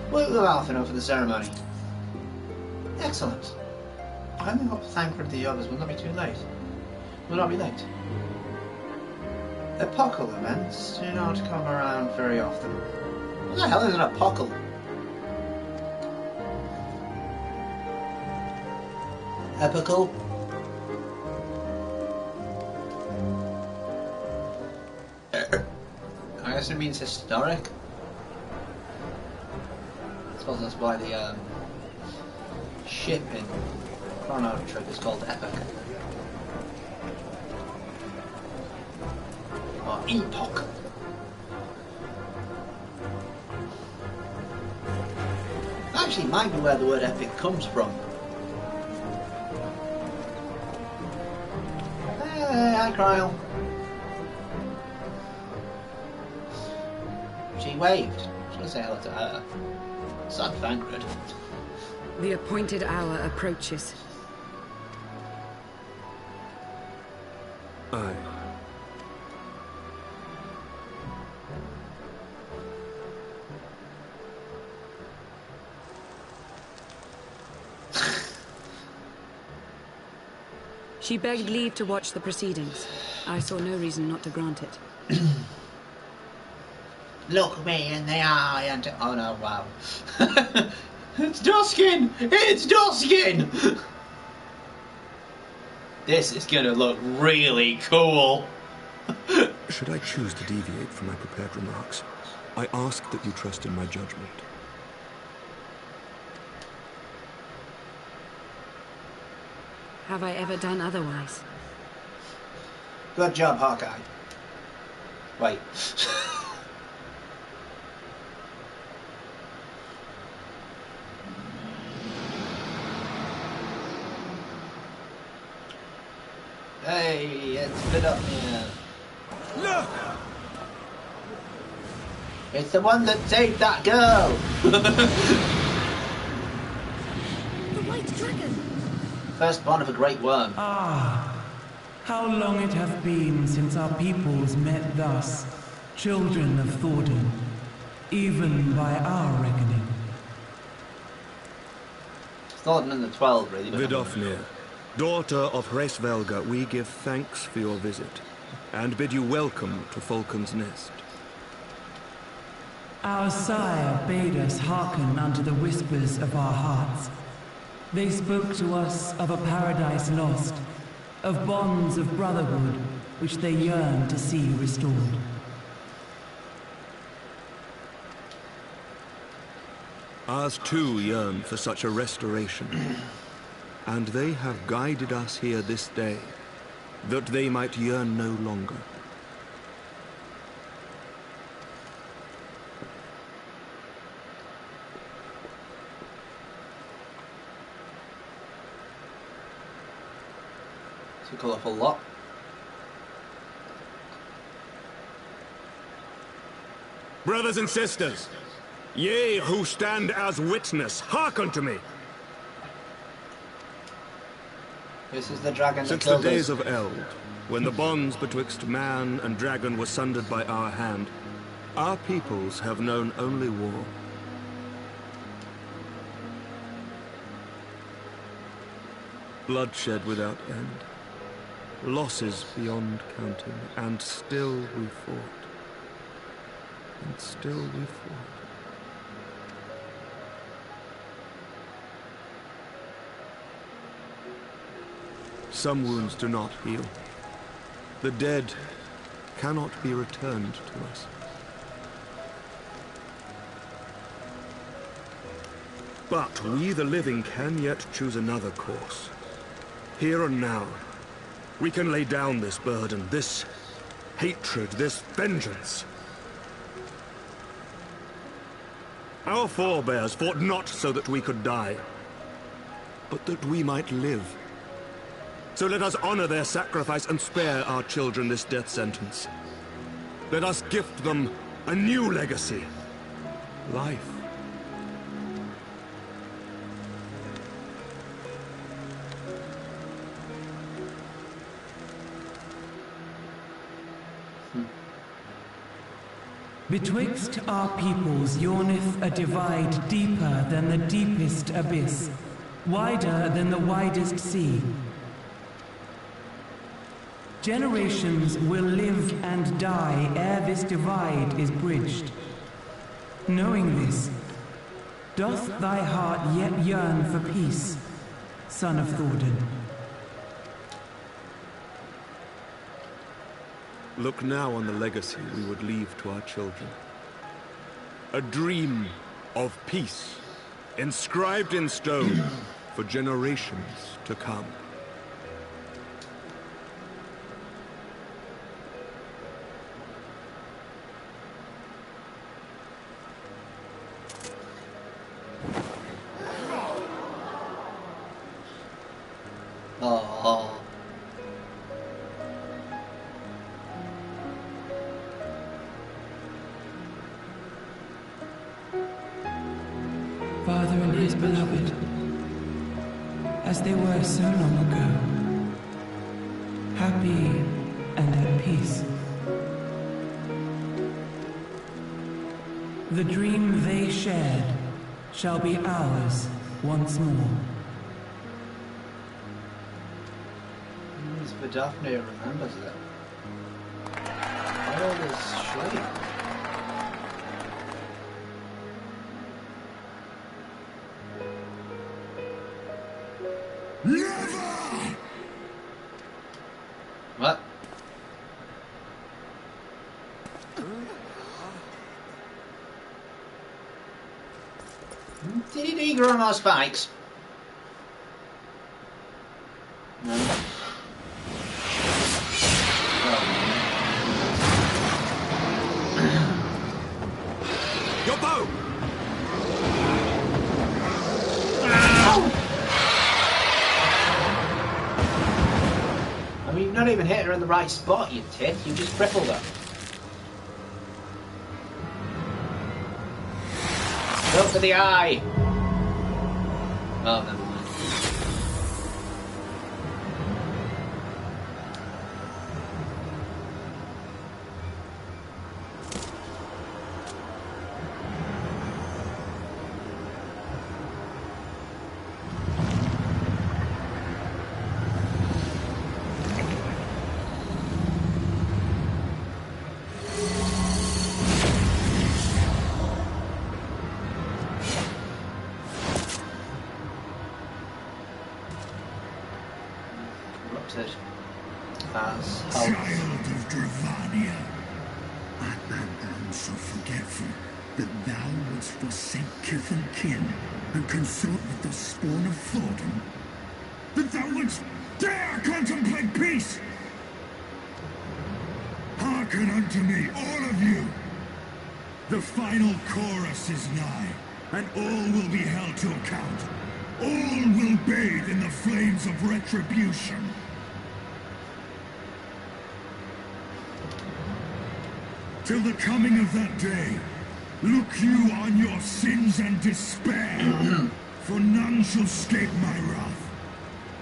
We'll go Alphino for the ceremony. Excellent. I only hope Thancred the others will not be too late. Will not be late. Epochal events do not come around very often. What the hell is an epochal? Epical? I guess it means historic. I suppose that's why the ship in Chrono Trigger is called Epic. Or Epoch. Actually, might be where the word epic comes from. Hi, Cryle. She waved. I was going to say hello to her. Son Thancred. The appointed hour approaches. Aye. She begged leave to watch the proceedings. I saw no reason not to grant it. Look me in the eye and... Oh no, wow. It's Duskin! It's Duskin! This is gonna look really cool. Should I choose to deviate from my prepared remarks, I ask that you trust in my judgment. Have I ever done otherwise? Good job, Hawkeye. Wait. Hey, it's Vidofnir. Look! It's the one that saved that girl! The White Dragon! Firstborn of a great worm. Ah, how long it hath been since our peoples met thus, children of Thordan, even by our reckoning. Thordan and the 12, really. Vidofnir, daughter of Hraesvelga, we give thanks for your visit, and bid you welcome to Falcon's Nest. Our sire bade us hearken unto the whispers of our hearts. They spoke to us of a paradise lost, of bonds of brotherhood which they yearn to see restored. Ours too yearn for such a restoration, and they have guided us here this day, that they might yearn no longer. It's a colourful lot. Brothers and sisters, ye who stand as witness, hearken to me. This is the dragon that Since the killed days us. of Eld, when the bonds betwixt man and dragon were sundered by our hand, our peoples have known only war. Bloodshed without end, losses beyond counting, and still we fought. And still we fought. Some wounds do not heal. The dead cannot be returned to us. But we, the living, can yet choose another course. Here and now, we can lay down this burden, this hatred, this vengeance. Our forebears fought not so that we could die, but that we might live. So let us honor their sacrifice and spare our children this death sentence. Let us gift them a new legacy. Life. Betwixt our peoples yawneth a divide deeper than the deepest abyss, wider than the widest sea. Generations will live and die ere this divide is bridged. Knowing this, doth thy heart yet yearn for peace, son of Thordan? Look now on the legacy we would leave to our children. A dream of peace, inscribed in stone for generations to come. Oh. Father and his beloved, as they were so long ago, happy and at peace. The dream they shared shall be ours once more. But Daphne remembers it. Why all this shame? Never! What? Did he grow more spikes? No. Your bow! I mean, you've not even hit her in the right spot, you tit. You just crippled her. Go for the eye! Oh, never mind. As Child of Dravania, art thou grown so forgetful that thou wouldst forsake kith and kin and consort with the spawn of Thordan? That thou wouldst dare contemplate peace? Hearken unto me, all of you! The final chorus is nigh, and all will be held to account. All will bathe in the flames of retribution. till the coming of that day. Look you on your sins and despair, for none shall escape my wrath.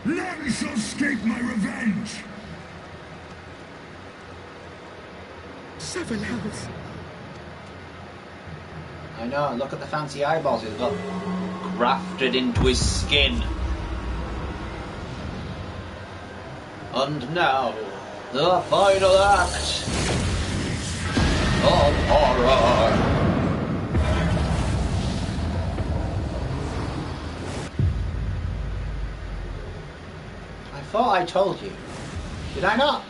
None shall escape my revenge. 7 hells. I know, look at the fancy eyeballs he's got grafted into his skin. And now, the final act of horror. I thought I told you. Did I not?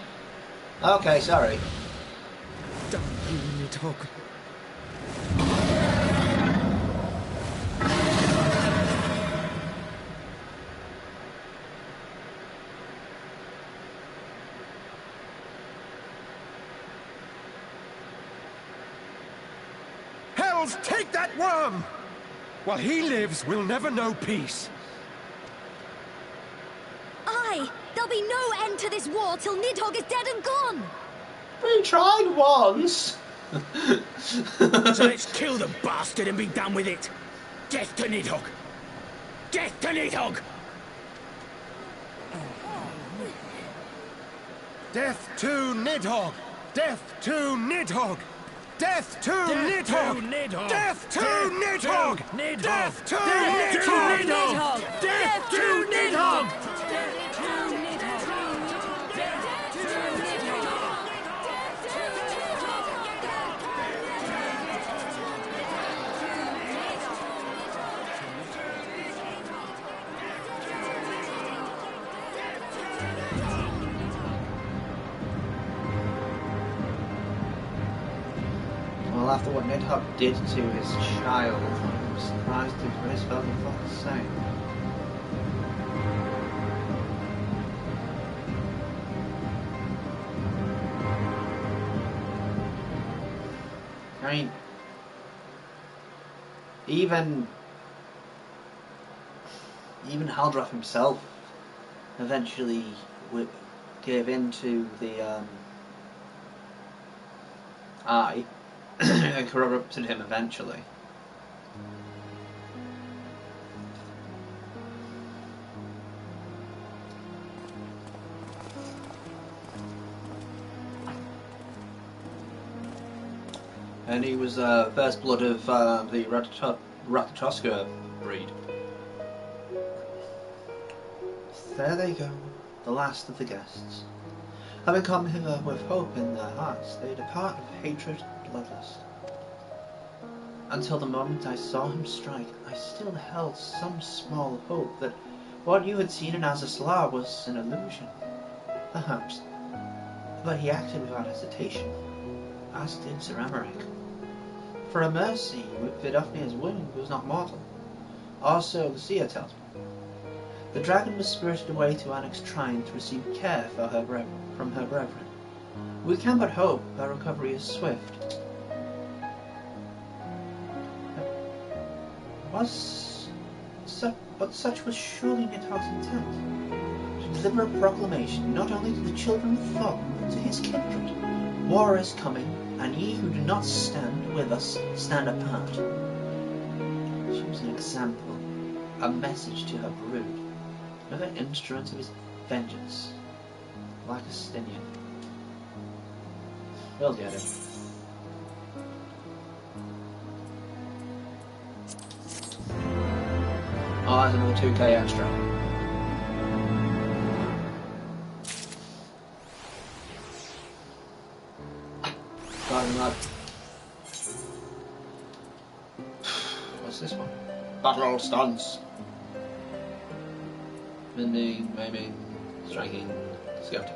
Okay, sorry. Damn you, Nidhogg. Hells, take that worm! While he lives, we'll never know peace. Aye! There'll be no end to this war till Nidhogg is dead and gone! We tried once! So let's kill the bastard and be done with it! Death to Nidhogg! Death to Nidhogg! Death to Nidhogg! Death to Nidhogg! Death to Nidhogg! Death to Nidhogg! Death to Nidhogg! Death to Nidhogg! Well, after what Nidhogg did to his child, I'm surprised if Grace felt the same. I mean, even Haldroth himself eventually gave in to the eye. And corrupted him eventually. And he was first blood of the Ratatoska breed. There they go, the last of the guests. Having come hither with hope in their hearts, they depart with hatred and bloodlust. Until the moment I saw him strike, I still held some small hope that what you had seen in Azazlar was an illusion. Perhaps. But he acted without hesitation, as did Sir Emmerich. For a mercy, Vidofnia's wound was not mortal. Also, the seer tells me. The dragon was spirited away to Annex Shrine to receive care for from her brethren. We can but hope her recovery is swift. But such was surely Nidhogg's intent. To deliver a proclamation not only to the children of Thorn, but to his kindred. War is coming, and ye who do not stand with us stand apart. She was an example, a message to her brood. Another instrument of his vengeance, like a Stinian. We'll get him. Oh, that's another 2k extra. Got him, lad. What's this one? Battle stance. Bending, maiming, striking, scouting.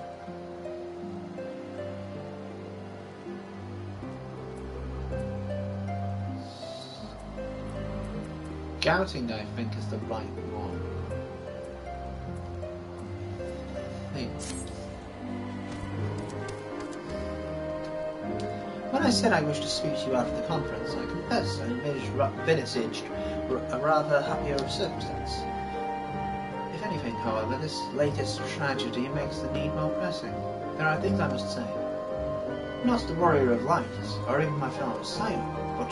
Scouting, I think, is the right one. Hey. When I said I wished to speak to you after the conference, I confess I envisaged a rather happier circumstance. If anything, however, this latest tragedy makes the need more pressing. There are things I must say. Not the warrior of light, or even my fellow sailor, but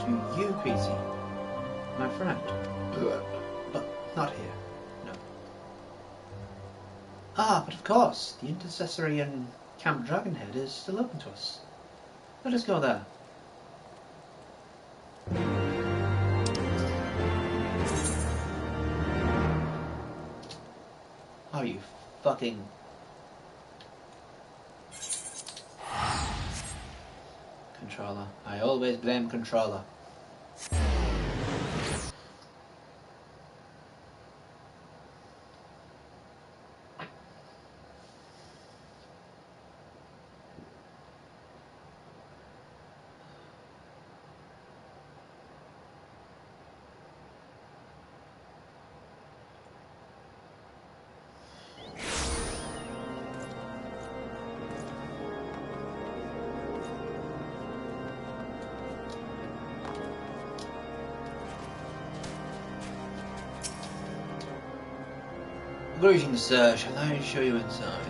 to you, Petey, my friend. But not here, no. Ah, but of course, the intercessory in Camp Dragonhead is still open to us. Let us go there. Oh, you fucking... Controller. I always blame controller. Greetings, sir. Shall I show you inside?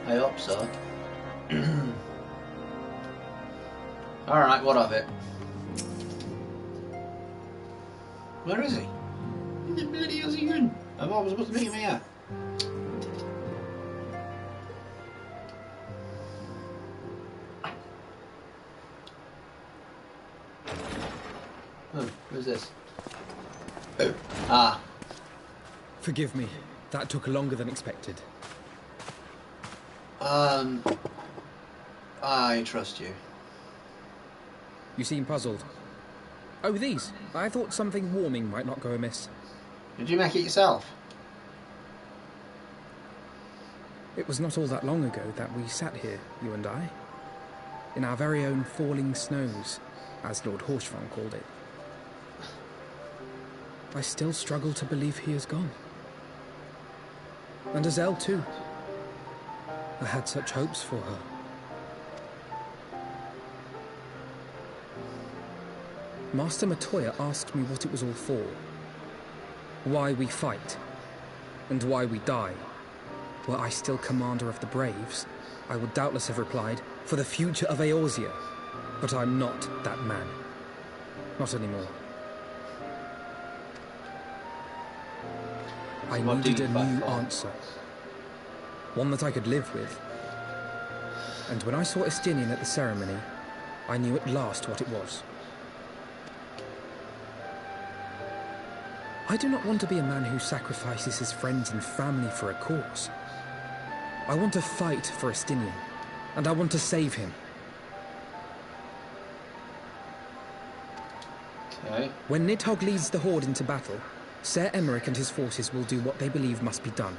I hope so. Alright, what of it? Where is he? Where the bloody hell's he in? I'm always supposed to meet him here. Oh, who's this? Ah. Forgive me. That took longer than expected. I trust you. You seem puzzled. Oh, these. I thought something warming might not go amiss. Did you make it yourself? It was not all that long ago that we sat here, you and I, in our very own falling snows, as Lord Horshfang called it. I still struggle to believe he is gone. And Azelle too. I had such hopes for her. Master Matoya asked me what it was all for. Why we fight. And why we die. Were I still commander of the Braves, I would doubtless have replied, for the future of Eorzea. But I'm not that man. Not anymore. I needed a new answer. One that I could live with. And when I saw Estinian at the ceremony, I knew at last what it was. I do not want to be a man who sacrifices his friends and family for a cause. I want to fight for Estinian, and I want to save him. Okay. When Nidhogg leads the Horde into battle, Ser Emmerich and his forces will do what they believe must be done.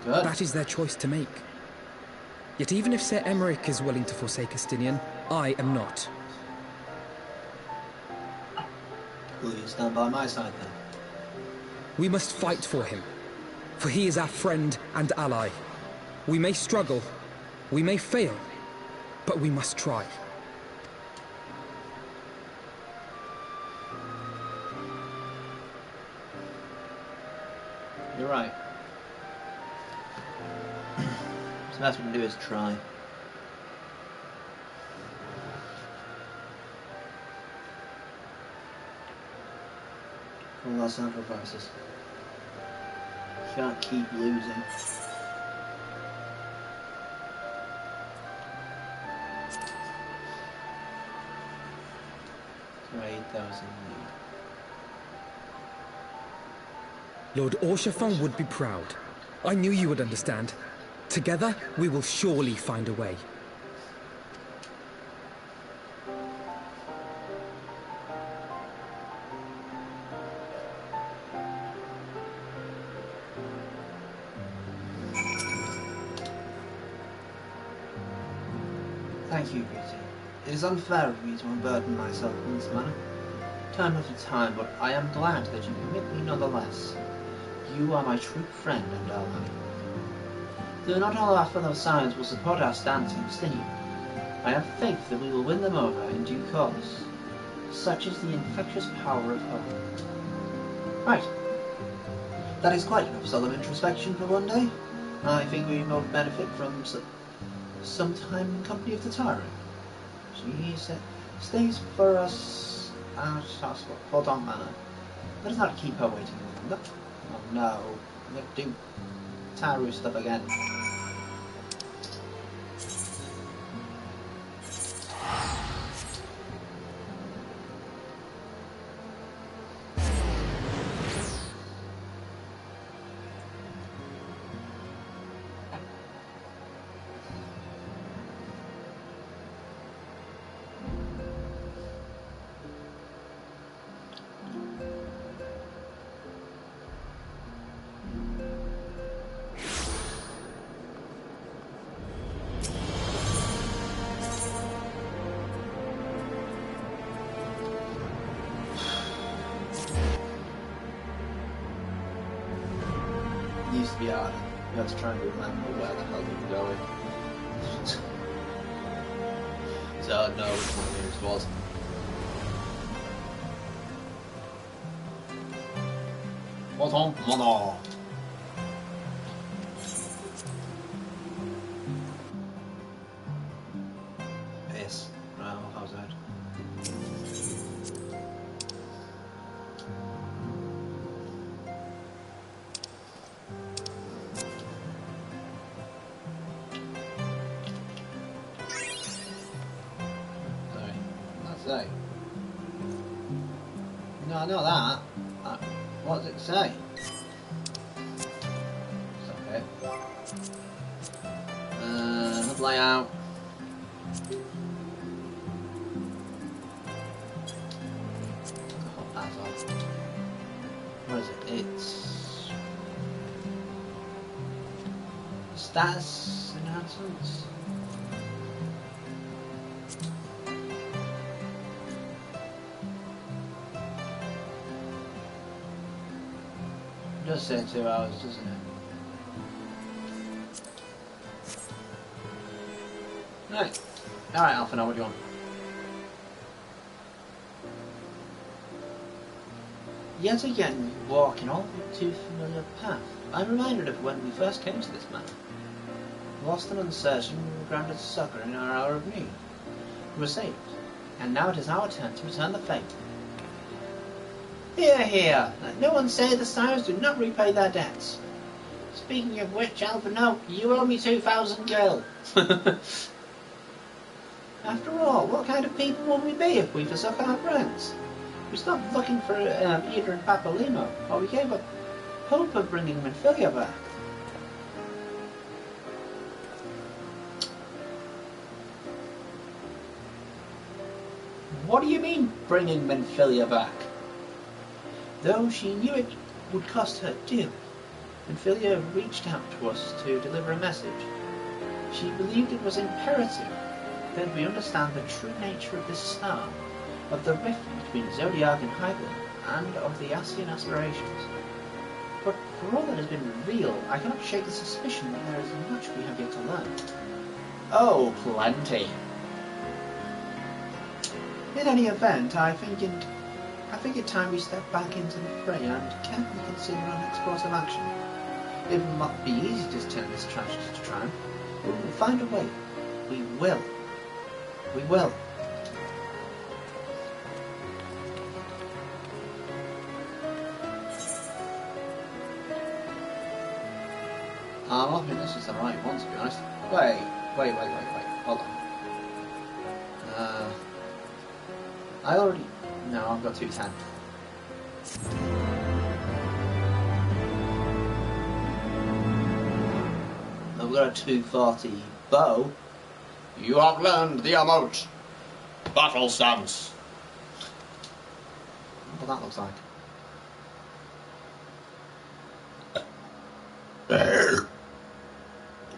Good. That is their choice to make. Yet even if Ser Emmerich is willing to forsake Estinian, I am not. Will you stand by my side then? We must fight for him, for he is our friend and ally. We may struggle, we may fail, but we must try. You're right. So the best we can do is try. All our sacrifices. Can't keep losing. So 8,000. Lord Horshfang would be proud. I knew you would understand. Together, we will surely find a way. Thank you, Peter. It is unfair of me to unburden myself in this manner, time after time, but I am glad that you permit me nonetheless. You are my true friend and ally. Though not all our fellow Scions will support our stance in Estinian, I have faith that we will win them over in due course. Such is the infectious power of hope. Right. That is quite enough solemn introspection for one day. I think we both benefit from sometime in company of the tyrant. She stays for us at Fordon Manor. Let us not keep her waiting longer. Oh no, we have to do Taru stuff again. Used to be hard. You had to try and remember where the hell you were going. So I know which one of these was. What's on, mother? Piss. Right, what was that? Say? No, I know that. What does it say? It's okay. Layout. That's off. What is it? It's status enhancements. It does say 2 hours, doesn't it? Right. Alright, Alpha, now what do you want? Yet again, we walk in all too familiar path. I'm reminded of when we first came to this manor. Lost and uncertain, we were granted succor in our hour of need. We were saved, and now it is our turn to return the favour. Hear, hear! Let no one say the sires do not repay their debts. Speaking of which, Alphino, you owe me 2,000 gil. After all, what kind of people will we be if we forsook our friends? We stopped looking for Ida and Papolimo, or we gave up hope of bringing Menfilia back. What do you mean, bringing Menfilia back? Though she knew it would cost her dearly, Menfilia reached out to us to deliver a message. She believed it was imperative that we understand the true nature of this star, of the rift between Zodiac and Hyperlink, and of the Asian aspirations. But for all that has been revealed, I cannot shake the suspicion that there is much we have yet to learn. Oh, plenty. In any event, I think it time we step back into the fray and carefully consider our next course of action. It will not be easy to turn this tragedy to triumph, but we will find a way. We will. We will. I don't think this is the right one, to be honest. Wait. Hold on. I already... No, I've got 210. I've got a 240 bow. You have learned the emote. Battle stance. What that looks like.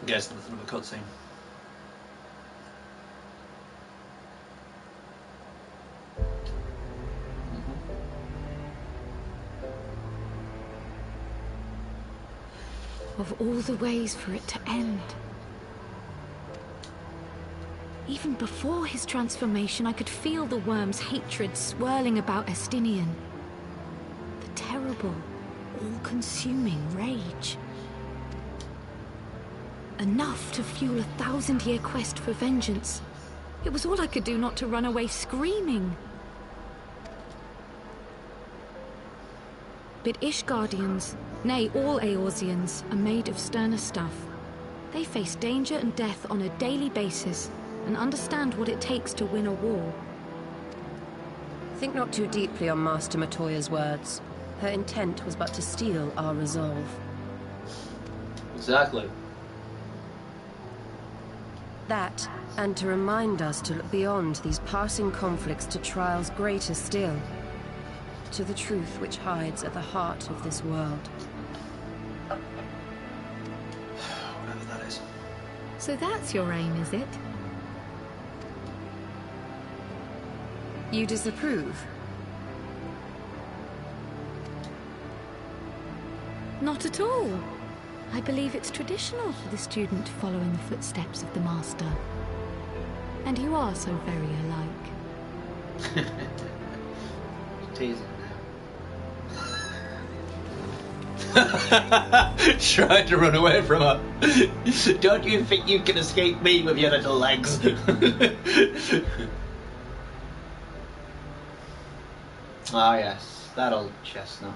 Guess nothing of a cutscene. Of all the ways for it to end. Even before his transformation, I could feel the worm's hatred swirling about Estinian. The terrible, all-consuming rage. Enough to fuel a 1,000-year quest for vengeance. It was all I could do not to run away screaming. But Ishgardians, nay, all Eorzeans, are made of sterner stuff. They face danger and death on a daily basis, and understand what it takes to win a war. Think not too deeply on Master Matoya's words. Her intent was but to steal our resolve. Exactly. That, and to remind us to look beyond these passing conflicts to trials greater still. To the truth which hides at the heart of this world. Whatever that is. So that's your aim, is it? You disapprove? Not at all. I believe it's traditional for the student to follow in the footsteps of the master. And you are so very alike. Teasing. Trying to run away from her. Don't you think you can escape me with your little legs? Ah, yes, that old chestnut.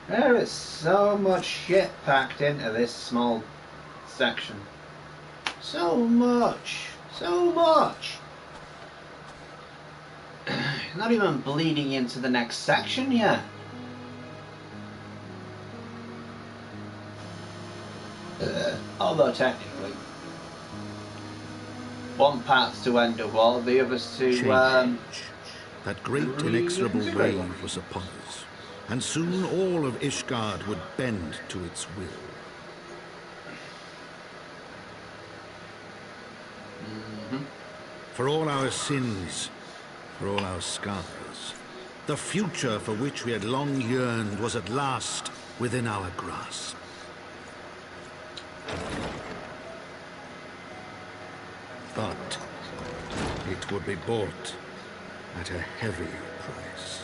There is so much shit packed into this small section. So much. So much. Not even bleeding into the next section yet. Although technically, one path to end a war, the other's to That great inexorable wave was upon us, and soon all of Ishgard would bend to its will. For all our sins, for all our scars, the future for which we had long yearned was at last within our grasp. But it would be bought at a heavy price.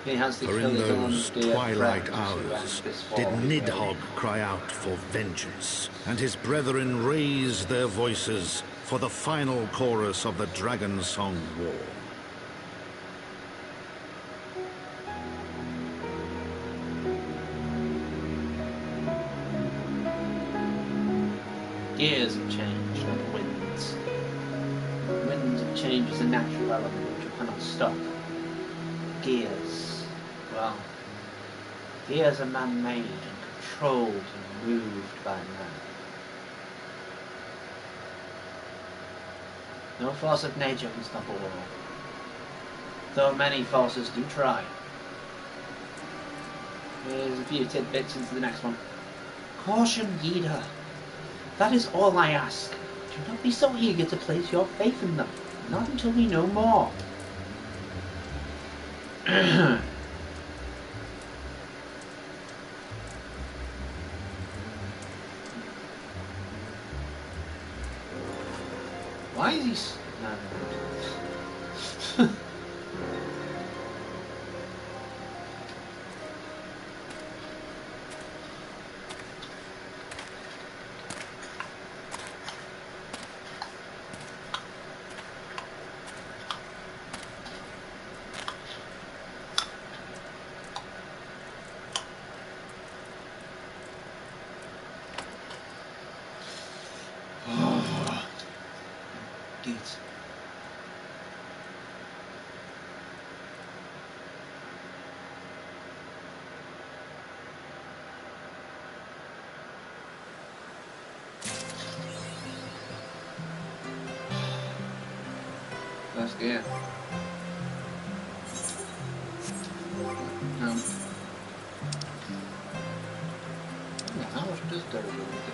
He has the For in those twilight hours did Nidhogg cry out for vengeance, and his brethren raised their voices for the final chorus of the Dragon Song War. Gears have changed, not winds. Winds of change is a natural element which you cannot stop. Gears, well, gears are man-made and controlled and moved by man. No force of nature can stop a war, though many forces do try. Here's a few tidbits into the next one. Caution, Yida. That is all I ask. Do not be so eager to place your faith in them. Not until we know more. Why is he... No. Geats. That's good. How much does there really do?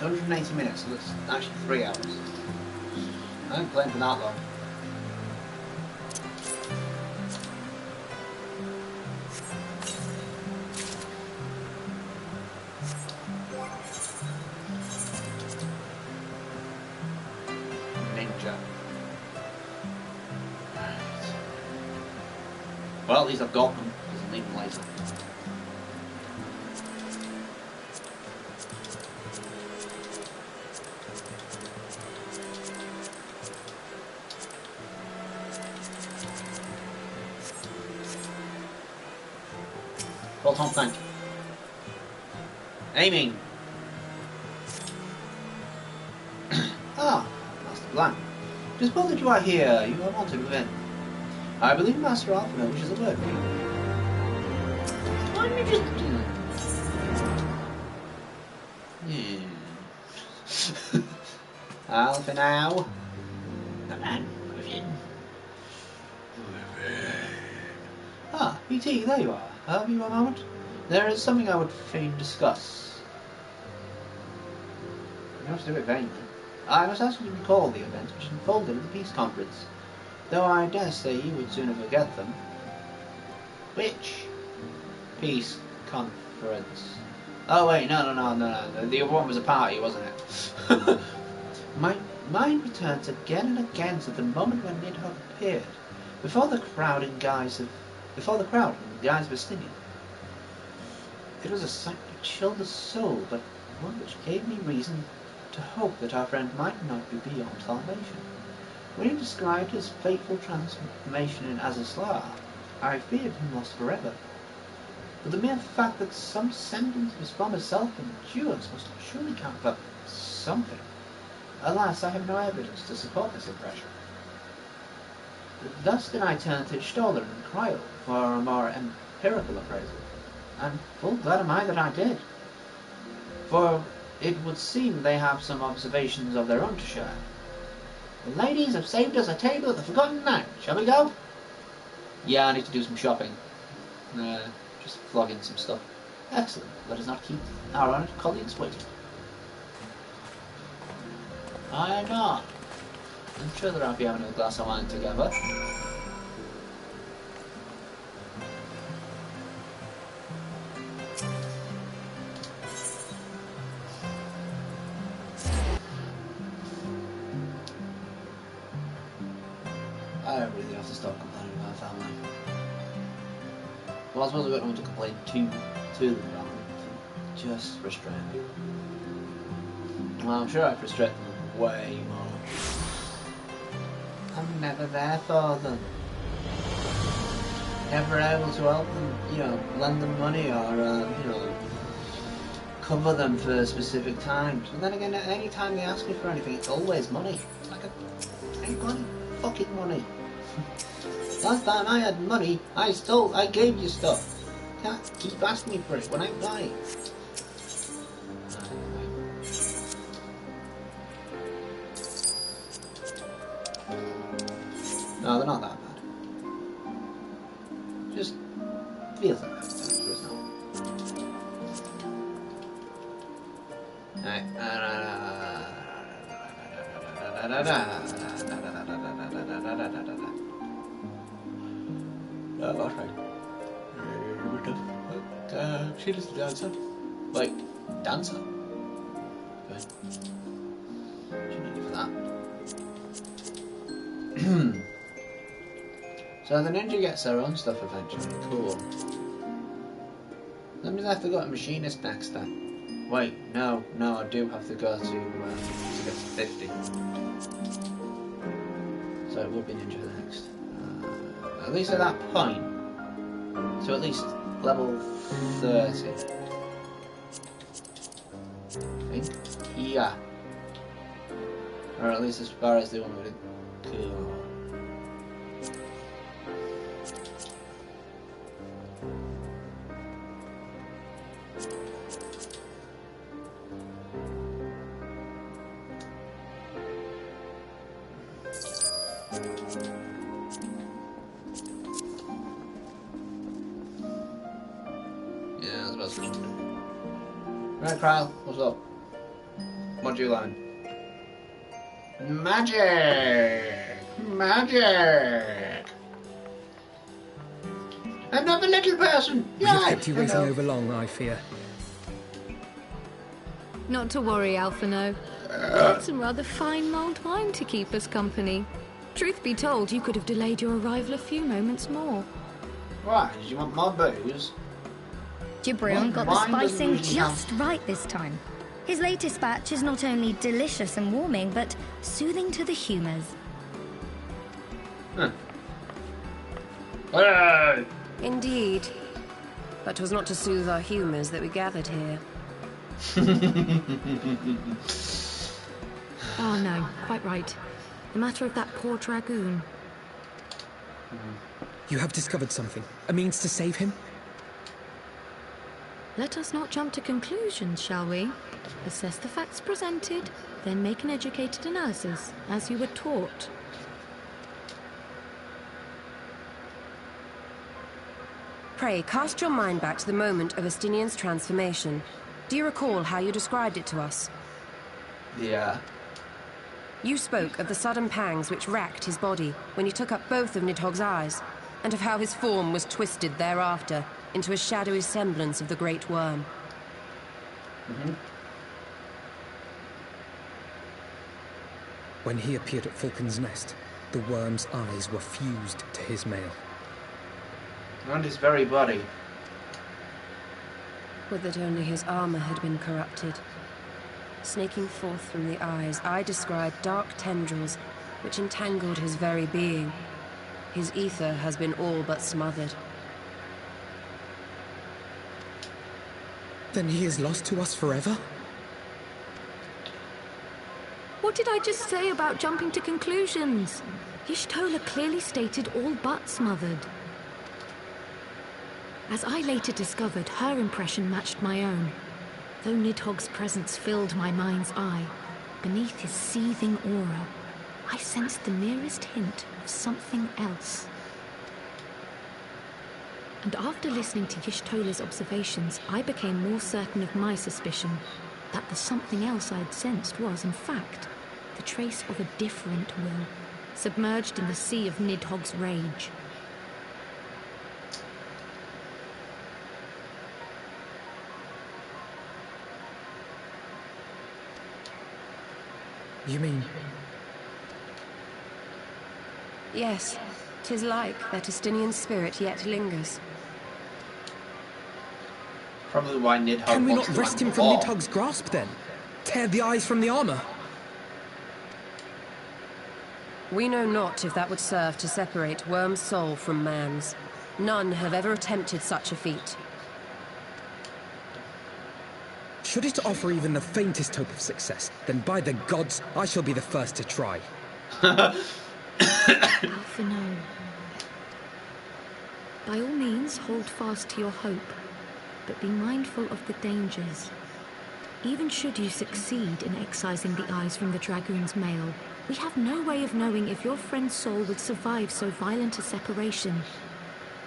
180 minutes, so that's actually 3 hours. I haven't played for that long. Ninja. Well, at least I've got them. Doesn't need them later. Well, Tom, thank you. Aiming. Ah, Master Blank. Just bothered you are here. You are wanted within. I believe Master Alphino wishes a word with you. Why don't you just do Alphino. The man within. Ah, BT, there you are. Have you a moment? There is something I would fain discuss. You have to do it vainly. I must ask you to recall the events which unfolded at the peace conference, though I dare say you would sooner forget them. Which peace conference? Oh wait, no. The other one was a party, wasn't it? My mind returns again and again to the moment when Nidhogg appeared, before the crowd in the guise of a stinging. It was a sight that chilled the soul, but one which gave me reason to hope that our friend might not be beyond salvation. When he described his fateful transformation in Azazlar, I feared him lost forever. But the mere fact that some semblance of his former self endures must surely count for something. Alas, I have no evidence to support this impression. Thus did I turn to Stoller and Cryle for a more empirical appraisal, and full glad am I that I did. For it would seem they have some observations of their own to share. The ladies have saved us a table at the Forgotten Knight. Shall we go? Yeah, I need to do some shopping. Just flog in some stuff. Excellent. Let us not keep our honoured colleagues waiting. I am not. I'm sure that I'll be having a glass of wine together. I really have to stop complaining about family. Well, I suppose I don't want to complain to them about it. Just frustrate them. Well, I'm sure I frustrate them way more. I'm never there for them. Never able to help them, lend them money or, cover them for specific times. And then again, any time they ask me for anything, it's always money. It's like ain't money, fucking money. Last time I had money, I gave you stuff. Can't keep asking me for it when I'm dying. No, they're not that bad. Just feels like that sometimes, no, okay. She is the dancer. Like, dancer? Good. She need for that. So the ninja gets their own stuff eventually. Cool. That means I have to go to machinist next then. Wait, no, I do have to go to get to 50. So it would be ninja next. At least at that point. So at least level 30. I think? Yeah. Or at least as far as they want me to go. Right, Cryle, what's up? What do you learn? Magic! Magic! Another little person! We have kept you waiting over long, I fear. Not to worry, Alphino. We had some rather fine mulled wine to keep us company. Truth be told, you could have delayed your arrival a few moments more. Why? Did you want more booze? Gibron got the Wine doesn't spicing usually just right this time. His latest batch is not only delicious and warming, but soothing to the humours. Huh. Hey! Indeed. But 'twas not to soothe our humours that we gathered here. Oh no, quite right. The matter of that poor dragoon. You have discovered something. A means to save him? Let us not jump to conclusions, shall we? Assess the facts presented, then make an educated analysis, as you were taught. Pray, cast your mind back to the moment of Estinian's transformation. Do you recall how you described it to us? Yeah. You spoke of the sudden pangs which racked his body when he took up both of Nidhogg's eyes, and of how his form was twisted thereafter into a shadowy semblance of the Great Worm. When he appeared at Falcon's Nest, the worm's eyes were fused to his mail. And his very body. Would that only his armor had been corrupted. Snaking forth from the eyes, I described dark tendrils which entangled his very being. His ether has been all but smothered. Then he is lost to us forever? What did I just say about jumping to conclusions? Y'shtola clearly stated all but smothered. As I later discovered, her impression matched my own. Though Nidhogg's presence filled my mind's eye, beneath his seething aura, I sensed the merest hint of something else. And after listening to Y'shtola's observations, I became more certain of my suspicion that the something else I'd sensed was, in fact, the trace of a different will, submerged in the sea of Nidhogg's rage. You mean... Yes, 'tis like that Estinian spirit yet lingers. Probably why Nidhogg Can we wants not to wrest land him the from ball. Nidhogg's grasp, then? Tear the eyes from the armor? We know not if that would serve to separate Worm's soul from man's. None have ever attempted such a feat. Should it offer even the faintest hope of success, then by the gods, I shall be the first to try. Alpha, no. By all means, hold fast to your hope, but be mindful of the dangers. Even should you succeed in excising the eyes from the dragoon's mail, we have no way of knowing if your friend's soul would survive so violent a separation.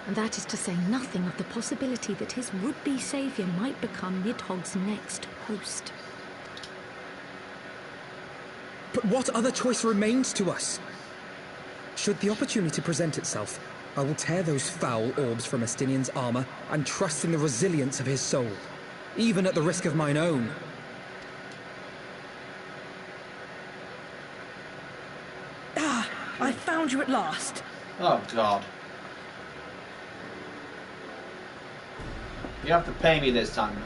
And that is to say nothing of the possibility that his would-be savior might become Nidhogg's next host. But what other choice remains to us? Should the opportunity present itself, I will tear those foul orbs from Estinian's armor and trust in the resilience of his soul, even at the risk of mine own. Ah, I found you at last. Oh, God. You have to pay me this time, man.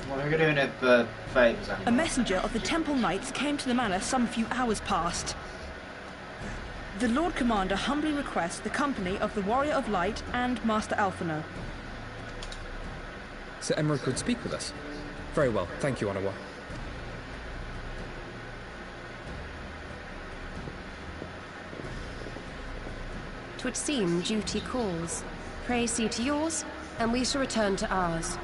Well, we're doing it for favours anyway. A messenger of the Temple Knights came to the manor some few hours past. The Lord Commander humbly requests the company of the Warrior of Light and Master Alphino. Sir Emmerich would speak with us. Very well, thank you, Onawa. Twould seem duty calls. Pray see to yours, and we shall return to ours.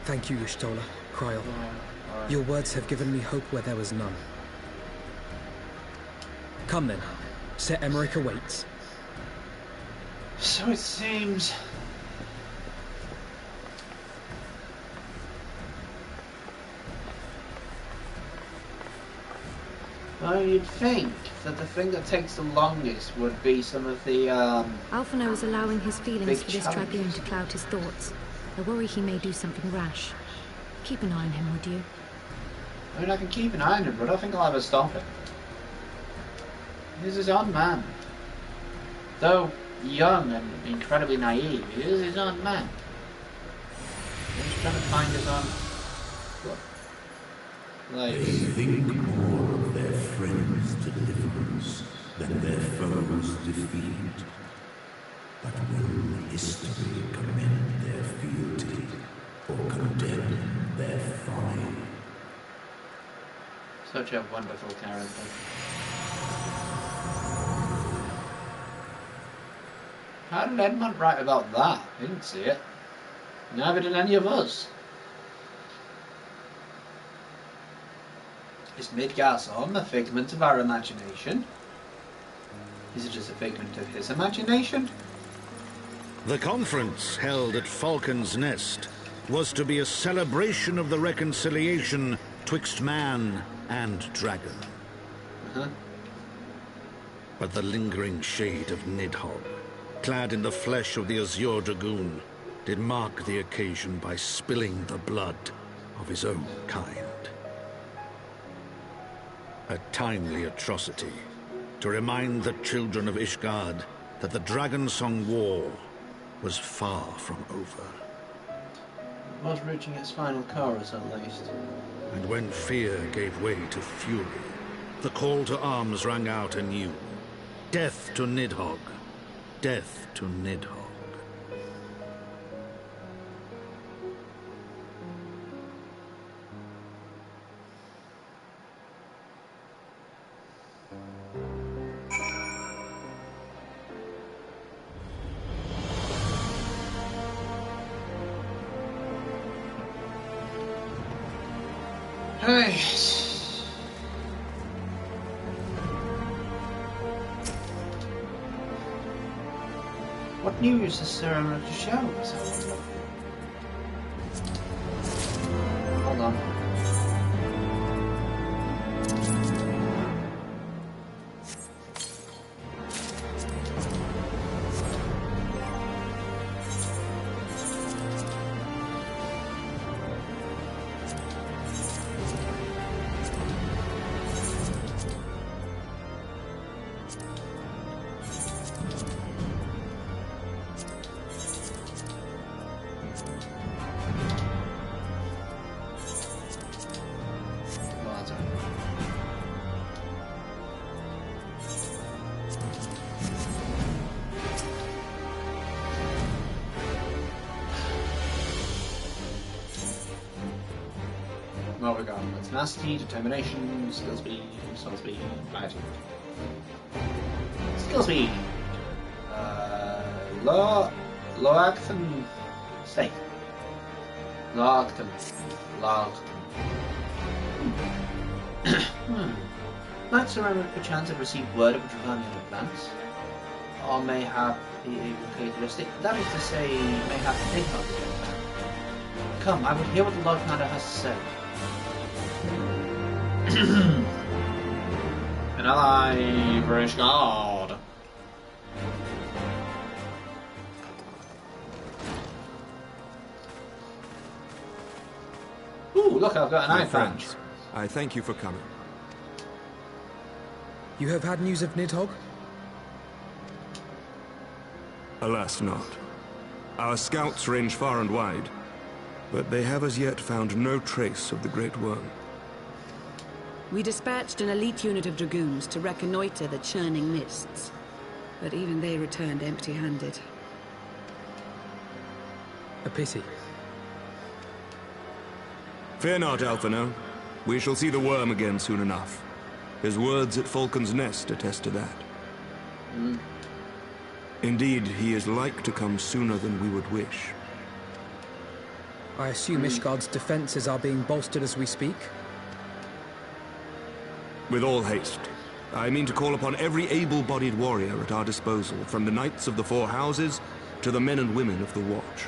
Thank you, Y'shtola, Kryl. Your words have given me hope where there was none. Come then. Sir Emmerich awaits. So it seems... Well, you'd think that the thing that takes the longest would be some of the, Alphino is allowing his feelings big for this challenges. dragoon to cloud his thoughts. I worry he may do something rash. Keep an eye on him, would you? I mean, I can keep an eye on him, but I don't think I'll ever stop him. He's his own man. Though young and incredibly naive, he is his own man. He's trying to find his own... Like... They think more of their friends' deliverance than their foes' defeat. But will history commend their fealty or condemn their folly? Such a wonderful character. How did Edmund write about that? I didn't see it. Neither did any of us. Is Midgar's home a figment of our imagination? Is it just a figment of his imagination? The conference held at Falcon's Nest was to be a celebration of the reconciliation twixt man and dragon. But the lingering shade of Nidhogg, clad in the flesh of the Azure Dragoon, did mark the occasion by spilling the blood of his own kind. A timely atrocity to remind the children of Ishgard that the Dragonsong War was far from over. It was reaching its final chorus, at least. And when fear gave way to fury, the call to arms rang out anew. Death to Nidhogg. Death to Nidhogg. Hey. What news has Sir Emmerich to show us? Hold on. Well, we got tenacity, determination, skill speed, gratitude. Skill speed. Loagthan Steak. Loagthan. Might Sir Emmerich perchance have received word of a Dravanian advance? Or mayhap the characteristic, that is to say, mayhap the Nidhogg again. Come, I would hear what the Lord Commander has to say. An ally, British Guard. Ooh, look, I've got an eye patch. I thank you for coming. You have had news of Nidhogg? Alas not. Our scouts range far and wide, but they have as yet found no trace of the Great Worm. We dispatched an elite unit of dragoons to reconnoiter the churning mists, but even they returned empty-handed. A pity. Fear not, Alphino. We shall see the worm again soon enough. His words at Falcon's Nest attest to that. Indeed, he is like to come sooner than we would wish. I assume Ishgard's defenses are being bolstered as we speak? With all haste. I mean to call upon every able-bodied warrior at our disposal, from the Knights of the Four Houses to the men and women of the Watch.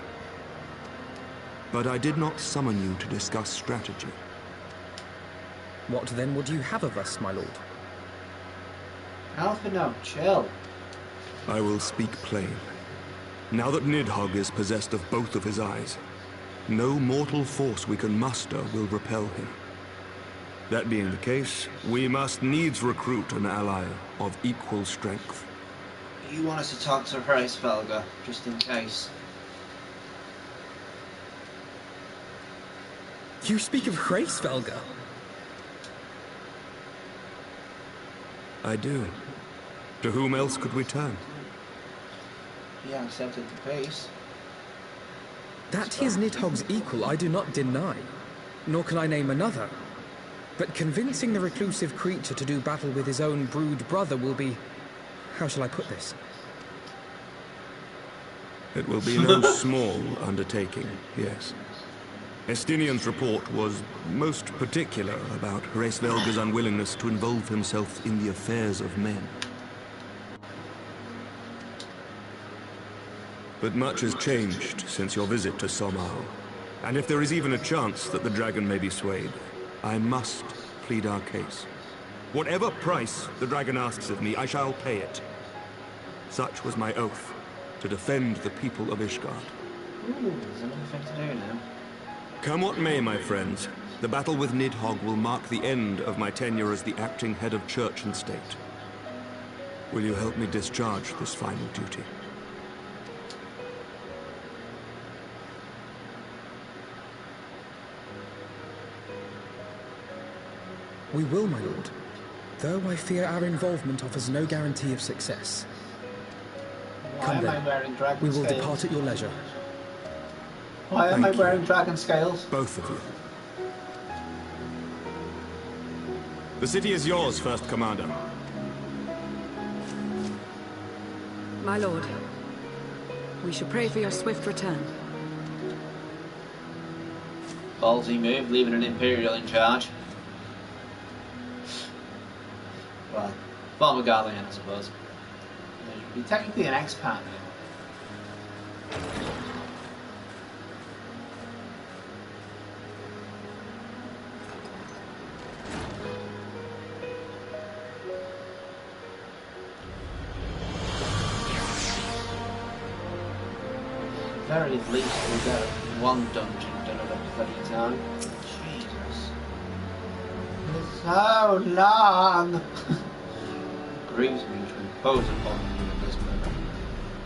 But I did not summon you to discuss strategy. What then would you have of us, my lord? Alphino, chill. I will speak plain. Now that Nidhogg is possessed of both of his eyes, no mortal force we can muster will repel him. That being the case, we must needs recruit an ally of equal strength. You want us to talk to FXIV, just in case. You speak of FXIV? I do. To whom else could we turn? He accepted the peace. That he is Nidhogg's equal, I do not deny. Nor can I name another. But convincing the reclusive creature to do battle with his own brood brother will be... How shall I put this? It will be no small undertaking, yes. Estinian's report was most particular about FXIV's unwillingness to involve himself in the affairs of men. But much has changed since your visit to Somao. And if there is even a chance that the dragon may be swayed, I must plead our case. Whatever price the dragon asks of me, I shall pay it. Such was my oath, to defend the people of Ishgard. Ooh, there's another thing to do now. Come what may, my friends, the battle with Nidhogg will mark the end of my tenure as the acting head of church and state. Will you help me discharge this final duty? We will, my lord. Though I fear our involvement offers no guarantee of success. Why am I wearing dragon we will scales? depart at your leisure. Why am I wearing dragon scales? Both of you. The city is yours, First Commander. My lord, we should pray for your swift return. Ballsy move, leaving an Imperial in charge. Well, former Guardian, I suppose. He'd be technically an expat now. Very least we'll get one dungeon done at a bloody time. Jesus. It's so long! It grieves me to impose upon you in this manner.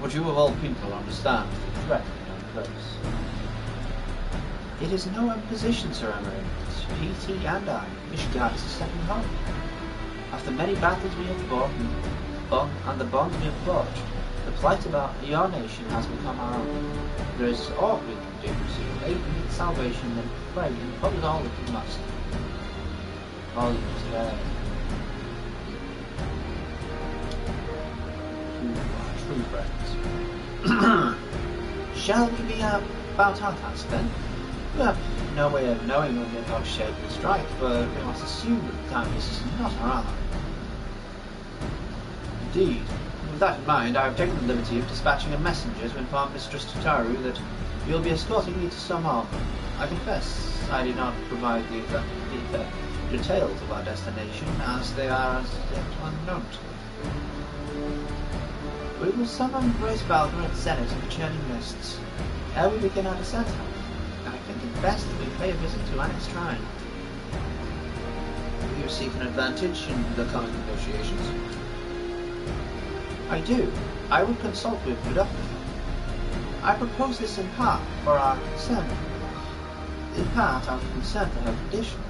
Would you of all people understand the threat in place? It is no imposition, Sir Emery. P.T. and I wish God is a second home. After many battles we have fought and the bonds we have forged, the plight about your nation has become our own. There is aught we can do to aid in its salvation and pray and put it all that we must. All you today. You are true friends. Shall we be about our task then? We have no way of knowing when Nidhogg shape will strike, but we must assume that Darkness is not our ally. Indeed. With that in mind, I have taken the liberty of dispatching a messenger to inform Mistress Tataru that you will be escorting me to Somao. I confess I did not provide the details of our destination, as they are as yet unknown to me. We will summon FXIV at Zenith of the Churning Mists. Ere we begin our descent, I think it best that we pay a visit to Annex Shrine. Do you seek an advantage in the coming negotiations? I do. I would consult with Budapest. I propose this in part for our concern. In part out of concern for her condition.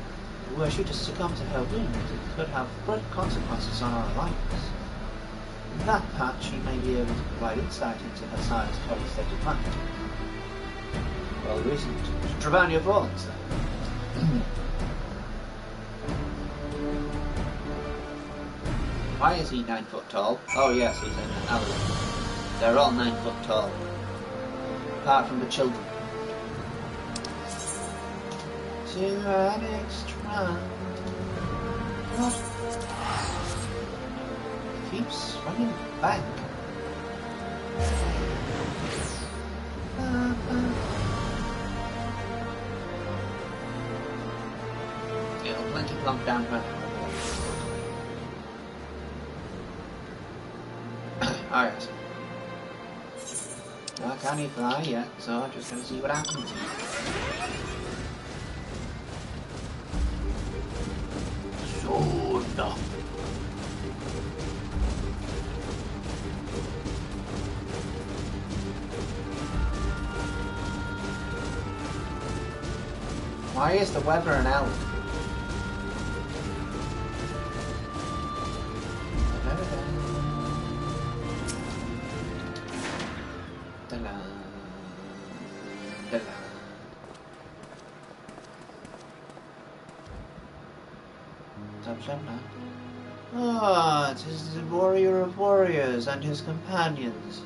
Were she to succumb to her wound, it could have great consequences on our alliance. In that part, she may be able to provide insight into her sire's current state of mind. Well reasoned. Travania Vaughan's then. Why is he 9 foot tall? Oh yes, he's in an alley. They're all 9 foot tall. Apart from the children. Tyrannic strand. What? Keeps swinging back. It'll plenty plump down her. Oh yes. I can't even fly yet, so I'm just going to see what happens. So no. Why is the weather an elf? Ah, 'tis the warrior of warriors and his companions.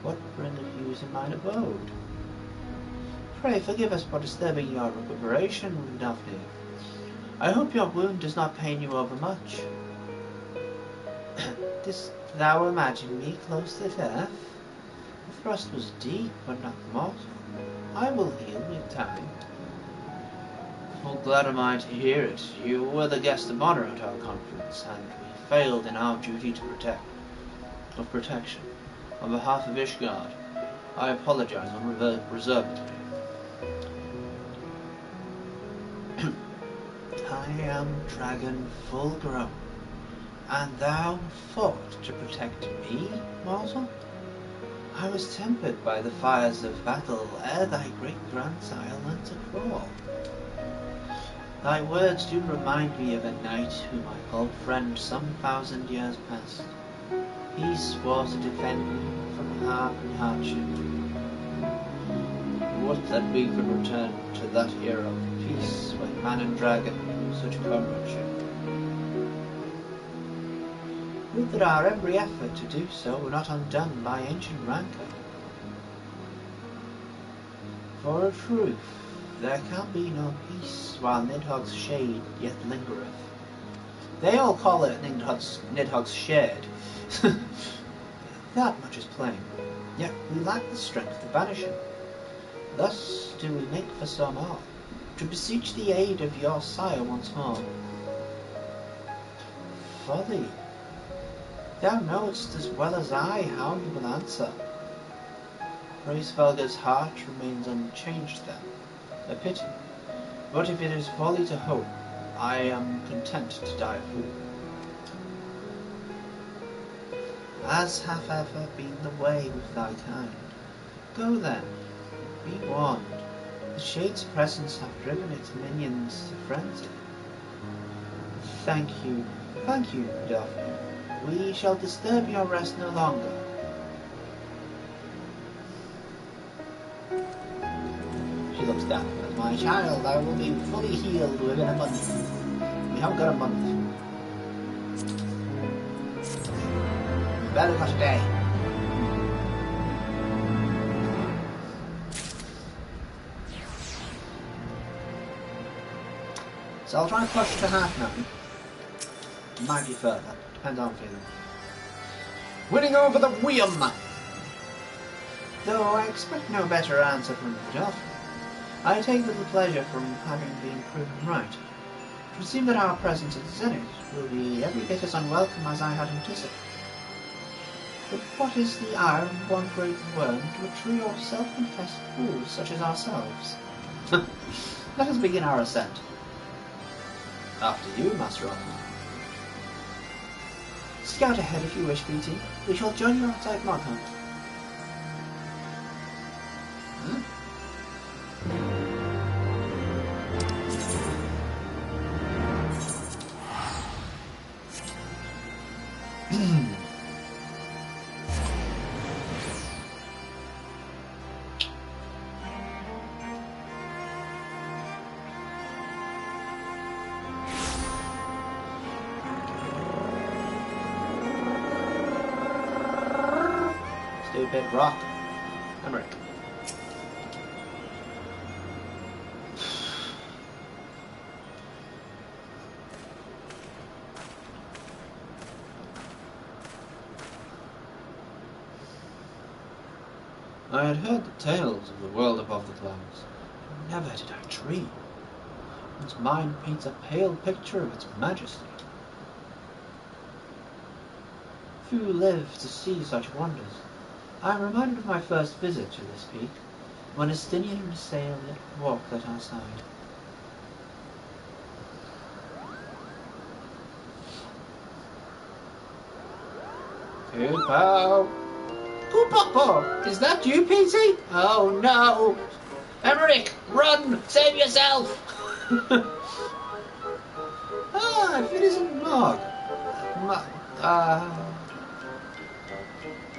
What bringeth you to mine abode? Pray forgive us for disturbing your recuperation, Daphne. I hope your wound does not pain you overmuch. Didst thou imagine me close to death? The thrust was deep, but not mortal. I will heal with time. Well, glad am I to hear it. You were the guest of honor at our conference, and we failed in our duty to protection. On behalf of Ishgard, I apologize unreservedly. I am dragon full grown, and thou fought to protect me, mortal? I was tempered by the fires of battle ere thy great grandsire learnt to crawl. Thy words do remind me of a knight whom I called friend some 1,000 years past. He swore to defend me from harm and hardship. Would that we could return to that era of peace when man and dragon knew such comradeship. Would that our every effort to do so were not undone by ancient rancor. For a truth, there can be no peace while Nidhogg's shade yet lingereth. They all call it Nidhogg's shade. That much is plain. Yet we lack the strength to banish him. Thus do we make for some more, to beseech the aid of your sire once more. For thee, thou knowest as well as I how he will answer. Hraesvelgr's heart remains unchanged then. A pity. But if it is folly to hope, I am content to die a fool. As hath ever been the way with thy kind. Go then, be warned. The Shade's presence hath driven its minions to frenzy. Thank you, Daphne. We shall disturb your rest no longer. She looks down. My child, I will be fully healed within a month. We haven't got a month. We've barely got a day. So I'll try and push to half now. Might be further. Depends on feeling. Winning over the Wium! Though I expect no better answer from Daphne. I take little pleasure from having been proven right. It would seem that our presence at Zenith will be every bit as unwelcome as I had anticipated. But what is the ire of one great worm to a trio of self-confessed fools such as ourselves? Let us begin our ascent. After you, Master Otto. Scout ahead if you wish, BT. We shall join you outside Mod Hunt. Stupid rock. Emmerich. I had heard the tales of the world above the clouds. Never did I dream. One's mind paints a pale picture of its majesty. Few live to see such wonders. I am reminded of my first visit to this peak, when Estinian and Sail yet walked at our side. Koopo! Koopo! Is that you, Petey? Oh no! Emmerich, run! Save yourself! If it isn't Mog.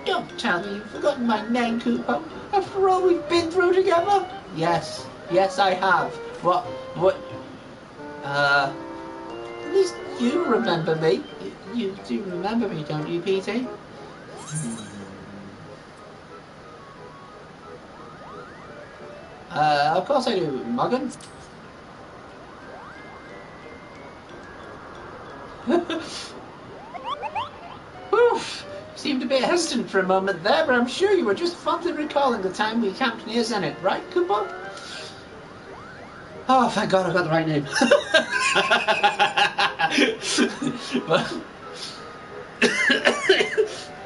Don't tell me you've forgotten my name, Kupo. After all we've been through together. Yes, I have. What? At least you remember me. You do remember me, don't you, PT? Of course I do, Muggin. Oof! Seemed a bit hesitant for a moment there, but I'm sure you were just fondly recalling the time we camped near Zenith, right, Kupo? Oh, thank God I got the right name.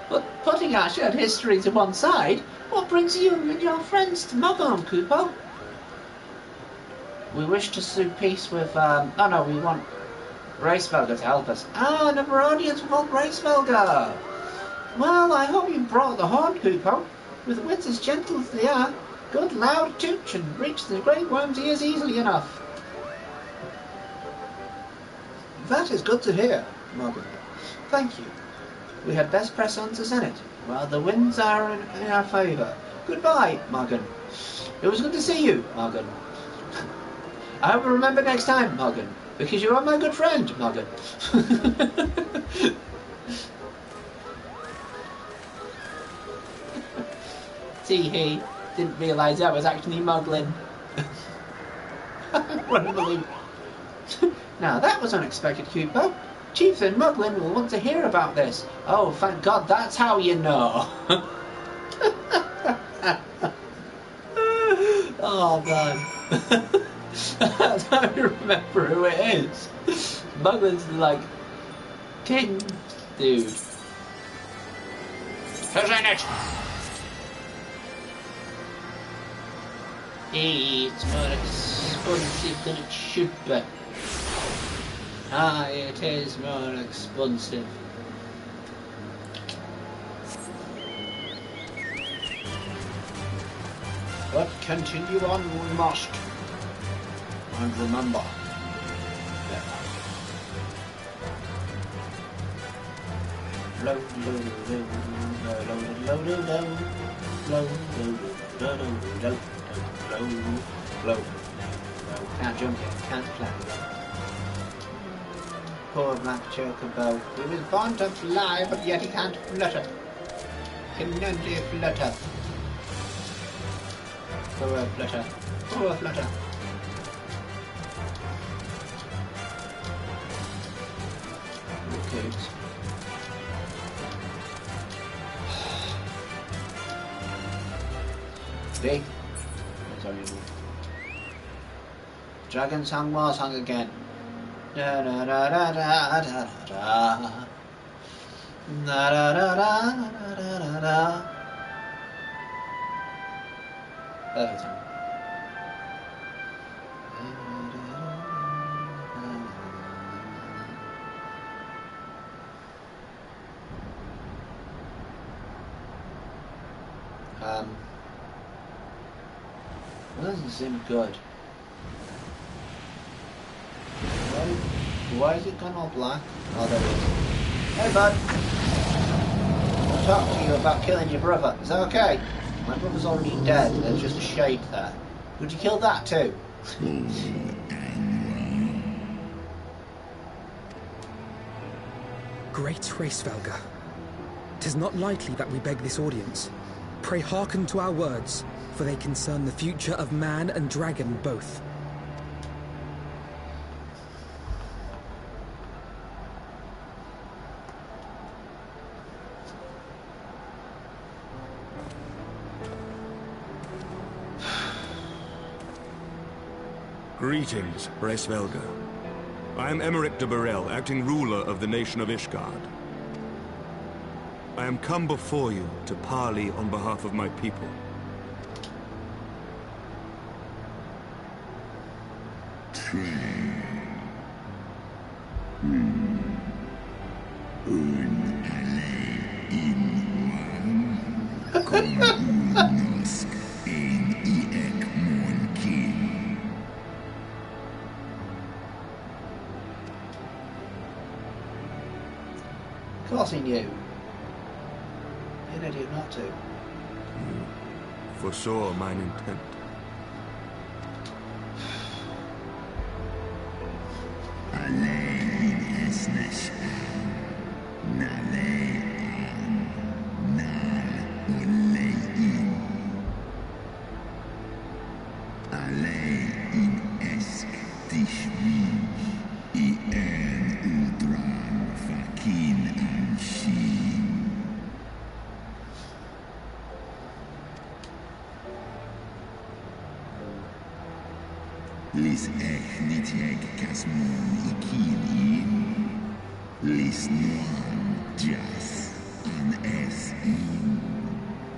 But putting our shared history to one side, what brings you and your friends to Mogon, Kupo? We wish to sue peace with, we want Racevelga to help us. Ah, Neveronians want Racevelga! Well, I hope you brought the horn, Kupo. With wits as gentle as they are, good loud tooch and reach the great worm's ears easily enough. That is good to hear, Morgan. Thank you. We had best press on to Zenith, while the winds are in our favour. Goodbye, Morgan. It was good to see you, Morgan. I hope you remember next time, Morgan, because you are my good friend, Morgan. He didn't realise that was actually Moglin. Unbelievable. Now that was unexpected, Kupo. Chieftain Moglin will want to hear about this. Oh, thank God, that's how you know. Oh, man. That's how you remember who it is. Muglin's like king dude. Who's in it? It's more expensive than it should be. Ah, it is more expensive. But continue on we must. And remember. Low, low, low, low, low, low, low, low, low, low. Can't jump yet, can't fly. Poor black chocobo. He was born to fly, but yet he can't flutter. Can only flutter. Poor flutter. Poor flutter. Okay. See? That's all you do. Dragon song war song again. Da da da da da da da. Da da da da da da da. Perfect song. That doesn't seem good. Why is it gone all black? Oh, there it is. Hey, bud. I'll talk to you about killing your brother. Is that okay? My brother's already dead. There's just a shade there. Would you kill that too? Great Racevelga, 'tis not likely that we beg this audience. Pray hearken to our words, for they concern the future of man and dragon both. Greetings, Racevelga. I am Emmerich de Burrell, acting ruler of the nation of Ishgard. I am come before you to parley on behalf of my people. Of course he knew. You're an idiot not to. You foresaw mine intent. Lis ech nit eg casmon ikili. Lis noan jas an es in.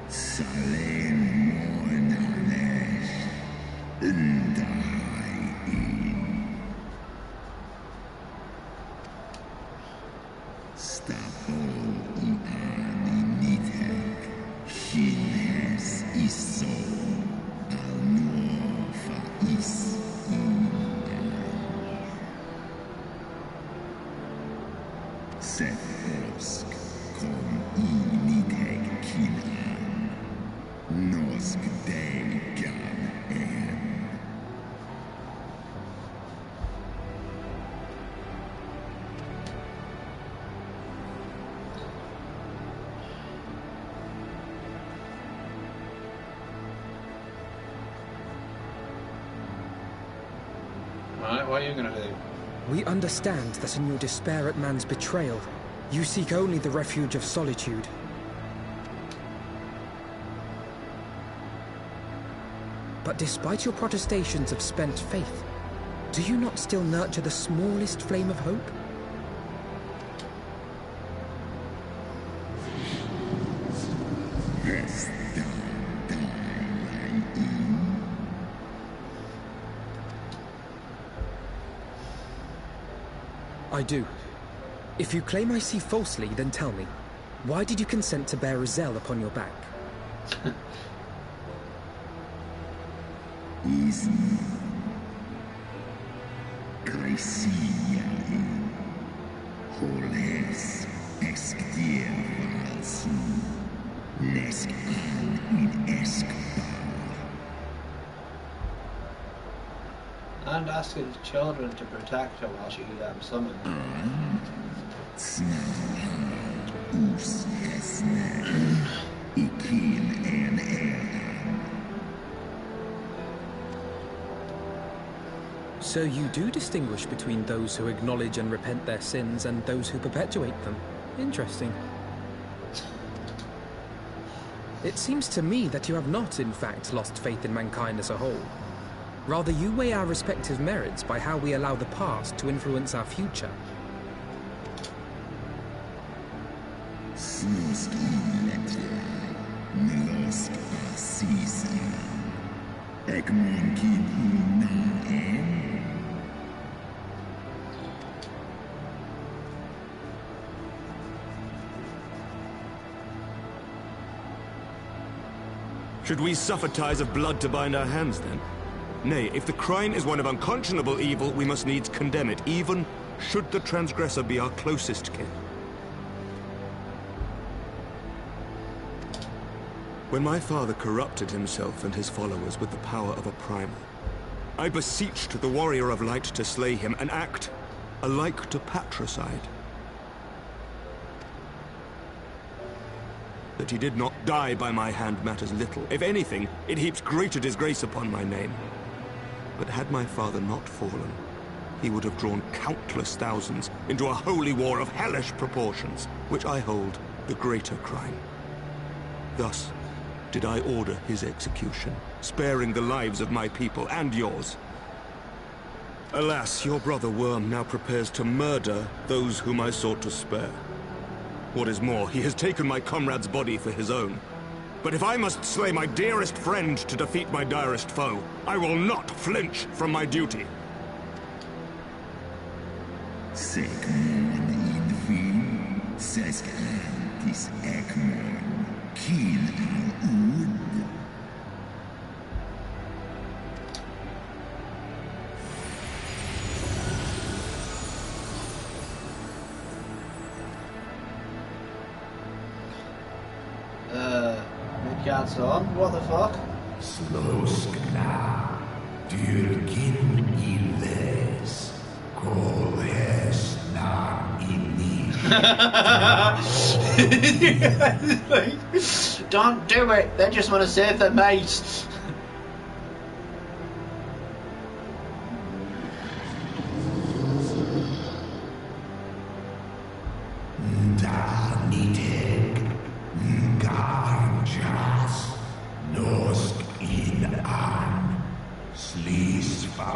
Salem mon anesh. Undahai in. Stapol I ani nit eg. Shin hes iso. Al nuofa is. Osk kom initeg kinan, nosk degan en. Alright, what are you gonna do? We understand that in your despair at man's betrayal, you seek only the refuge of solitude. But despite your protestations of spent faith, do you not still nurture the smallest flame of hope? I do. If you claim I see falsely, then tell me, why did you consent to bear a Zell upon your back? Holes extir valsu, nesk an in eskbar. And ask his children to protect her while she summoned. Us hesne, ikin en eran. So you do distinguish between those who acknowledge and repent their sins and those who perpetuate them. Interesting. It seems to me that you have not, in fact, lost faith in mankind as a whole. Rather, you weigh our respective merits by how we allow the past to influence our future. Should we suffer ties of blood to bind our hands, then? Nay, if the crime is one of unconscionable evil, we must needs condemn it, even should the transgressor be our closest kin. When my father corrupted himself and his followers with the power of a primal, I beseeched the warrior of light to slay him, an act alike to patricide. That he did not die by my hand matters little. If anything, it heaps greater disgrace upon my name. But had my father not fallen, he would have drawn countless thousands into a holy war of hellish proportions, which I hold the greater crime. Thus did I order his execution, sparing the lives of my people and yours. Alas, your brother Worm now prepares to murder those whom I sought to spare. What is more, he has taken my comrade's body for his own. But if I must slay my dearest friend to defeat my direst foe, I will not flinch from my duty. Sekmon infi, sesk antis ekmon, kin al ud. bodyguards on. What the fuck? Sloskna, Dyrkin illes, Kolhes na inni. Don't do it. They just want to save their mates. Danitek, Garjas, Nosk in an, Slisva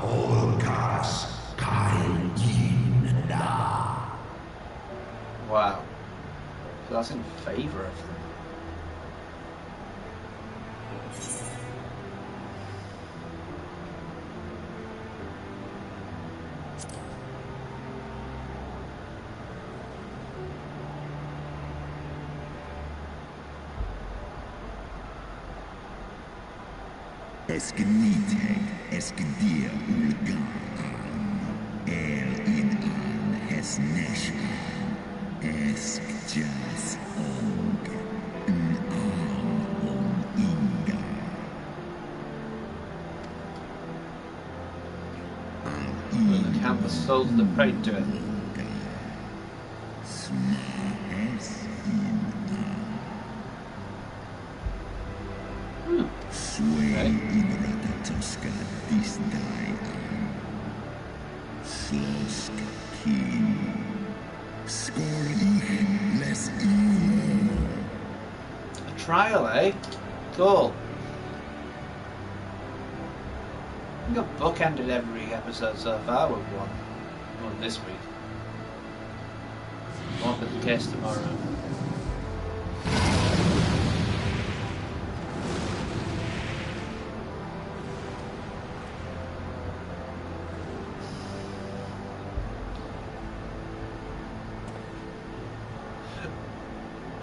Holkas, Kain na. Wow. So that's in favour of them. Esknitek, eskedir ulgar in an hesnesh eskjas og inga. The campus souls that prayed to it. Sway in Ratatoska this die Slosk king Skor ich les A trial, eh? Cool. We got bookended every episode so far with one. One this week. One for the case tomorrow.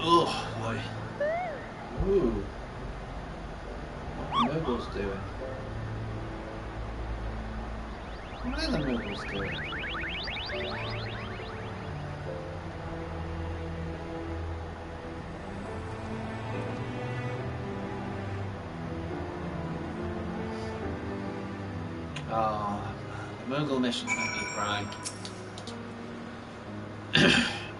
Oh boy. Ooh. What are the Muggles doing? What are the Muggles doing? Oh, the Muggle mission made me cry.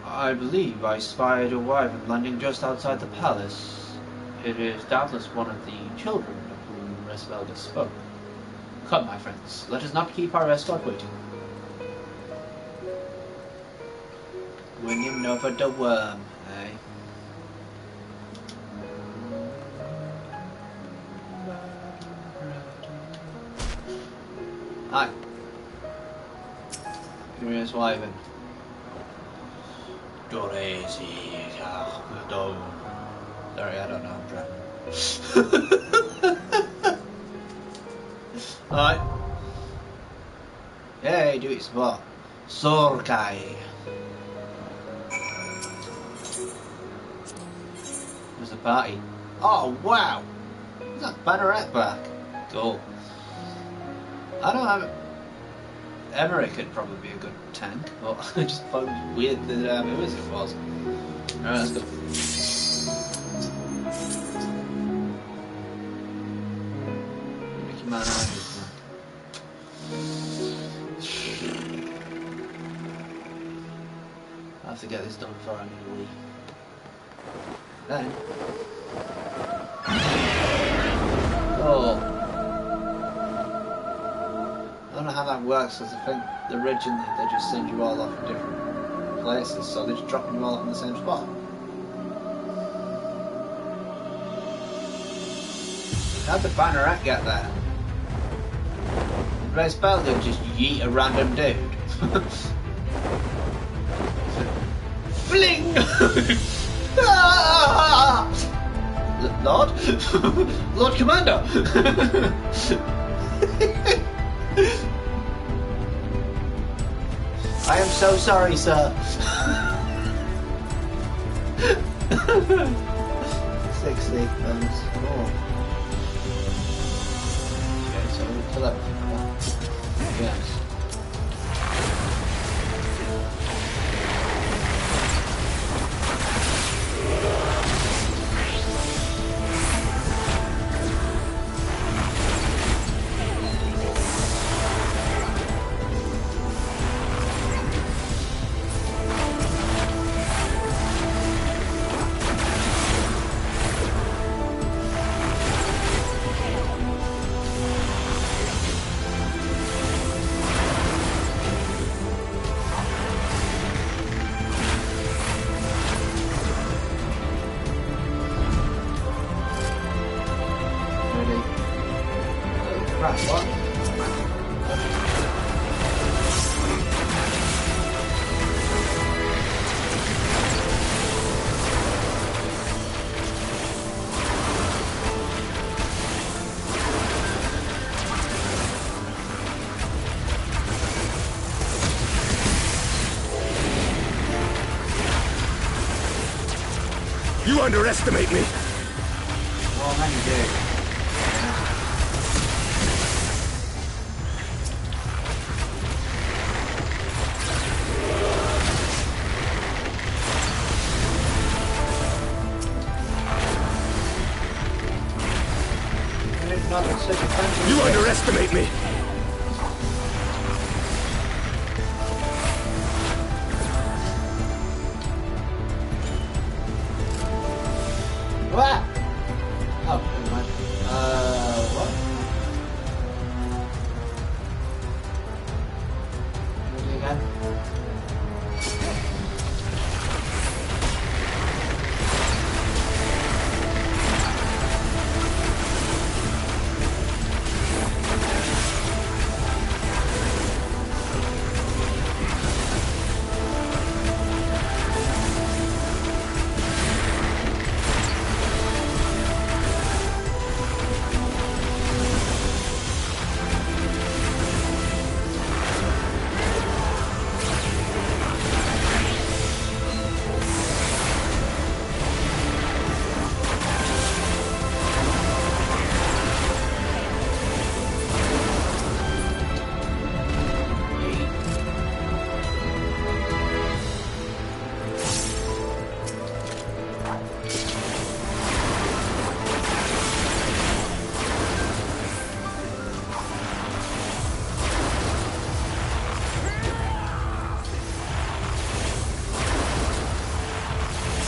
I believe I spied a wyvern landing just outside the palace. It is doubtless one of the children of whom Resvelga spoke. Come, my friends, let us not keep our escort waiting. Winning over the worm, eh? Hi. Curious wyvern. Sorry, I don't know, I'm drunk. Alright. Hey, do it spot. Sorkai. There's a party. Oh, wow! Is that Banneret back? Cool. I don't have... Emmerich could probably be a good tank, but I just thought it was weird that who is it was. Alright, let's go. Mickey Man Ivy. I have to get this done before I need a wee. Then. Oh. I don't know how that works, because I think originally they just send you all off in different places, so they're just dropping you all off in the same spot. How'd the Banneret get there? Did Resvelga just yeet a random dude? Fling! Lord? Lord Commander! I am so sorry, sir. 60 pounds. Oh. Okay, so we'll kill everything. Yes. What? You underestimate me. Well, man, you do. You underestimate me. What? Oh, never mind. What? Do it again.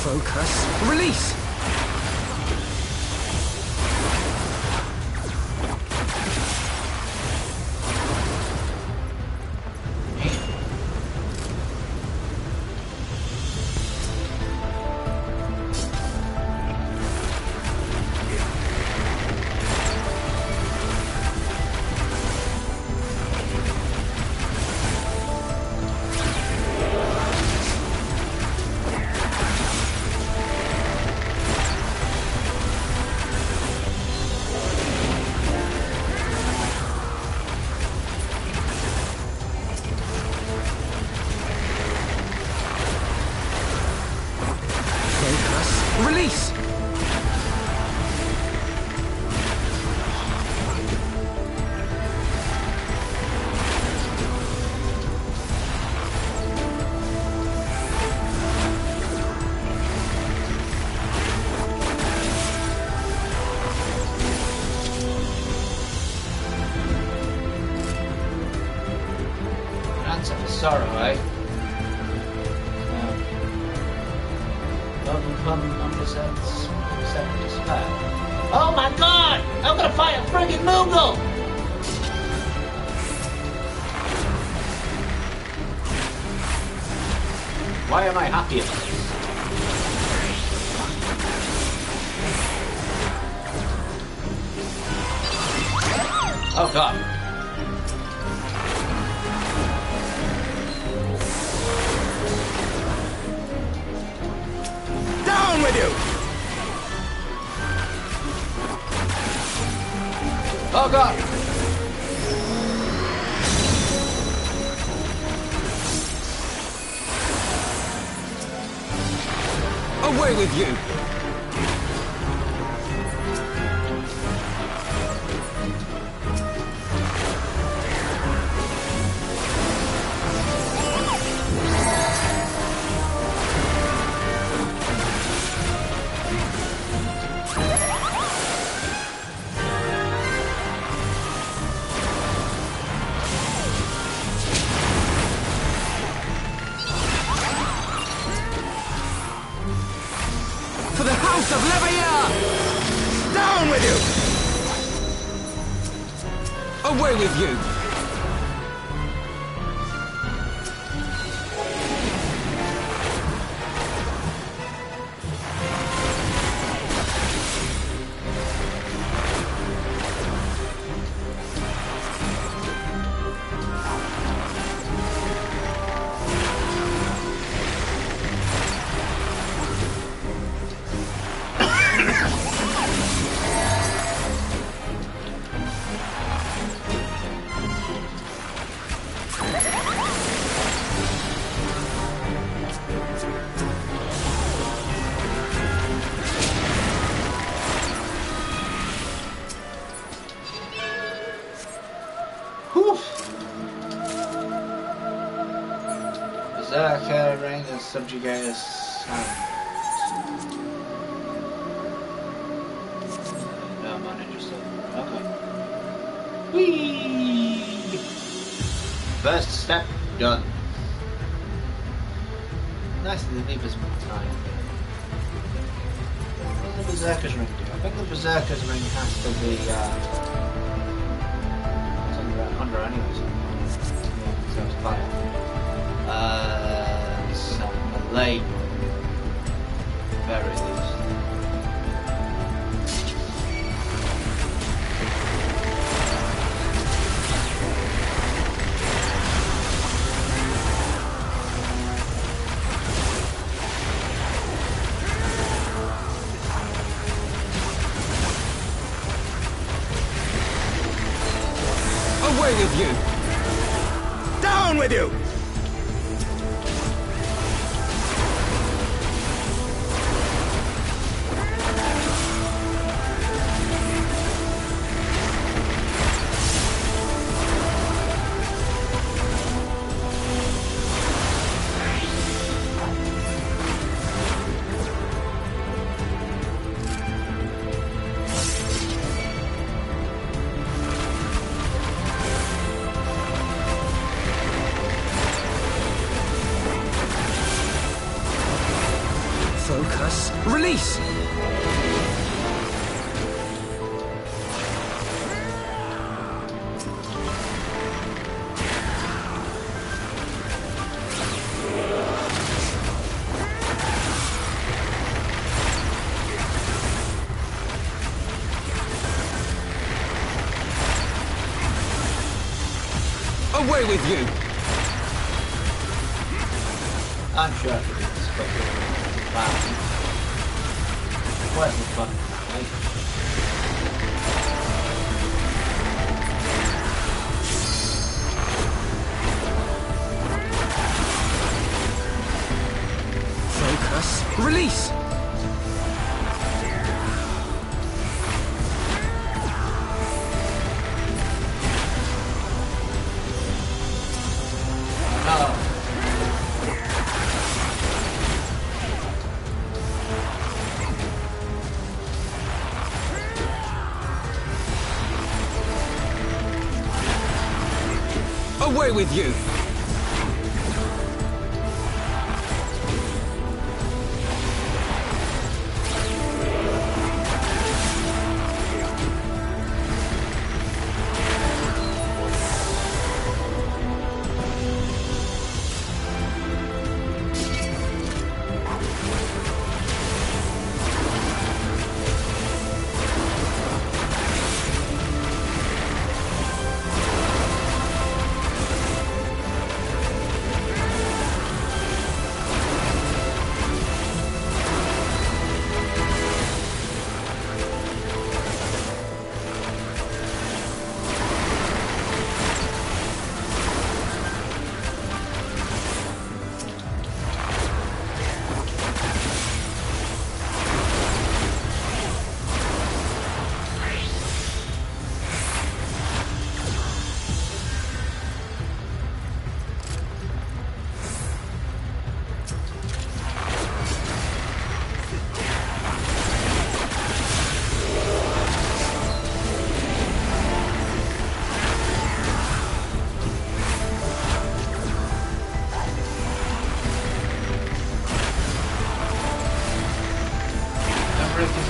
Focus. Release! Release! Answer for sorrow, eh? Overcome unperceived despair. Oh my god! I'm gonna fight a friggin' Moogle! Why am I happy about this? Oh god. Down with you! Oh god! Away with you! For the House of Leveilleur! Down with you! Away with you! Berserker ring and subjugator sand. No, I'm not interested. Okay. Whee! First step done. Nice that they leave us more time. What does the Berserker's ring do? I think the Berserker's ring has to be it's under anyways. So it's fire. So a lake. Very least. Away with you! Down with you! Focus. Release! Away with you! I'm sure I could do this, but wow. Where's the fun? Focus. Release! Away with you!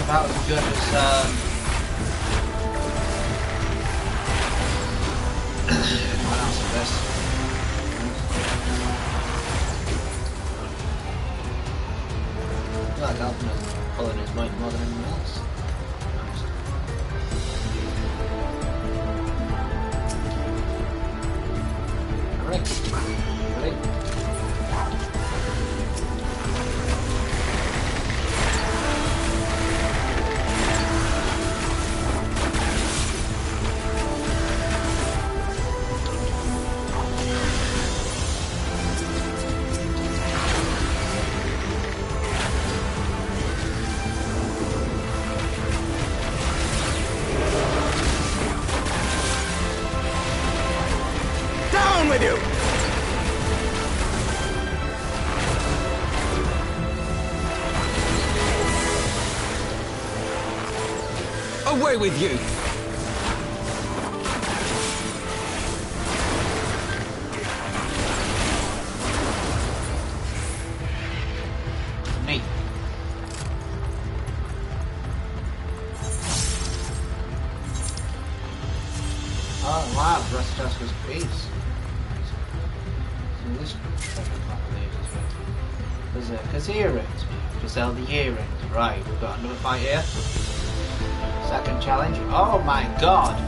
About as good as what else is this? I feel like Alpin's pulling his weight more than anyone else. Alright. Ready? Away with you! Me. Oh wow, Rust Jasper's piece. So this Berserker's earrings. To sell the earrings. Right, we've got another fight here. Second challenge. Oh my god!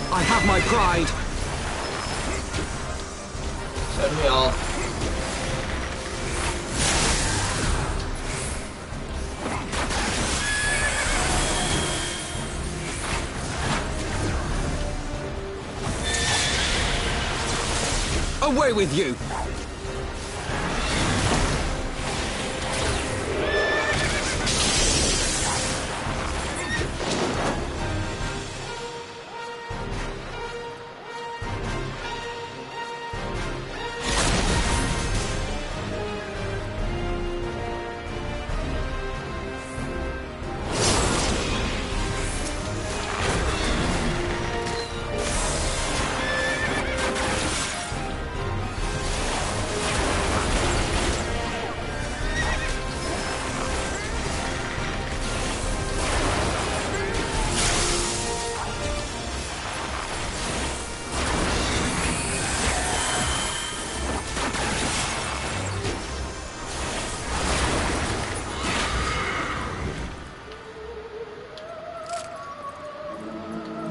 I have my pride. So do we all. Away with you!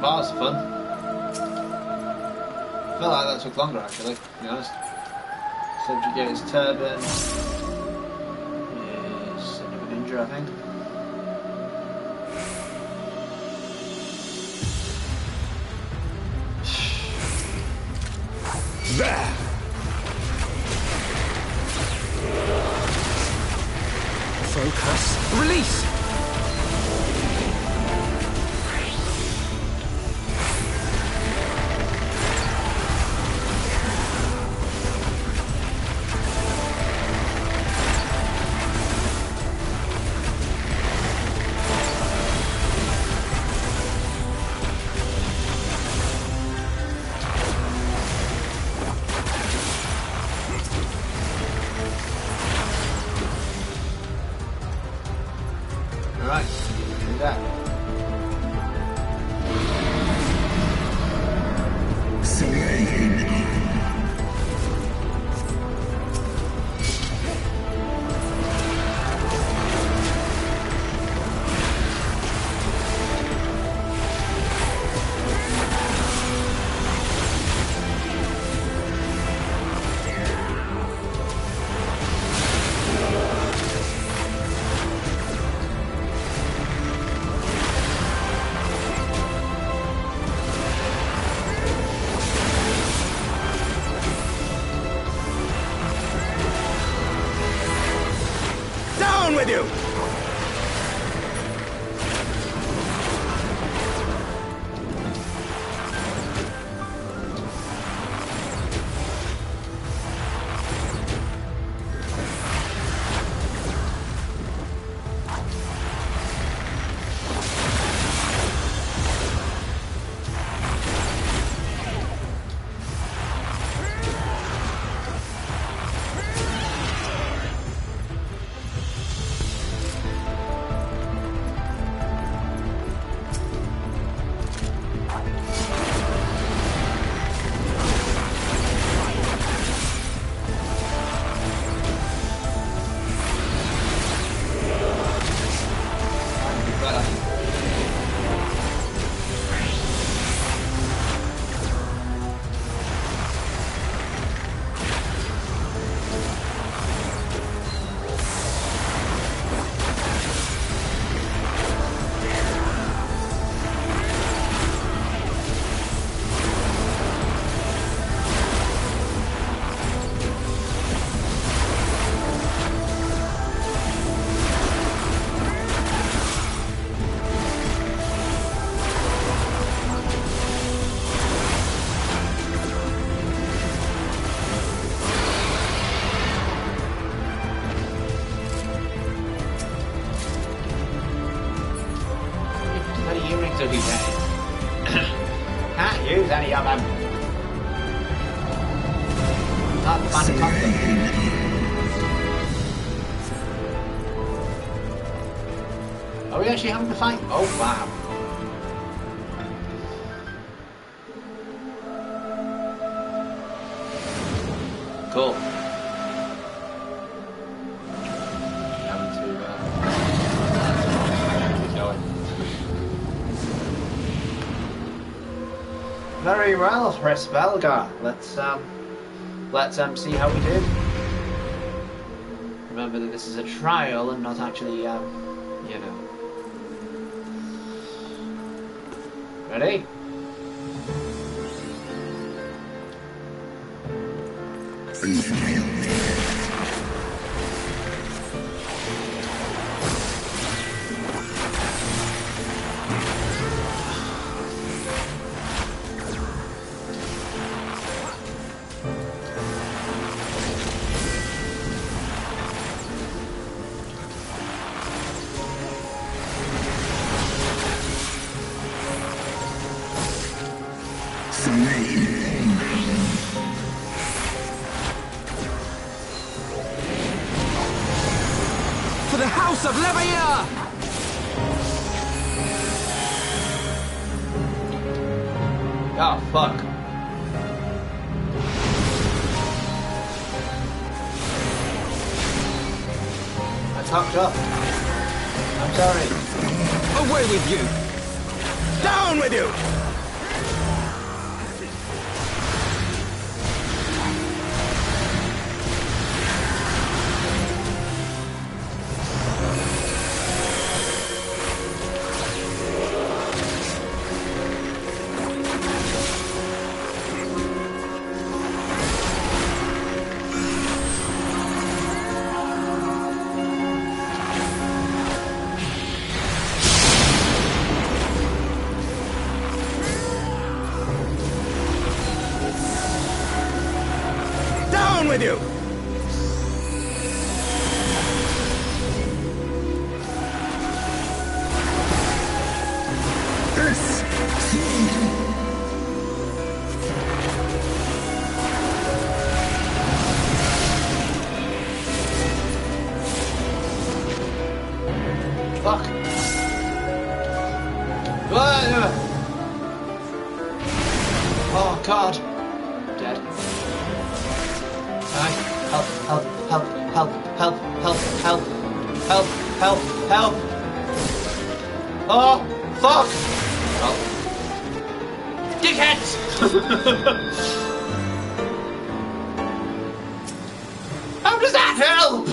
That was fun. I feel like that took longer actually, to be honest. Subjugate his turban. Is another ninja, I think. There! Focus. Release! Alright, do that. Down with you! we actually having to fight? Oh, wow. Cool. Having to keep going. Very well, Hresvelgar. Let's see how we do. Remember that this is a trial and not actually, you know. Ready? For the House of Levair! Oh, fuck. I fucked up. I'm sorry. Away with you! Down with you! With you! Fuck. Oh god. Dead. Help, help, help, help, help, help, help, help, help, help. Oh, fuck! Oh. Dickheads! How does that help?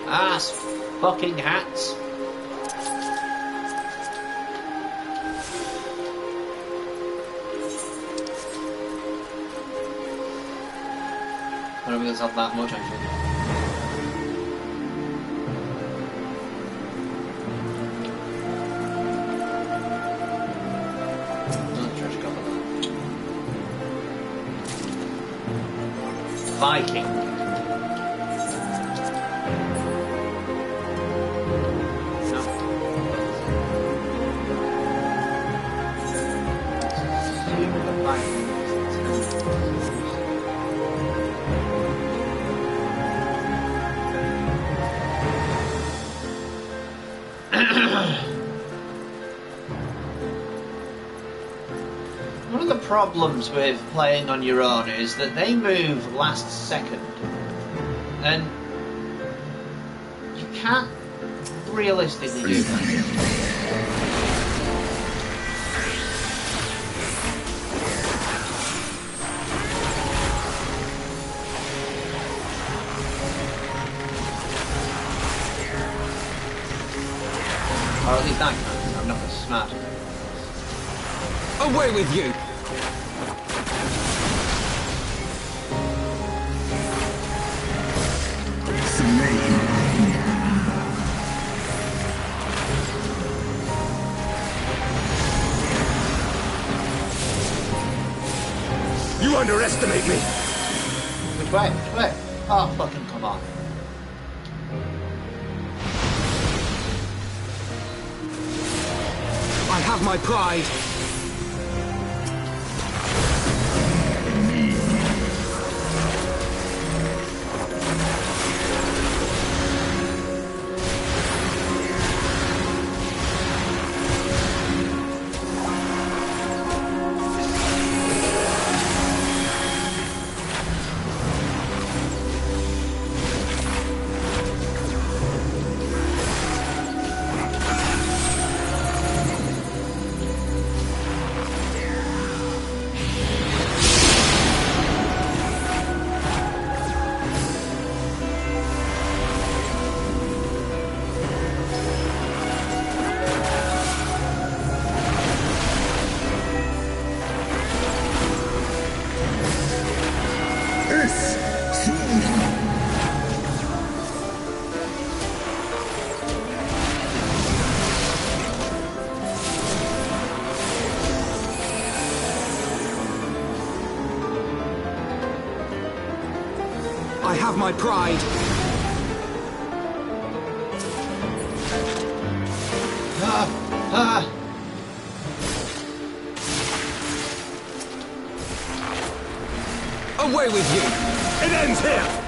Ass fucking hats. I don't think it's not that much actually. Another treasure copper. Viking. One of the problems with playing on your own is that they move last second, and you can't realistically do that. Or at least I can, because I'm not as smart. Away with you! You underestimate me! Which way? Which way? Oh, fucking come on. I have my pride. I have my pride. Away with you! It ends here!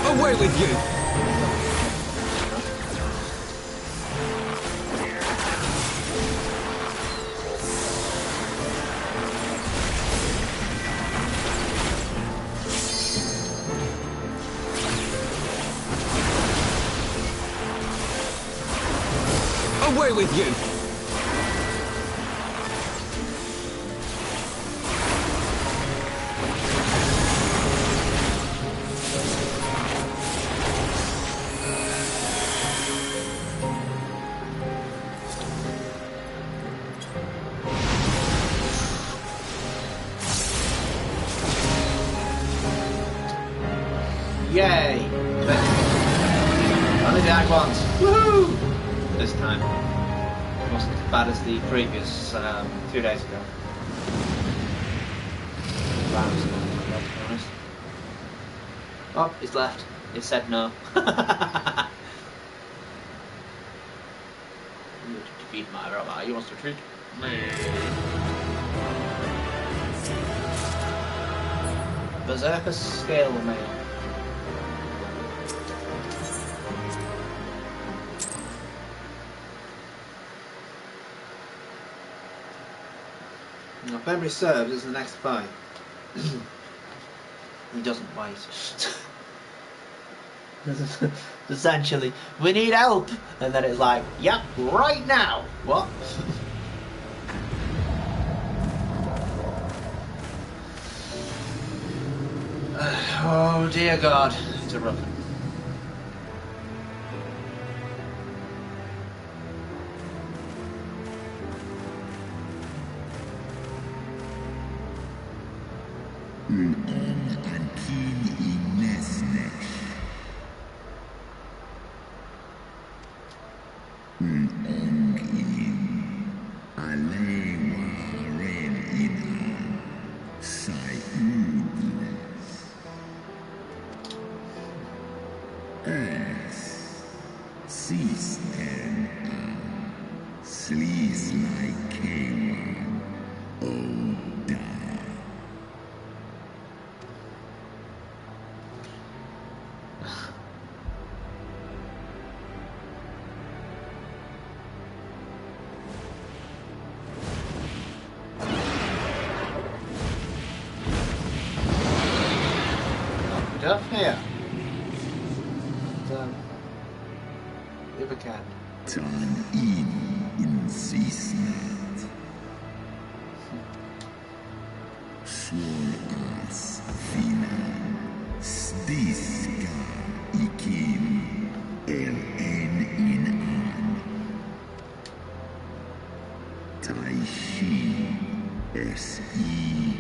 Away with you! Away with you! Yay! Only the ag ones. Woohoo! This time. It wasn't as bad as the previous 2 days ago. Rounds, to be honest. Oh, he's left. He said no. You defeat my brother. He wants to treat me. Berserker scale mail. Now, if memory serves, is the next fight. He doesn't wait. Essentially, we need help, and then it's like, yep, right now. What? Oh dear God, it's a rough one. stuff here. The other cat. Tan in Seasnet. Sworgas Finan. Stiska Ikim. In An. Taishi S.I.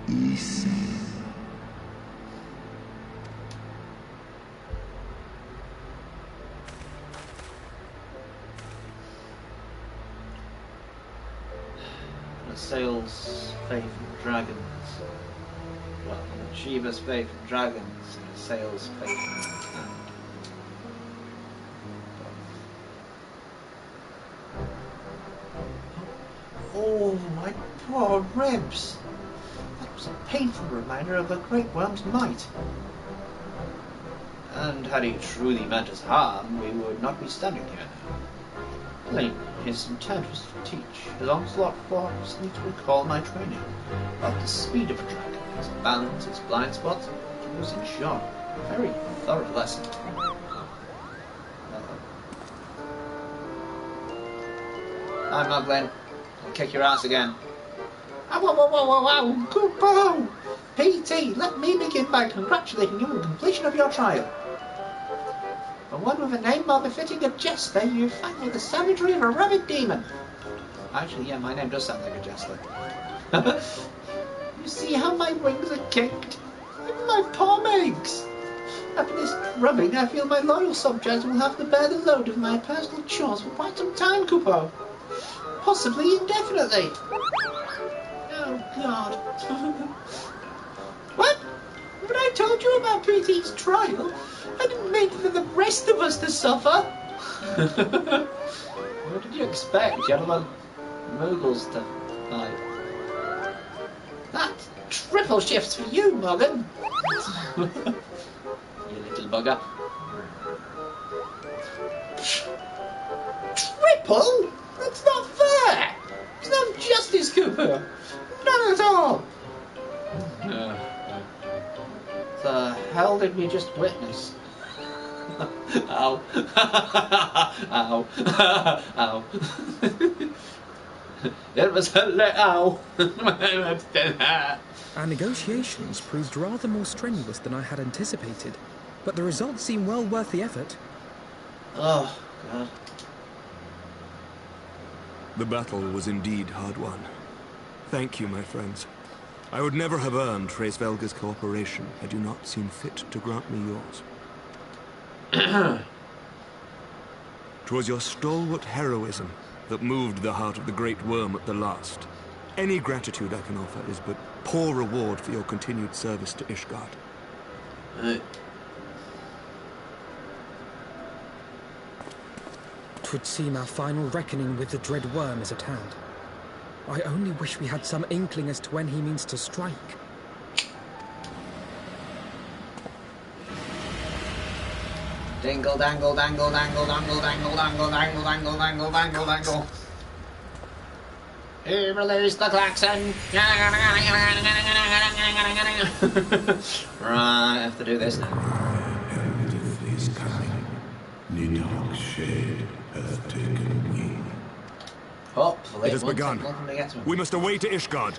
Isa. Sails faith and dragons. Well, Shiva's faith and dragons, and sails faith and oh, my poor ribs! That was a painful reminder of the Great Worm's might. And had he truly meant us harm, we would not be standing here now. Plainly, his intent was to teach. His onslaught forced me to recall my training about the speed of a dragon, its balance, its blind spots. It was, in short, a very thorough lesson. I'm not Glenn. I'll kick your ass again. Ow, ow, ow, ow, ow, ow, Kupo! PT, let me begin by congratulating you on the completion of your trial. For one with a name more befitting a jester, you fight with the savagery of a rabid demon. Actually, yeah, my name does sound like a jester. You see how my wings are kicked? Even my poor legs. After this rubbing, I feel my loyal subjects will have to bear the load of my personal chores for quite some time, Kupo. Possibly indefinitely. Oh, God. What? When I told you about PT's trial, I didn't mean for the rest of us to suffer. What did you expect, gentlemen? Moogles to fight. That triple shifts for you, Morgan. You little bugger. Triple? That's not fair. It's not justice, Cooper. None at all. The hell did we just witness? Ow. Ow. Ow. It was a ow. Our negotiations proved rather more strenuous than I had anticipated, but the results seem well worth the effort. Oh, God. The battle was indeed hard won. Thank you, my friends. I would never have earned Hraesvelga's cooperation had you not seen fit to grant me yours. 'Twas your stalwart heroism that moved the heart of the Great Worm at the last. Any gratitude I can offer is but poor reward for your continued service to Ishgard. 'Twould seem our final reckoning with the dread worm is at hand. I only wish we had some inkling as to when he means to strike. Dingle, dangle, dangle, dangle, dangle, dangle, dangle, dangle, dangle, dangle, dangle, dangle. He released the klaxon. Right, I have to do this now. Death is coming. Nidhogg's shade hath taken wing. Hopefully it has begun. We must away to Ishgard.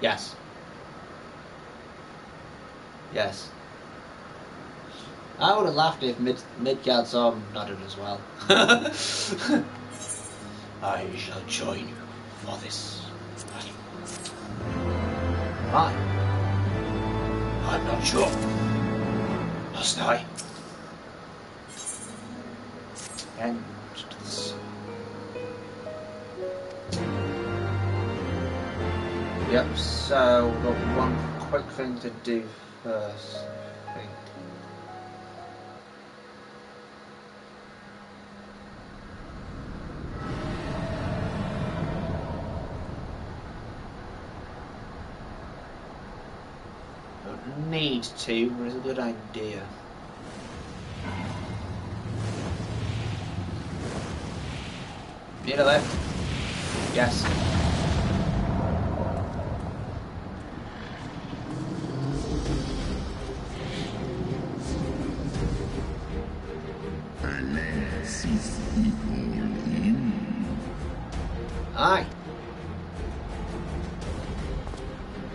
Yes. Yes. I would have laughed if Midgard saw him nodded as well. I shall join you for this battle. Why? I'm not sure. Must I? And yep, so we've got one quick thing to do first, I think. Don't need to, but it's a good idea. Need a lift? Yes. Aye.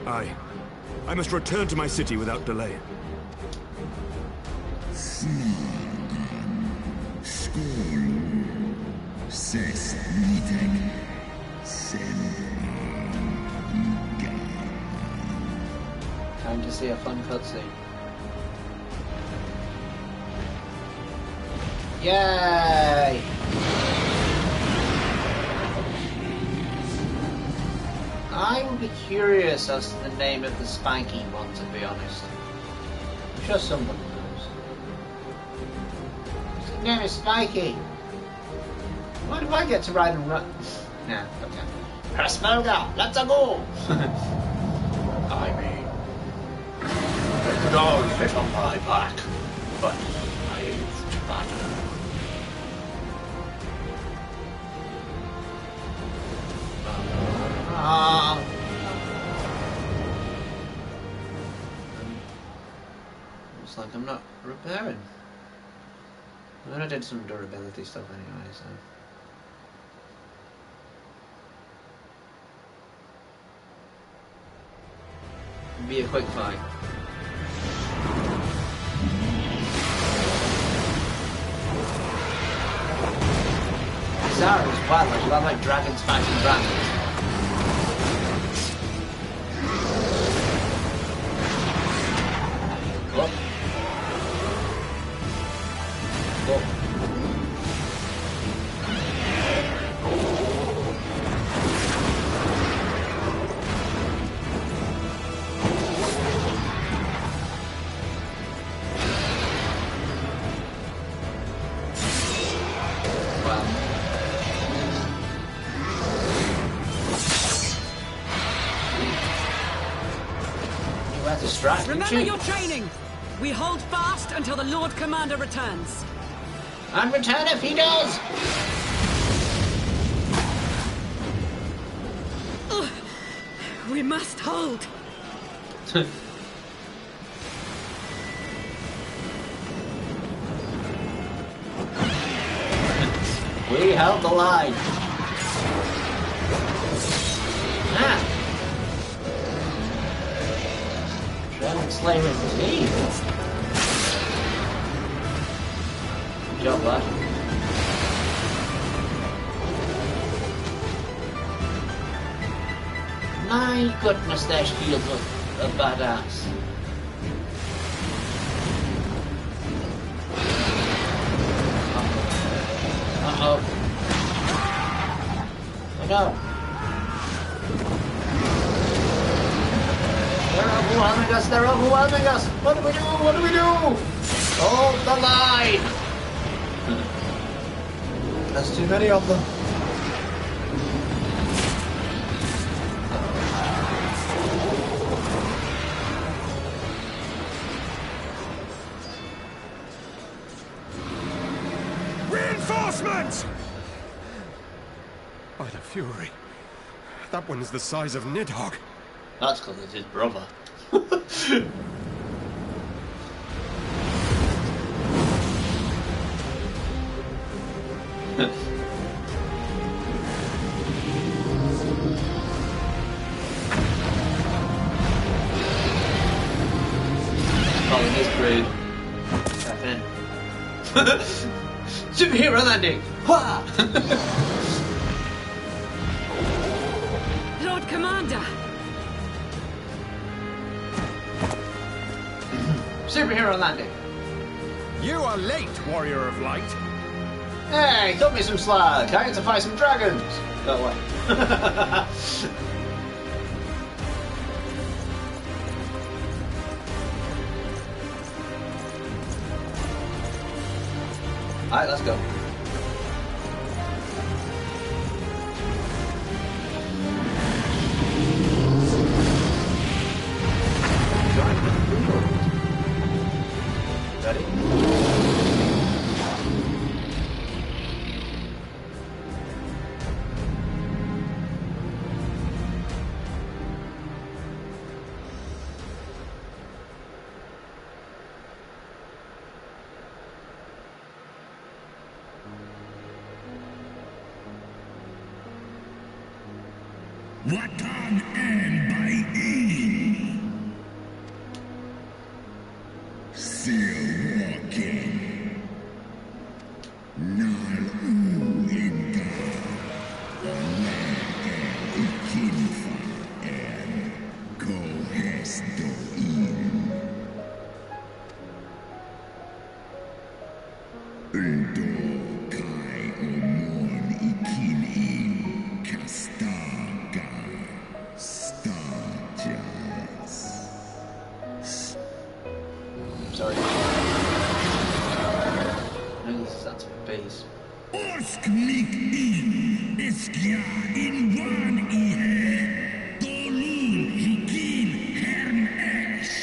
Aye. I must return to my city without delay. Time to see a fun cutscene. Yay! I would be curious as to the name of the spiky one, to be honest. I'm sure someone knows. His name is Spiky. Why do I get to ride and run? Nah, okay. Prasmelga, let's go! I mean, it could all fit on my back, but I've battered. Looks like I'm not repairing. I did some durability stuff anyway, so. It'll be a quick fight. Bizarre as well, like, a lot like dragons fighting dragons. Whoa. Whoa. Remember your training! We hold fast until the Lord Commander returns. And return if he does! Ugh. We must hold. We held the line. Ah! Dragon Slayer indeed. Good job, lad. My goodness, their shields are badass. Uh-oh. Oh no. They're overwhelming us, they're overwhelming us! What do we do? What do we do? Hold the line! There's too many of them. Reinforcements! By the Fury. That one's the size of Nidhogg. That's because it's his brother. Calling his crew. Tap in. Superhero landing! Wah! Lord Commander! Superhero landing. You are late, Warrior of Light. Hey, cut me some slack. I get to fight some dragons. Go away. Alright, let's go. Ready? Watan and by in. Still walking. Nal inga. Ikinfa and Kohes do in. Undo kai omon ikin in Castaga Stajas. Sorry. No, that's base. Orsk mik in Eskja in one ihe. Dolun hikin hern esh.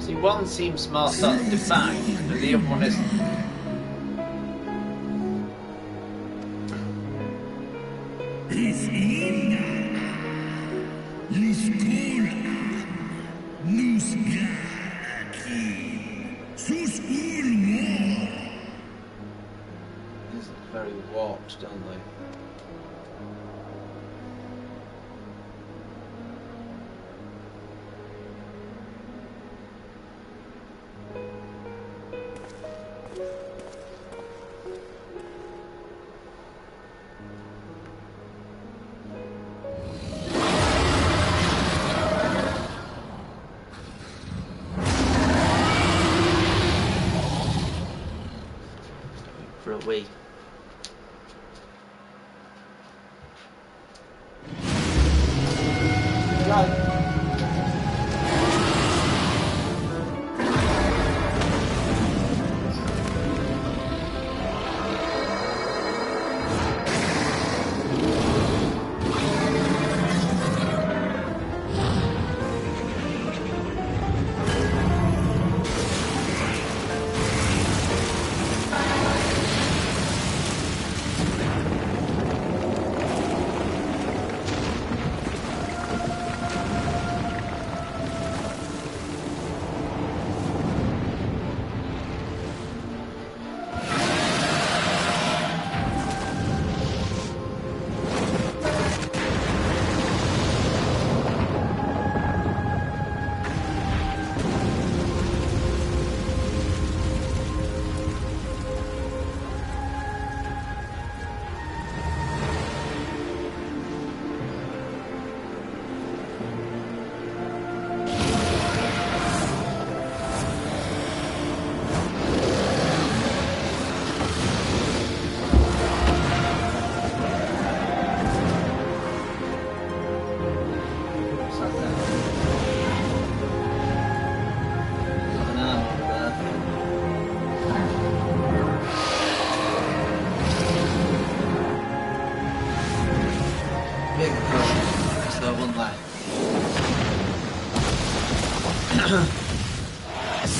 See, one seems smart start to define, and the other one isn't. Is inga. Liskol Nusga Akin. Sus ul war. These look very warped, don't they? For a week. Right.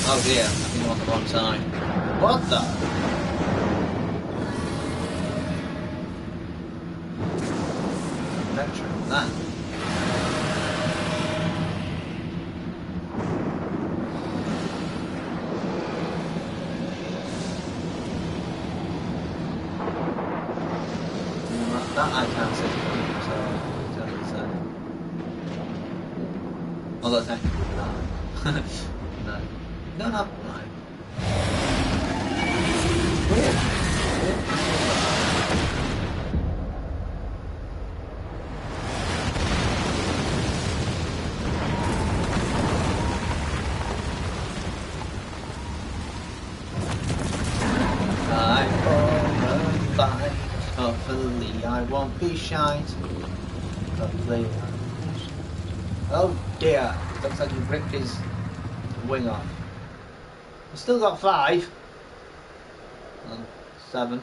Oh dear, I think I'm on the wrong side. What the? Lecture on that. That I can't see, so I don't really say. Although technically no. No. No, no, no. Weird. Hopefully I won't be shite. Hopefully I won't be shite. Oh dear, looks like he ripped his wing off. I've still got 5. 7.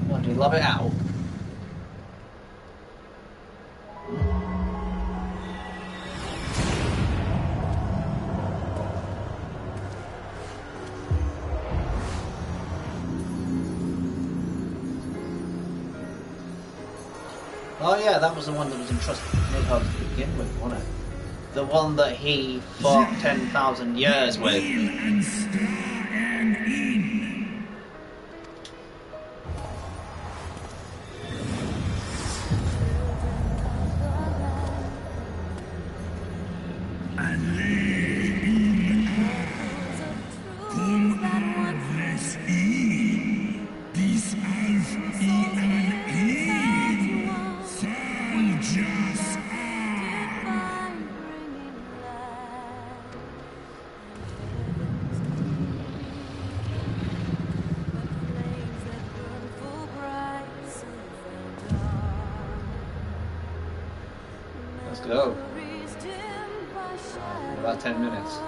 What, do you love it out? Oh yeah, that was the one that was entrusted to Nidhogg to begin with, wasn't it? The one that he fought 10,000 years with. Let's go. About 10 minutes.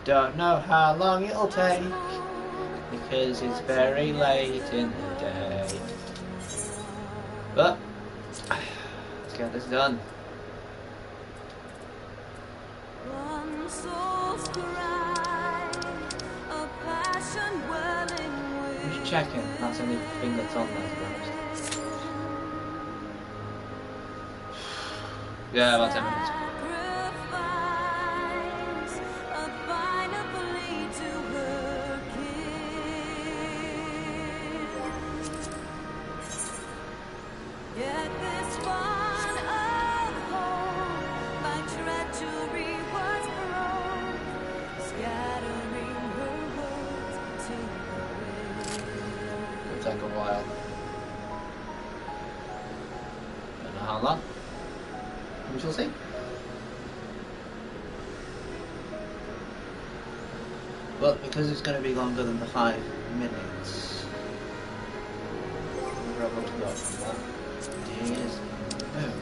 Don't know how long it'll take, because it's very late in the day. But let's get this done. I'm just checking. That's the only thing that's on there, to be honest. Yeah, about 10 minutes. It'll take a while. Don't know how long. We shall see. But because it's going to be longer than the 5 minutes, we're able to go from that. Here's moves. Oh.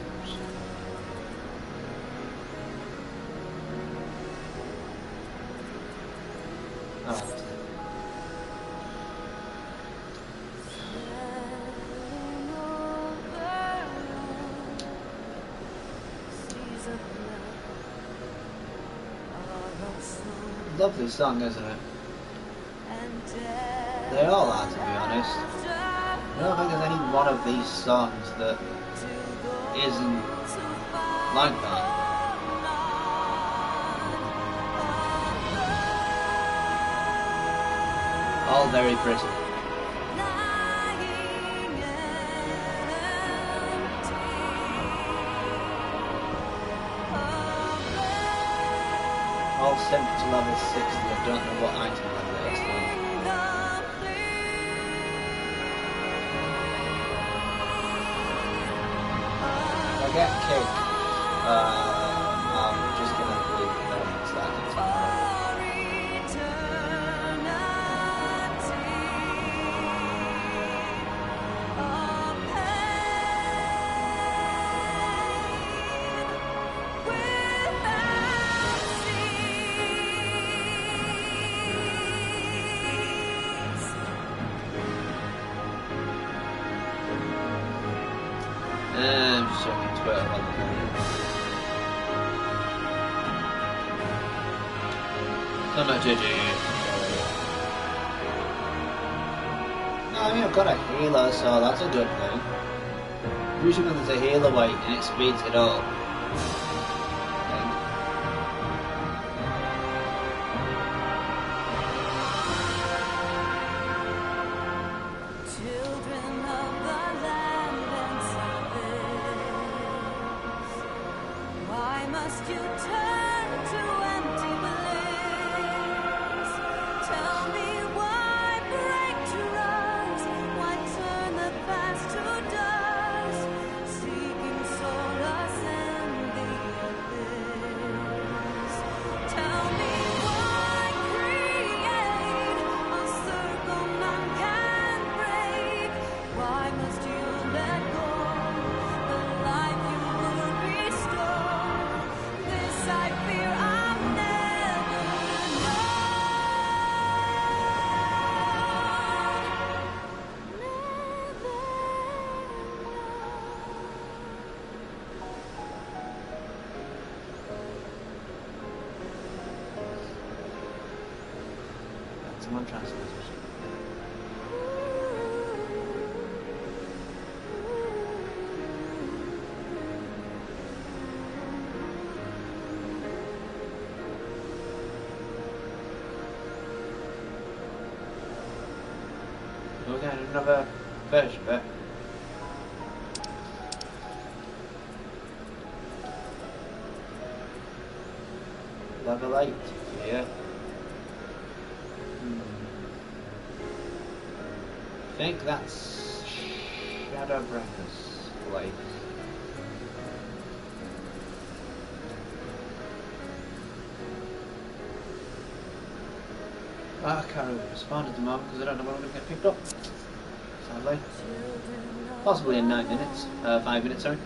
Lovely song, isn't it? They all are, to be honest. I don't think there's any one of these songs that isn't like that. All very pretty. All sent to level 60. I don't know what item level it is though. If I get kicked, I'm just gonna leave it there and start it tomorrow. I'm just checking Twitter while I'm doing it. So much GG. No, I mean, I've got a healer, so that's a good thing. Usually when there's a healer waiting, it speeds it up. Someone translate it. We're getting another version of it. Level 8, yeah. I think that's Shadowbreaker's place. I can't really respond at the moment because I don't know when I'm going to get picked up. Sadly. Possibly in 9 minutes. 5 minutes, sorry.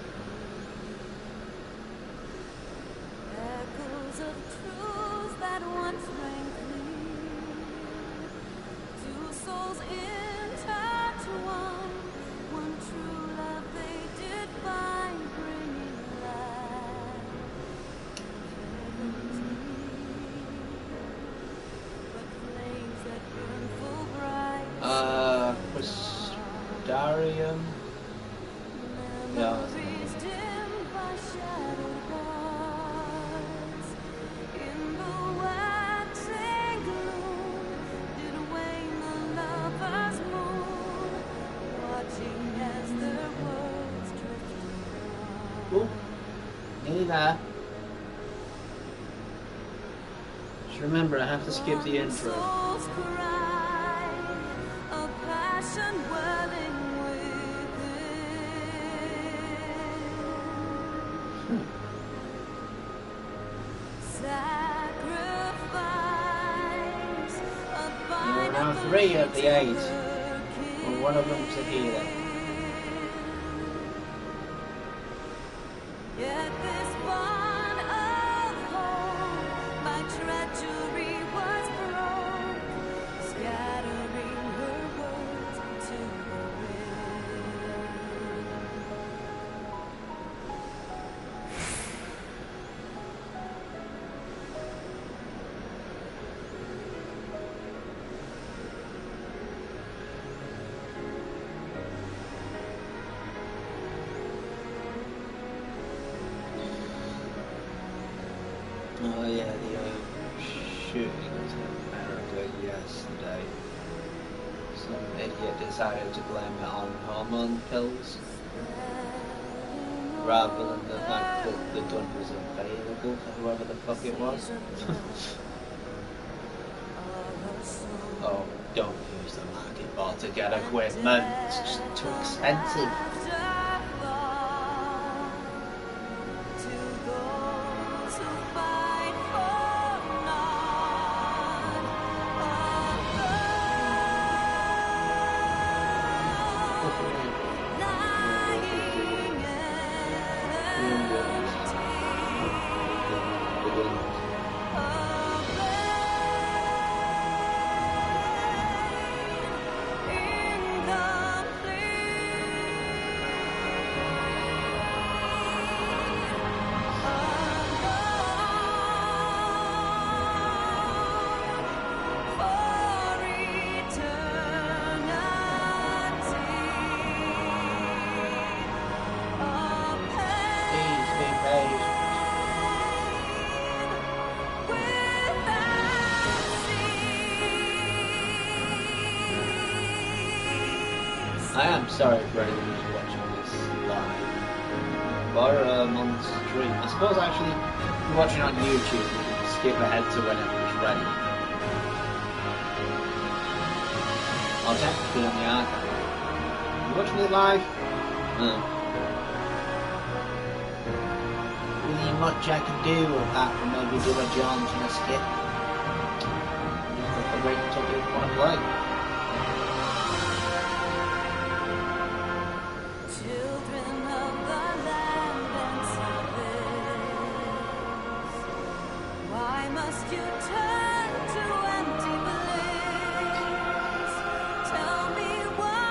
Darium. Yeah. Oh, nearly there. Just remember, I have to skip the intro. There are now 3 of the 8. Well, one of them's a healer. Oh yeah, the shooting in America yesterday. Some idiot decided to blame it on hormone pills rather than the fact that the gun was available for whoever the fuck it was. Oh, don't use the market ball to get equipment, it's just too expensive. I am sorry for anyone who's watching this live. Or on stream. I suppose actually, if you're watching on YouTube, you can skip ahead to whenever it's ready. Or technically on the archive. You're watching it live? No. Really much I can do apart from maybe do a jaunt and a skip. Just have to wait until people want to play. Tell me why.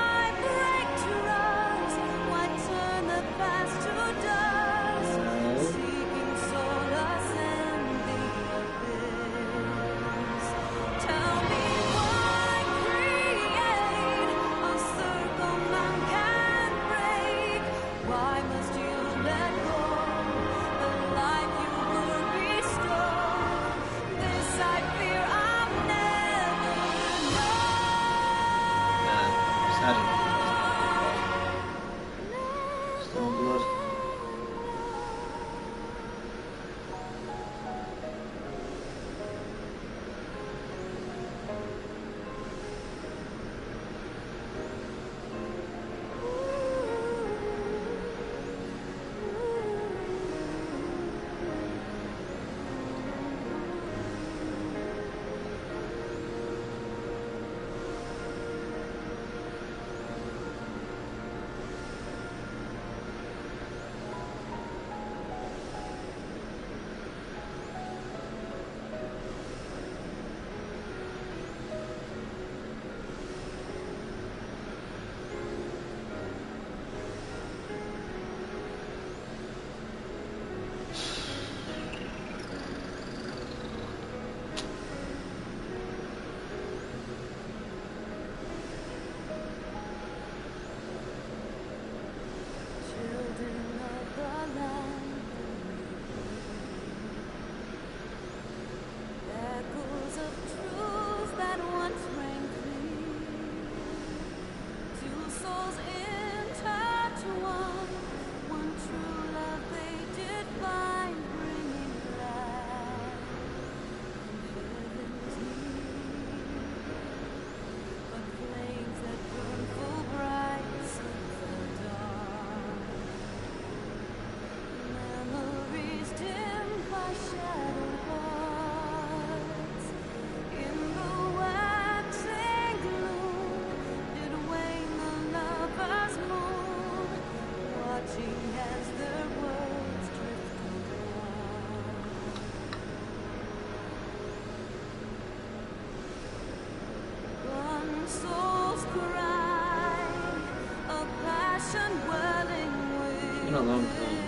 a long time.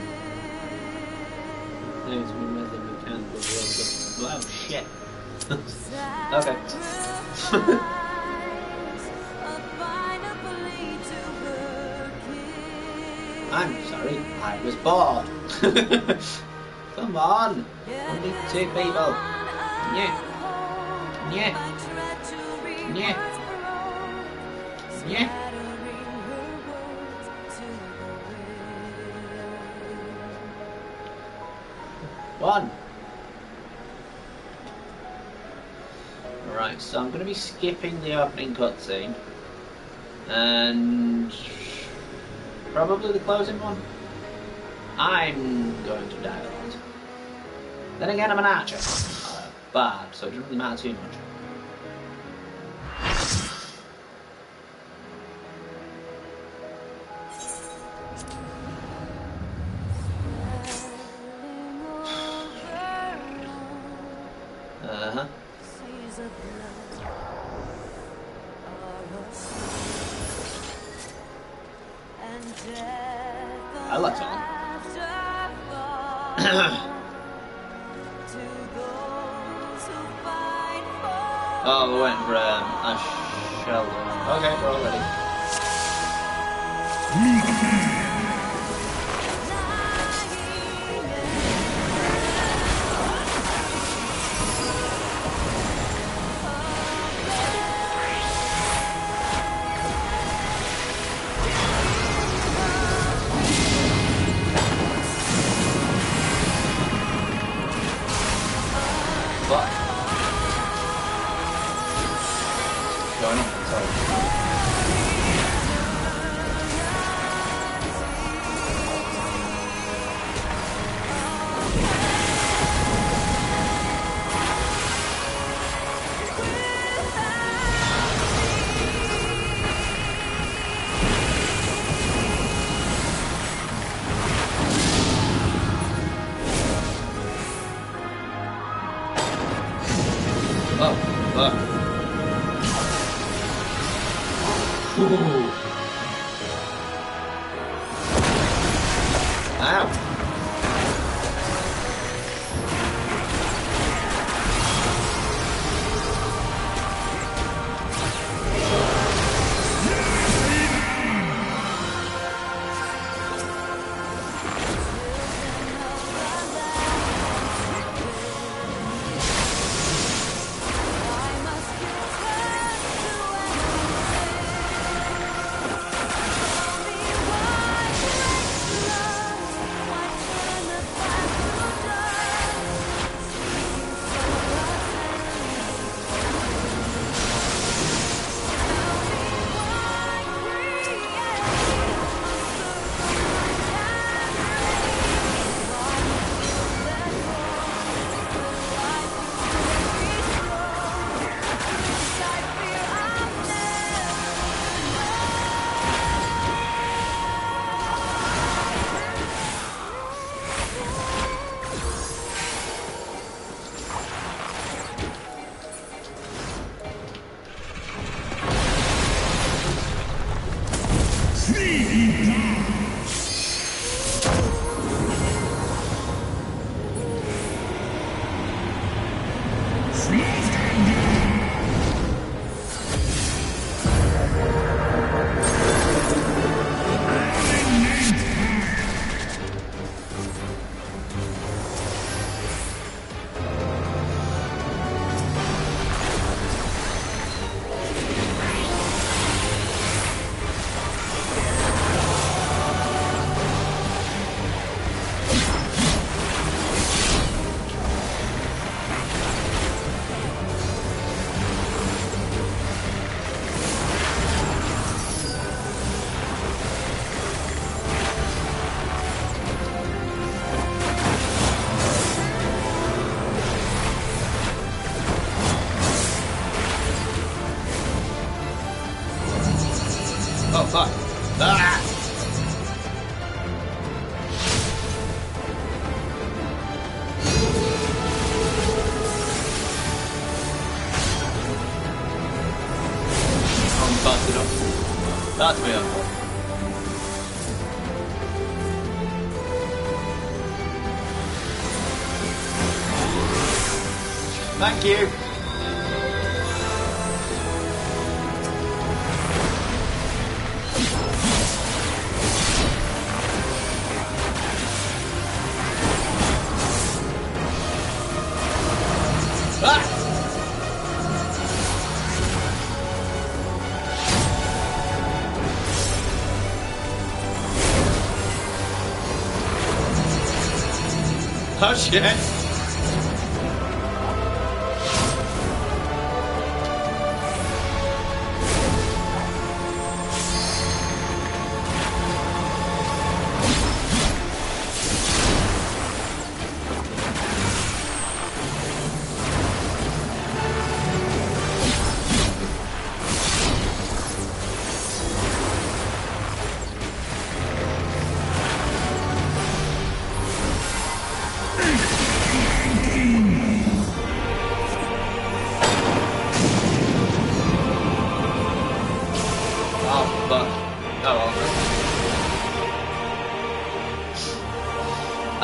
Thanks, we met the mechanical world. Oh shit. Okay. I'm sorry, I was bored. Come on, only 2 people. Yeah. Yeah. Yeah. Yeah. One. Right, so I'm going to be skipping the opening cutscene. And probably the closing one. I'm going to die a lot. Then again, I'm an archer. Bad, so it doesn't really matter too much. Uh-huh. I like that one. Oh, we're waiting for a shelter. Okay, we're all ready. Oh, fuck. Ah! I'm busted up. That's me up. Thank you. Oh shit!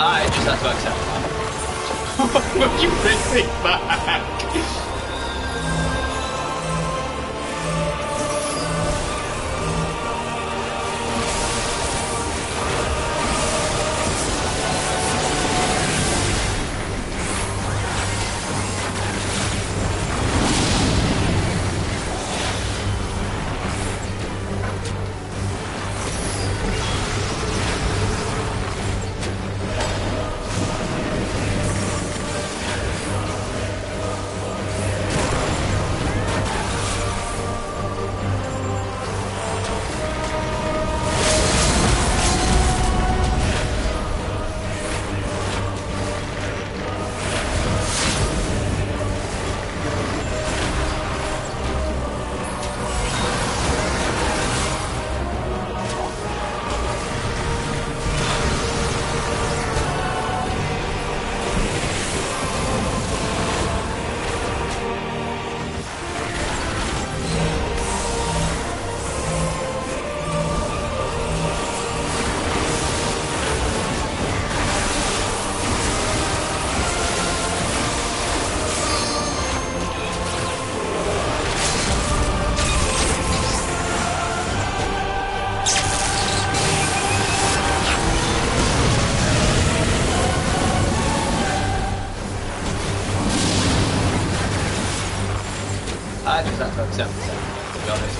I just had to accept that. Will you bring me back? I just have to accept that, to be honest.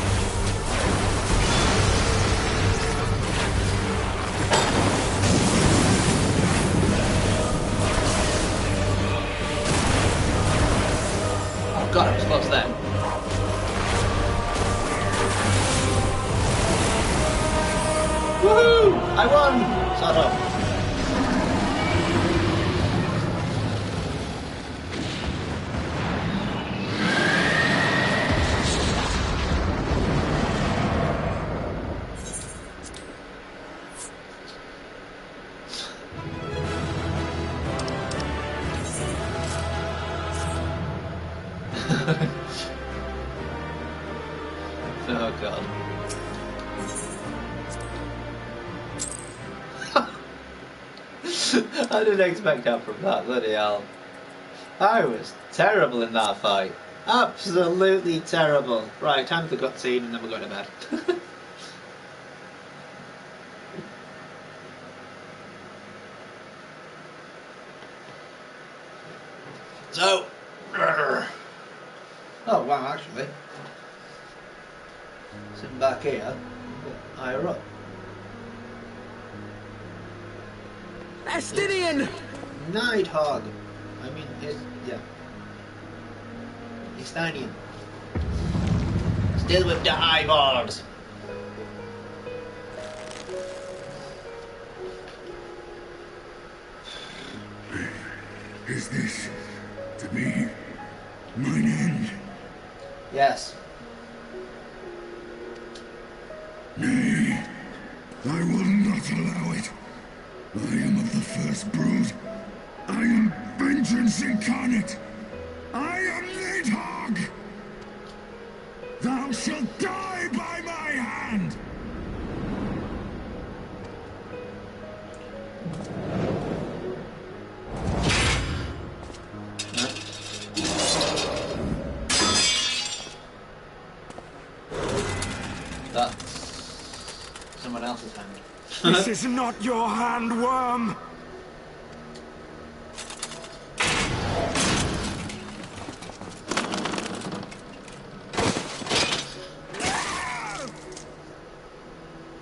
Oh god, I was close then. Woohoo! I won! Shut up. Oh god. I didn't expect that from that, bloody hell. I was terrible in that fight. Absolutely terrible. Right, time for the cutscene and then we're going to bed. So, oh wow, actually, sitting back here, a bit higher up. Astidian! Nidhogg. I mean, yeah. Estonian. Still with the eyeballs. Is this to be mine end? Yes. Nay, I will not allow it. I am of the first brood. I am vengeance incarnate. I am Nidhogg. Thou shalt die by my hand. That's someone else's hand. This is not your hand, worm!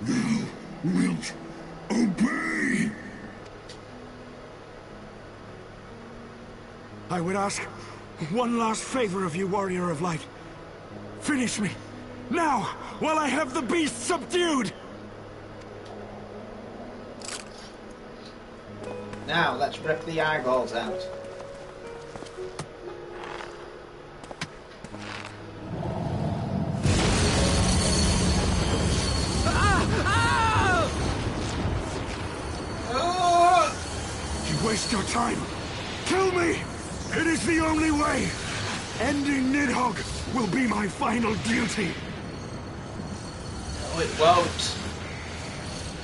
Thou wilt obey! I would ask one last favor of you, Warrior of Light. Finish me, now, while I have the beast subdued! Now, let's rip the eyeballs out. You waste your time. Kill me! It is the only way! Ending Nidhogg will be my final duty! No, it won't.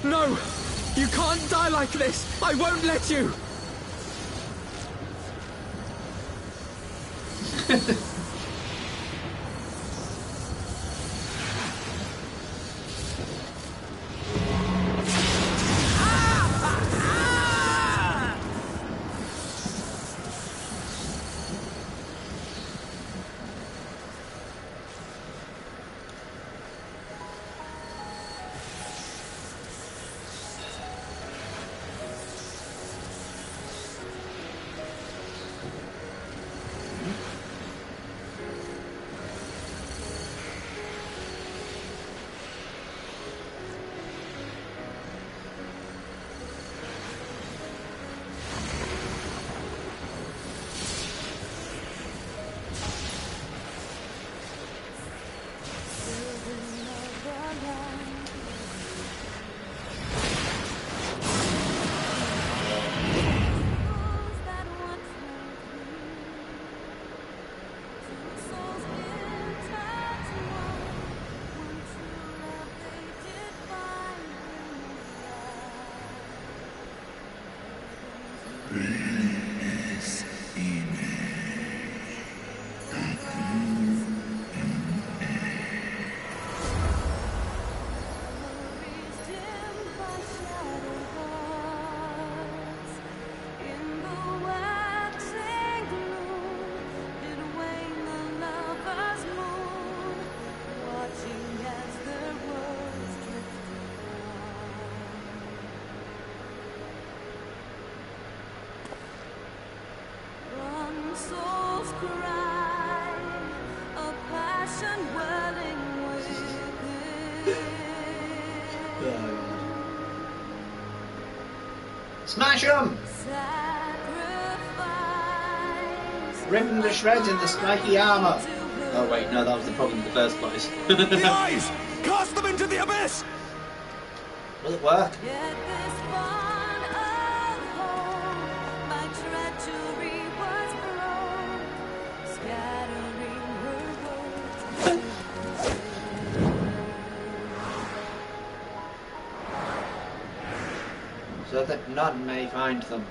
No! You can't die like this! I won't let you! Smash them! Rip them to shreds in the spiky armor! Oh wait, no, that was the problem in the first place. The eyes! Cast them into the abyss! Will it work? So that none may find them.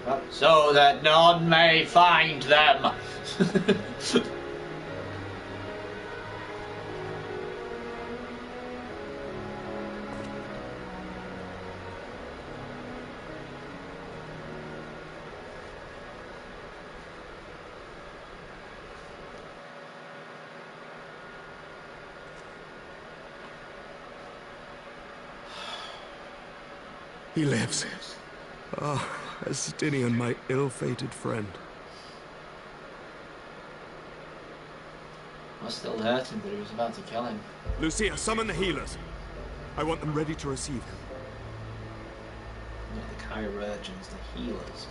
What? So that none may find them! He lives. Ah, Astinian, my ill-fated friend. Must still hurt him that he was about to kill him. Lucia, summon the healers. I want them ready to receive him. Not the chirurgeons, the healers.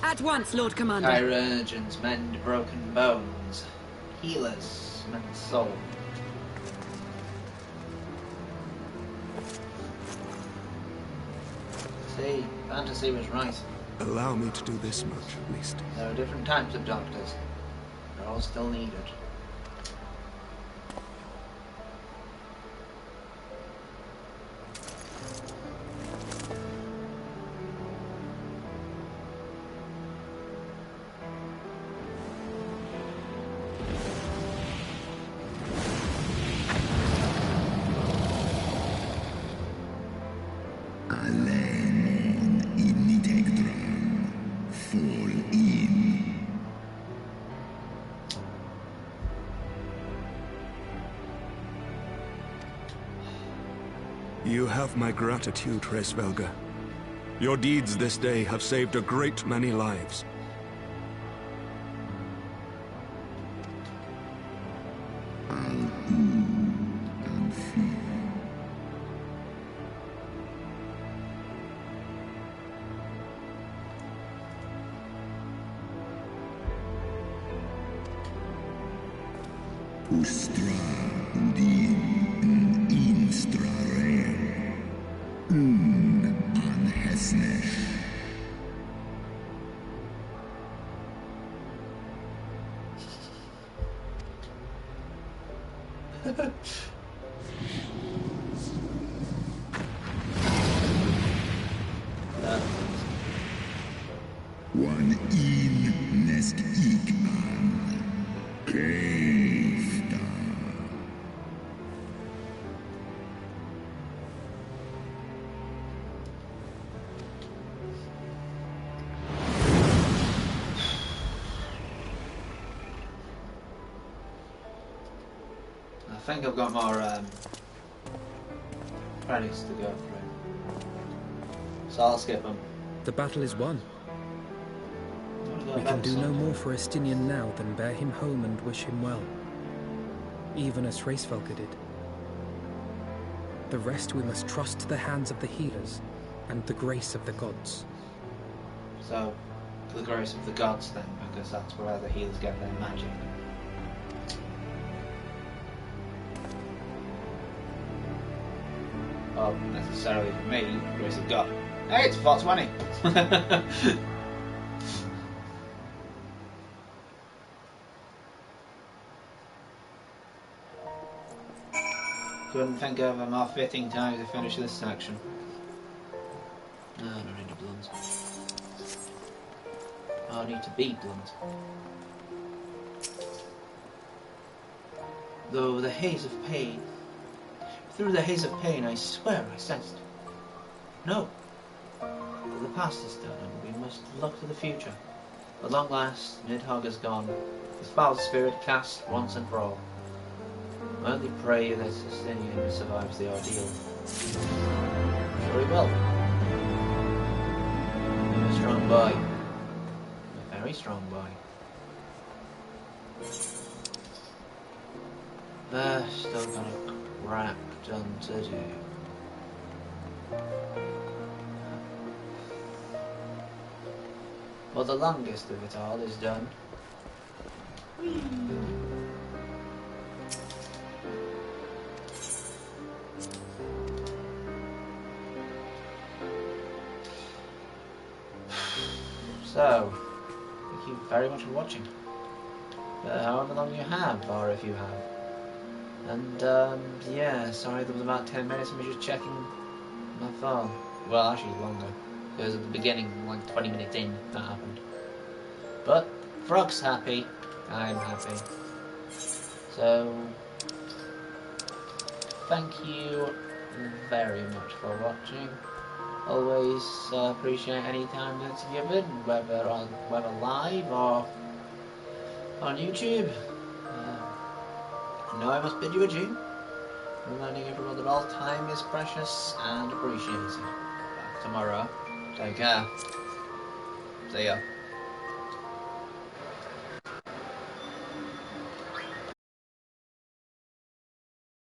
At once, Lord Commander. Chirurgeons mend broken bones. Healers mend soul. See, fantasy was right. Allow me to do this much, at least. There are different types of doctors. They're all still needed. You have my gratitude, Hraesvelga. Your deeds this day have saved a great many lives. One in nest ik an Keifta. I think I've got more credits to go through, so I'll skip them. The battle is won. We can do no more for Estinian now than bear him home and wish him well, even as Hraesvelga did. The rest we must trust to the hands of the healers and the grace of the gods. So, the grace of the gods then, because that's where the healers get their magic. Well, necessarily for me, grace of God. Hey, it's 420! Couldn't think of a more fitting time to finish this section. No, I don't need to blunt. I need to be blunt. Though the haze of pain, through the haze of pain, I swear I sensed. No. The past is done, and we must look to the future. At long last, Nidhogg is gone, his foul spirit cast once and for all. I only pray that Estinian survives the ordeal. Sure he will. I'm a strong boy. A very strong boy. Still got a crap done to do. Well, the longest of it all is done. Whee! So, thank you very much for watching. However long you have, or if you have. And, yeah, sorry there was about 10 minutes of me just checking my phone. Well, actually longer. Because at the beginning, like 20 minutes in, that happened. But, Frog's happy. I'm happy. So, thank you very much for watching. Always appreciate any time that's given, whether live or on YouTube. Now I must bid you adieu, reminding everyone that all time is precious and appreciated. Back tomorrow. Take care. See ya.